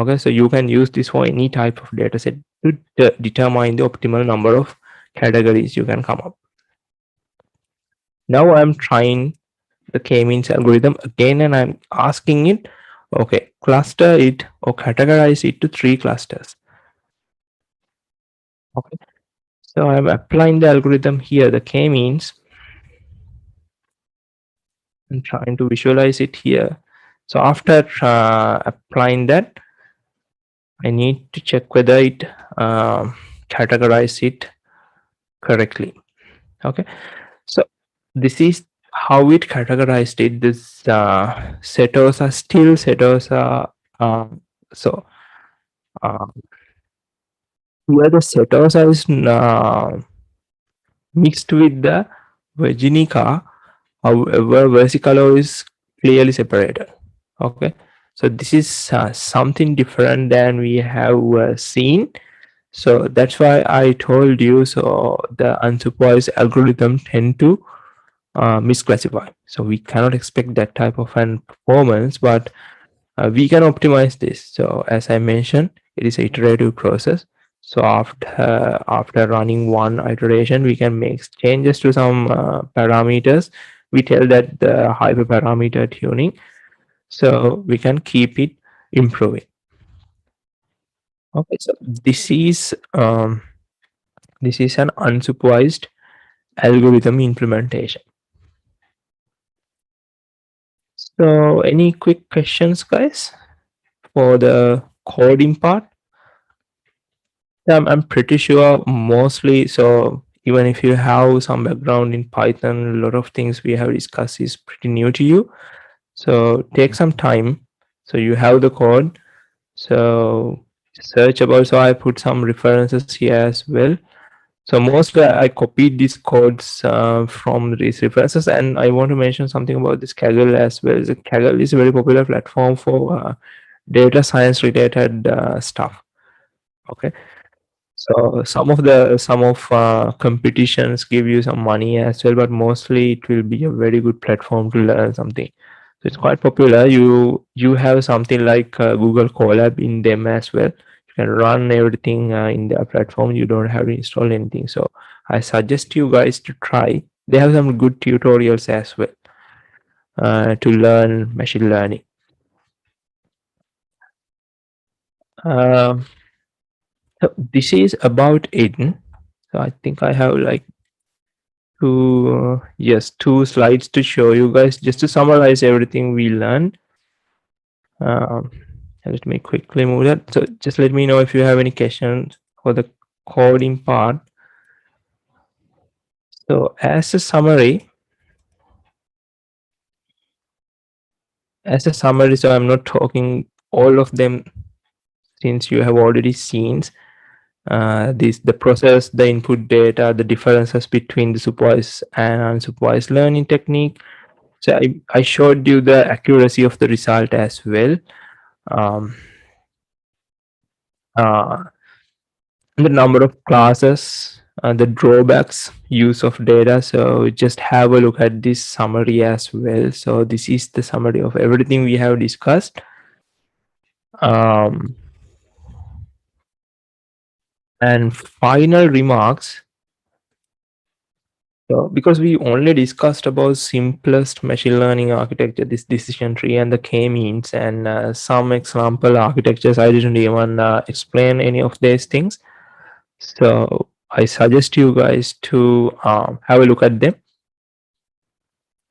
Okay, so you can use this for any type of data set to determine the optimal number of categories you can come up. Now I'm trying the k-means algorithm again, and I'm asking it, okay, cluster it or categorize it to 3 clusters. Okay, so I'm applying the algorithm here, the k-means. I'm trying to visualize it here. So after applying that, I need to check whether it categorize it correctly. Okay, so this is how it categorized it. This setters are still setters are so here the setters is mixed with the Virginica. However, versicolor is clearly separated. Okay, so this is something different than we have seen. So that's why I told you. So the unsupervised algorithm tend to misclassify. So we cannot expect that type of an performance, but we can optimize this. So as I mentioned, it is an iterative process. So after running one iteration, we can make changes to some parameters. We tell that the hyperparameter tuning, so we can keep it improving. Okay, so this is an unsupervised algorithm implementation. So any quick questions, guys, for the coding part? I'm pretty sure mostly. So even if you have some background in Python, a lot of things we have discussed is pretty new to you. So take some time. So you have the code. So search about. So I put some references here as well. So mostly I copied these codes from these references, and I want to mention something about this Kaggle as well. The Kaggle is a very popular platform for data science related stuff. Okay, so some of competitions give you some money as well, but mostly it will be a very good platform to learn something. So it's quite popular. You have something like Google Collab in them as well. You can run everything in their platform. You don't have to install anything. So I suggest you guys to try. They have some good tutorials as well to learn machine learning. So this is about it. So I think I have like two slides to show you guys, just to summarize everything we learned. Let me quickly move that. So just let me know if you have any questions for the coding part. So as a summary, so I'm not talking all of them since you have already seen the process, the input data, the differences between the supervised and unsupervised learning technique. So I showed you the accuracy of the result as well. The number of classes, the drawbacks, use of data. So just have a look at this summary as well. So this is the summary of everything we have discussed. And final remarks. So because we only discussed about simplest machine learning architecture, this decision tree and the k-means and some example architectures, I didn't even explain any of these things. So I suggest you guys to have a look at them.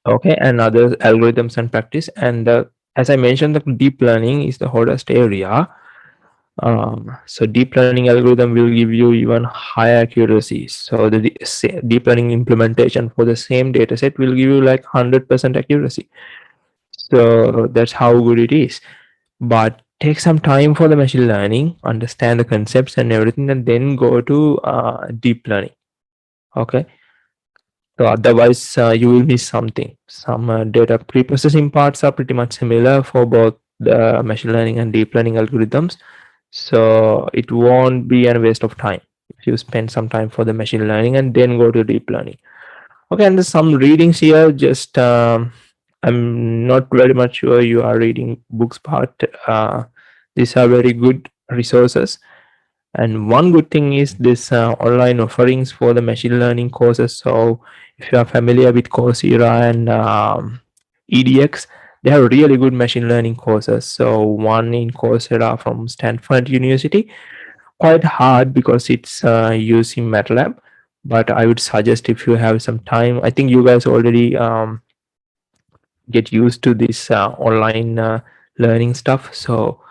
Okay, and other algorithms and practice. And as I mentioned, the deep learning is the hottest area. So deep learning algorithm will give you even higher accuracy. So the deep learning implementation for the same data set will give you like 100% accuracy. So that's how good it is. But take some time for the machine learning, understand the concepts and everything, and then go to deep learning. Okay. So otherwise you will miss something. Some data pre-processing parts are pretty much similar for both the machine learning and deep learning algorithms. So it won't be a waste of time if you spend some time for the machine learning and then go to deep learning. Okay, and there's some readings here. Just I'm not very much sure you are reading books, but these are very good resources. And one good thing is this online offerings for the machine learning courses. So if you are familiar with Coursera and EDX, they have really good machine learning courses. So one in Coursera from Stanford University, quite hard because it's using MATLAB. But I would suggest if you have some time, I think you guys already get used to this online learning stuff. So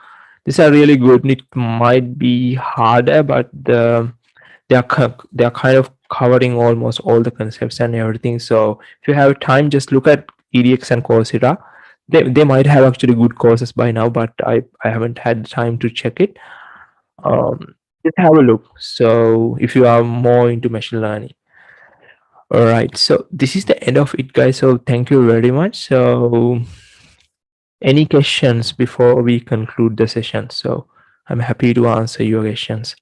these are really good. It might be harder, but they are kind of covering almost all the concepts and everything. So if you have time, just look at EDX and Coursera. They might have actually good courses by now, but I haven't had the time to check it. Just have a look. So if you are more into machine learning. All right. So this is the end of it, guys. So thank you very much. So any questions before we conclude the session? So I'm happy to answer your questions.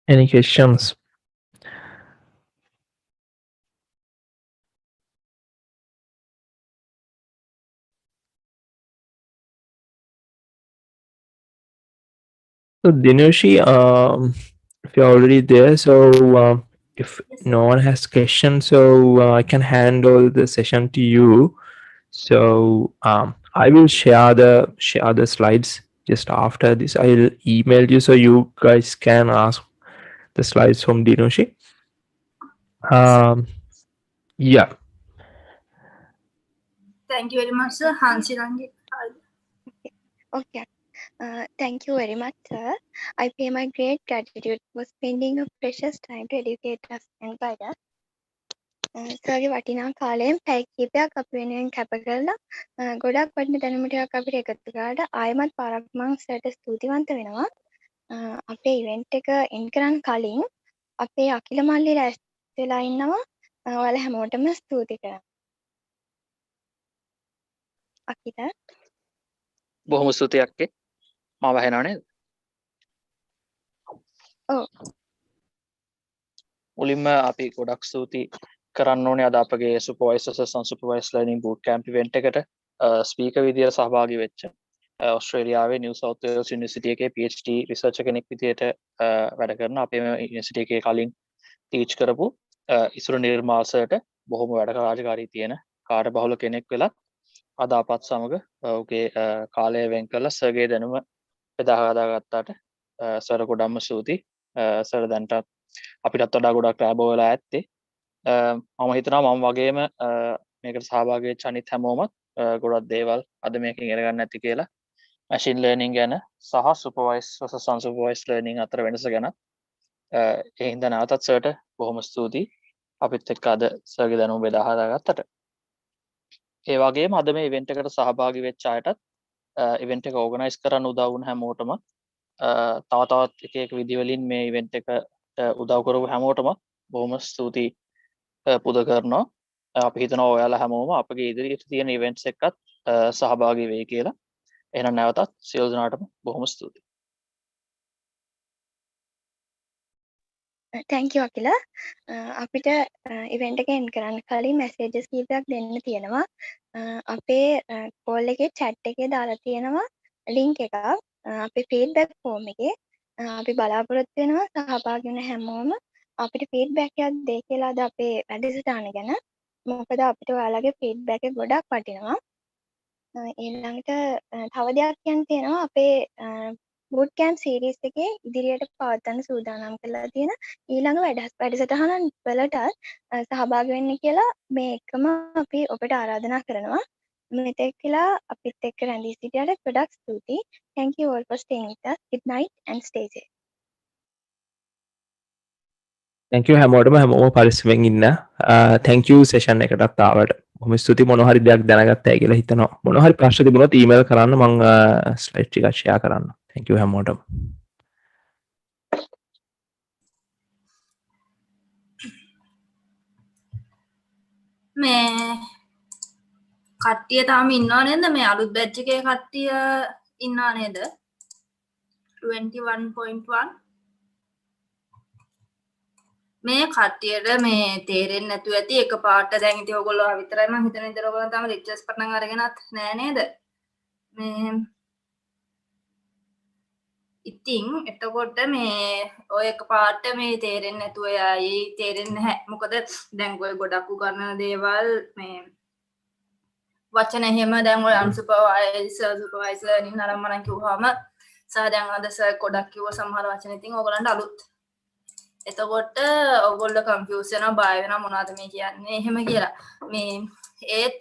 Any questions? So Dineshi, if you're already there, so if no one has questions, so I can hand over the session to you. So I will share the slides just after this. I'll email you so you guys can ask the slides from Dineshi. Yeah. Thank you very much, sir. Hansirangi. Okay. Thank you very much, sir. I pay my great gratitude for spending your precious time to educate us and guide us. සර්ගේ වටිනා කාලයෙන් පැය කිහිපයක් අපි වෙනුවෙන් කැප කරලා ගොඩක් වටින දැනුම ටිකක් අපිට එකතු කරාට ආයෙමත් පාරක් මම සර්ට ස්තුතිවන්ත වෙනවා. අපේ ඉවෙන්ට් එක එන්ඩ් කරන්න කලින් අපේ අකිල මල්ලි රැස්ති වෙලා ඉන්නවා. ඔයාලා හැමෝටම ස්තුති කරනවා. අකිල බොහොම ස්තුතියි අක්කේ. මාව ඇහෙනව නේද? ඔව්. මුලින්ම අපි ගොඩක් ස්තුති කරන්න ඕනේ අද අපගේ supervised versus unsupervised learning bootcamp event එකට ස්පීකර් විදියට සහභාගී වෙච්ච ඔස්ට්‍රේලියාවේ නිව් සවුත් වේල්ස් යුනිවර්සිටි එකේ PhD රිසර්චර් කෙනෙක් විදියට වැඩ කරන අපේ යුනිවර්සිටි එකේ කලින් ටීච් කරපු ඉසුරු නිර්මාල් සර්ට බොහොම වැඩ රාජකාරී තියෙන කාර්යබහුල කෙනෙක් වෙලා අද අපත් සමග ඔහුගේ කාලය වෙන් කරලා සර්ගේ දැනුම බෙදා හදාගත්තාට සර් ගොඩක්ම ස්තුතියි. සර් දැන්ටත් අපිටත් වඩා ගොඩක් ලැබ වෙලා ඇත්තේ. මම හිතනවා මම වගේම මේකට සහභාගී වෙච්ච අනිත් හැමෝමත් ගොඩක් දේවල් අද මේකෙන් ඉගෙන ගන්න ඇති කියලා machine learning ගැන සහ supervised versus unsupervised learning අතර වෙනස ගැන ඒ හින්දා නැවතත් සර්ට බොහොම ස්තුතියි අපිත් එක්ක අද සර්ගේ දැනුම බෙදා හදාගත්තට. ඒ වගේම අද මේ ඉවෙන්ට් එකට සහභාගී වෙච්ච අයටත් ඉවෙන්ට් එක ඕගනයිස් කරන්න උදව් වුණ හැමෝටම තව තවත් එක විදිවලින් මේ ඉවෙන්ට් එකට උදව් කරපු හැමෝටම බොහොම ස්තුතියි පුද කරනවා. අපි හිතනවා ඔයාලා හැමෝම අපගේ ඉදිරියට තියෙන ඉවෙන්ට්ස් එක්කත් සහභාගී වෙයි කියලා. එහෙනම් නැවතත් සියලු දෙනාටම බොහොම ස්තුතියි. thank you Akila. අපිට ඉවෙන්ට් එක එන්ඩ් කරන්න කලින් මැසේජස් කීපයක් දෙන්න තියෙනවා. අපේ කෝල් එකේ chat එකේ දාලා තියෙනවා link එකක්. අපේ feedback form එකේ අපි බලාපොරොත්තු වෙනවා සහභාගී වෙන හැමෝම අපිට feedback එකක් දෙයි කියලා අද අපේ වැඩසටහන ගැන. මොකද අපිට ඔයාලගේ feedback එක ගොඩක් වටිනවා. ඊළඟට තව දෙයක් කියන්න තියෙනවා අපේ bootcamp series එකේ ඉදිරියට පවත්වන්න සූදානම් කරලා තියෙන ඊළඟ වැඩසටහන වලට සහභාගී වෙන්න කියලා මේ එකම අපි ඔබට ආරාධනා කරනවා. මෙතෙක් කියලා අපිත් එක්ක රැඳී සිටියට ගොඩක් ස්තුතියි. Thank you all for staying with us. Good night and stay safe. thank you හැමෝම පරිස්සමෙන් ඉන්න. thank you session එකටත් ආවට. බොහොම ස්තුතියි. මොන හරි දෙයක් දැනගත්තයි කියලා හිතනවා. මොන හරි ප්‍රශ්න තිබුණොත් ඊමේල් කරන්න මම ස්ලයිඩ් ටික ෂෙයා කරන්න. thank you හැමෝටම. මේ කට්ටිය තාම ඉන්නව නේද? මේ අලුත් බැච් එකේ කට්ටිය ඉන්නව නේද? 21.1 මේ කට්ටියට මේ තේරෙන්නේ නැතුව ඇති එකපාරට දැන් ඉතින් ඔයගොල්ලෝ විතරයි මම හිතන විදිහට ඔයගොල්ලෝ තාම ලෙක්චර්ස් පටන් අරගෙනත් නෑ නේද මේ ඉතින් එතකොට මේ ඔය එකපාරට මේ තේරෙන්නේ නැතුව යයි තේරෙන්නේ නැහැ මොකද දැන් ඔය ගොඩක් උගන්නන දේවල් මේ වචන එහෙම දැන් ඔය unsupervised supervised learning නරඹන කිව්වම සහ දැන් අද සර් ගොඩක් කිව්ව සමහර වචන ඉතින් ඔයගලන්ට අලුත් එතකොට ඔයගොල්ලෝ කන්ෆියුස් වෙනවා බය වෙනවා මොනවද මේ කියන්නේ එහෙම කියලා මේ ඒත්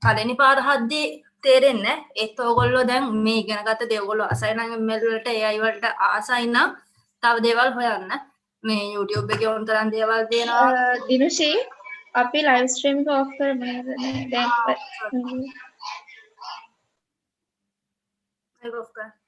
පළවෙනි පාර හද්දී තේරෙන්නේ ඒත් ඔයගොල්ලෝ දැන් මේ ඉගෙන ගත්ත දේ ඔයගොල්ලෝ අසයින් ML වලට AI වලට ආසයි නම් තව දේවල් හොයන්න මේ YouTube එකේ උන් තරම් දේවල් දෙනවා දිනුෂී අපි ලයිව් ස්ට්‍රීම් එක ඔෆ් කරමු දැන් ඒක ඔෆ් කරන්න